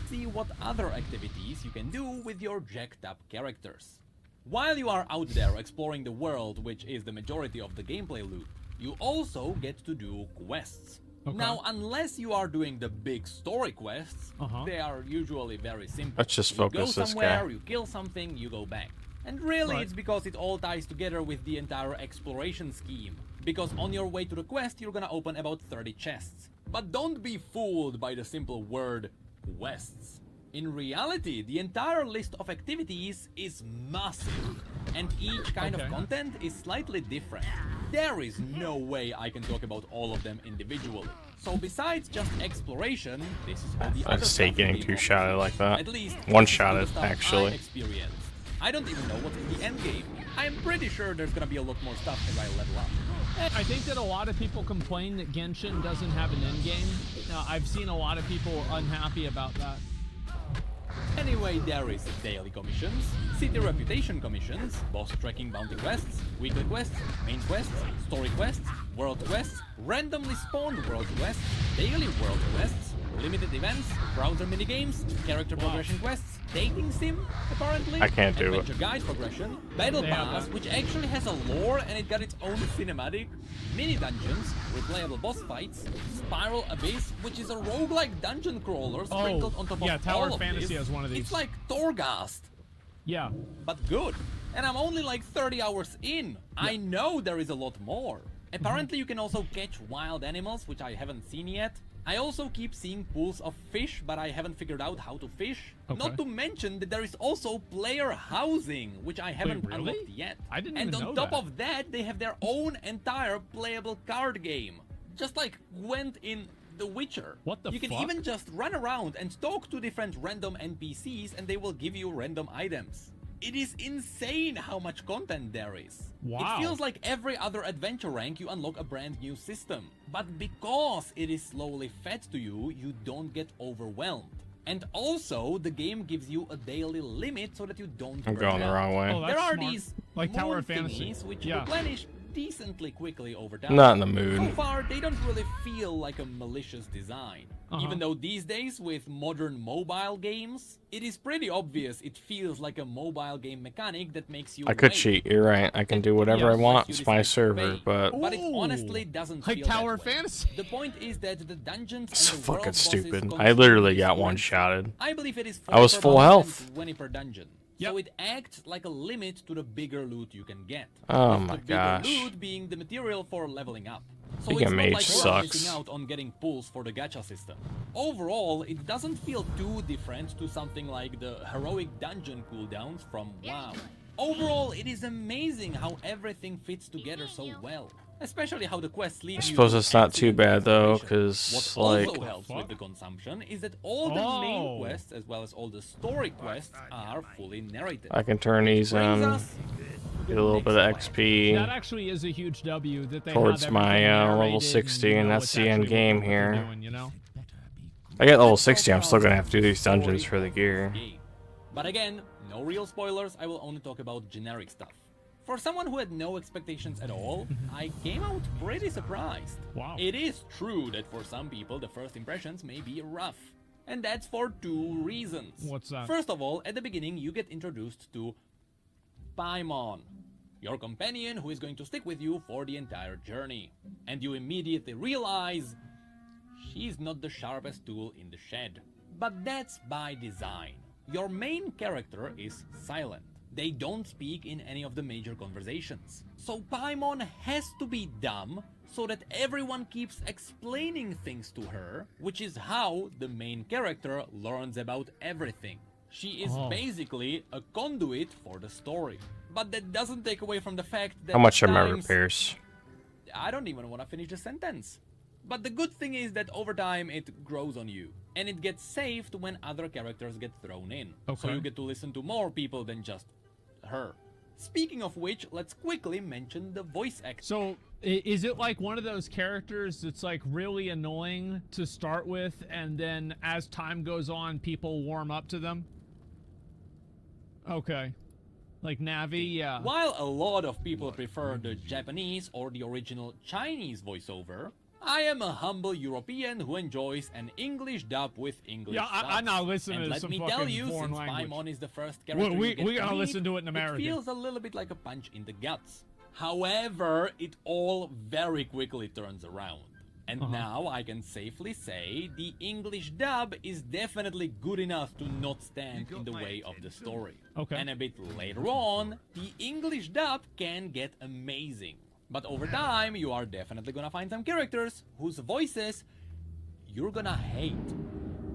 See what other activities you can do with your jacked up characters. While you are out there exploring the world, which is the majority of the gameplay loop, you also get to do quests. Now, unless you are doing the big story quests, they are usually very simple. Let's just focus You go this somewhere, guy. you kill something, you go back. And really, it's because it all ties together with the entire exploration scheme. Because on your way to the quest, you're gonna open about 30 chests. But don't be fooled by the simple word quests. In reality, the entire list of activities is massive, and each kind of content is slightly different. There is no way I can talk about all of them individually. So besides just exploration, this is all the other Let's stuff take getting the game 2-shotted like that. At least One-shotted, stuff I actually. experienced. I don't even know what's in the end game. I'm pretty sure there's gonna be a lot more stuff as I level up. I think that a lot of people complain that Genshin doesn't have an end game. I've seen a lot of people unhappy about that. Anyway, there is daily commissions, city reputation commissions, boss tracking bounty quests, weekly quests, main quests, story quests, world quests, randomly spawned world quests, daily world quests, limited events, browser minigames, character progression quests, dating sim, apparently, I can't do it. adventure guide progression, battle pass, which actually has a lore and it got its own cinematic, mini dungeons, replayable boss fights, Spiral Abyss, which is a roguelike dungeon crawler sprinkled on top of Tower all of Fantasy this. has one of these. It's like Torghast. Yeah. But good. And I'm only like 30 hours in. I know there is a lot more. Apparently you can also catch wild animals, which I haven't seen yet. I also keep seeing pools of fish, but I haven't figured out how to fish. Not to mention that there is also player housing, which I haven't unlocked yet. I didn't and even know on top that. of that, they have their own entire playable card game. Just like Gwent in The Witcher. What the You can fuck? even just run around and talk to different random NPCs and they will give you random items. It is insane how much content there is. Wow. It feels like every other adventure rank you unlock a brand new system. But because it is slowly fed to you, you don't get overwhelmed. And also, the game gives you a daily limit so that you don't I'm burn going the out. wrong way. Oh, that's There are smart. these Like Tower moon of Fantasy. thingies which Yeah. replenish decently quickly over time. Not in the mood. So far, they don't really feel like a malicious design. Even though these days, with modern mobile games, it is pretty obvious it feels like a mobile game mechanic that makes you I could wait. cheat. You're right. I can do whatever I want. It's my server, Pay. but But it honestly doesn't Like feel Tower that way. Fantasy. The point is that the dungeons it's and the fucking world bosses stupid. I consume literally this got currency. one-shotted. I believe it is I was 40 per full boss health. and 20 per dungeon. So it acts like a limit to the bigger loot you can get. Oh with my the bigger gosh. loot being the material for leveling up. So Being it's a not mage like you're sucks. missing out on getting pulls for the gacha system. Overall, it doesn't feel too different to something like the heroic dungeon cooldowns from WoW. Overall, it is amazing how everything fits together so well. Especially how the quests lead I you suppose to it's not too excellent bad though, information. because What like also helps with the consumption is that all the main quests as well as all the story quests are fully narrated. I can turn these Brings us get a little bit of That XP actually is a huge W that they towards have my everything level narrated 60, you and know that's what's the end actually game what they're here. doing, you know? I get level 60. I'm still gonna have to do these dungeons for the gear. But again, no real spoilers, I will only talk about generic stuff. For someone who had no expectations at all, I came out pretty surprised. Wow. It is true that for some people the first impressions may be rough. And that's for two reasons. What's that? First of all, at the beginning you get introduced to Paimon, your companion who is going to stick with you for the entire journey. And you immediately realize she's not the sharpest tool in the shed. But that's by design. Your main character is silent. They don't speak in any of the major conversations. So Paimon has to be dumb so that everyone keeps explaining things to her, which is how the main character learns about everything. She is basically a conduit for the story. But that doesn't take away from the fact that How much are my times- repairs? I don't even want to finish the sentence. But the good thing is that over time it grows on you. And it gets saved when other characters get thrown in. So Okay. you get to listen to more people than just her. Speaking of which, let's quickly mention the voice acting. So, is it like one of those characters that's like really annoying to start with, and then as time goes on, people warm up to them? Okay. Like Navi, yeah. While a lot of people prefer the Japanese or the original Chinese voiceover, I am a humble European who enjoys an English dub with English Yeah, I'm not subs. listening And to let some me fucking tell you, foreign since language. Paimon is the first character we you get gotta meet, listen to it in American. It feels a little bit like a punch in the guts. However, it all very quickly turns around. And now I can safely say the English dub is definitely good enough to not stand in the way of the story. Okay. And a bit later on, the English dub can get amazing. But over time, you are definitely gonna find some characters whose voices you're gonna hate.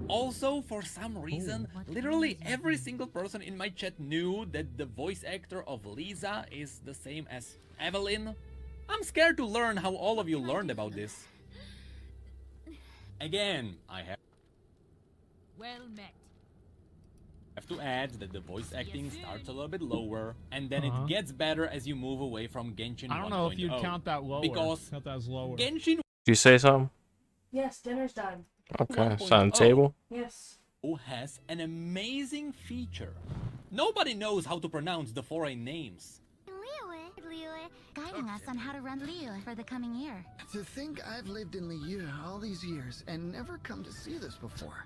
Also, for some reason, literally every single person in my chat knew that the voice actor of Lisa is the same as Evelyn. I'm scared to learn how all of you learned about this. Again, I Well met. have to add that the voice acting starts a little bit lower, and then it gets better as you move away from Genshin 1.0. I don't know if you'd count that lower. Because count that as lower. Genshin Did you say something? Yes, dinner's done. Okay, it's on the table. Yes. has an amazing feature. Nobody knows how to pronounce the foreign names. Guiding us on how to run Liyue for the coming year. To think I've lived in Liyue all these years and never come to see this before.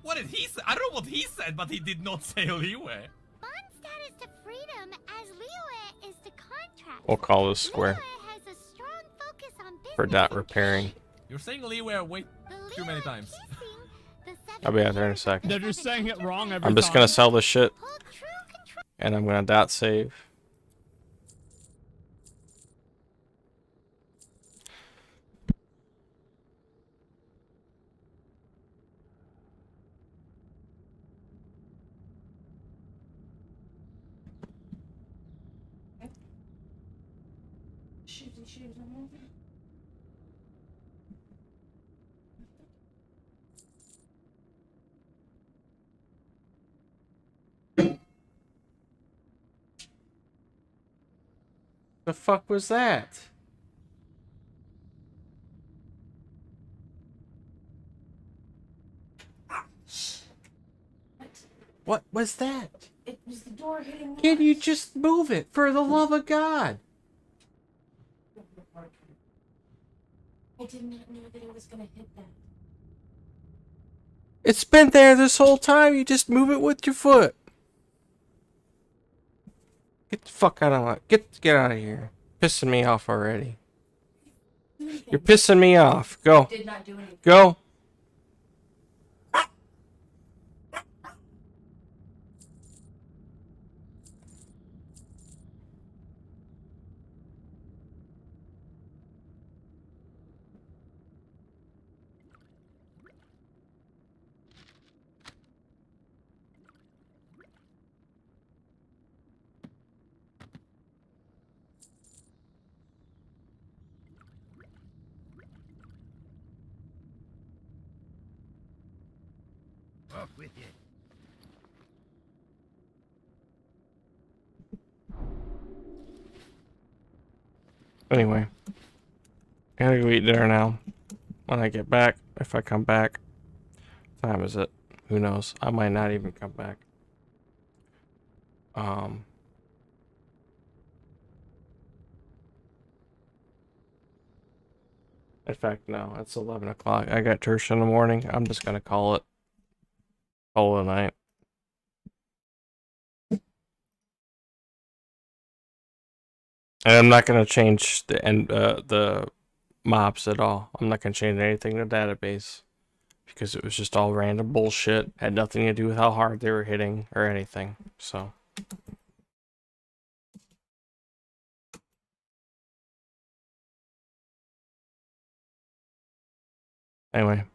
What did he say? I don't know what he said, but he did not say Liyue. Mondstadt is to freedom as Liyue is to contract. We'll call this square Liyue has a strong focus on business. for dot repairing. You're saying Liyue way too many times. I'll be out there in a second. They're just saying it wrong every I'm just time. gonna sell this shit, and I'm gonna dot save. The fuck was that? What was that? It was the door hitting. Can you just move it, for the love of God? I did not know that it was gonna hit that. It's been there this whole time. You just move it with your foot. Get the fuck out of my... Get out of here. Pissing me off already. You're pissing me off. Go. Did not do anything. Go. Up with it. Anyway. I gotta go eat dinner now. When I get back, if I come back. What time is it? Who knows? I might not even come back. In fact, no, it's 11 o'clock. I got church in the morning. I'm just gonna call it a night. And I'm not gonna change the mobs at all. I'm not gonna change anything in the database because it was just all random bullshit. Had nothing to do with how hard they were hitting or anything. So. Anyway.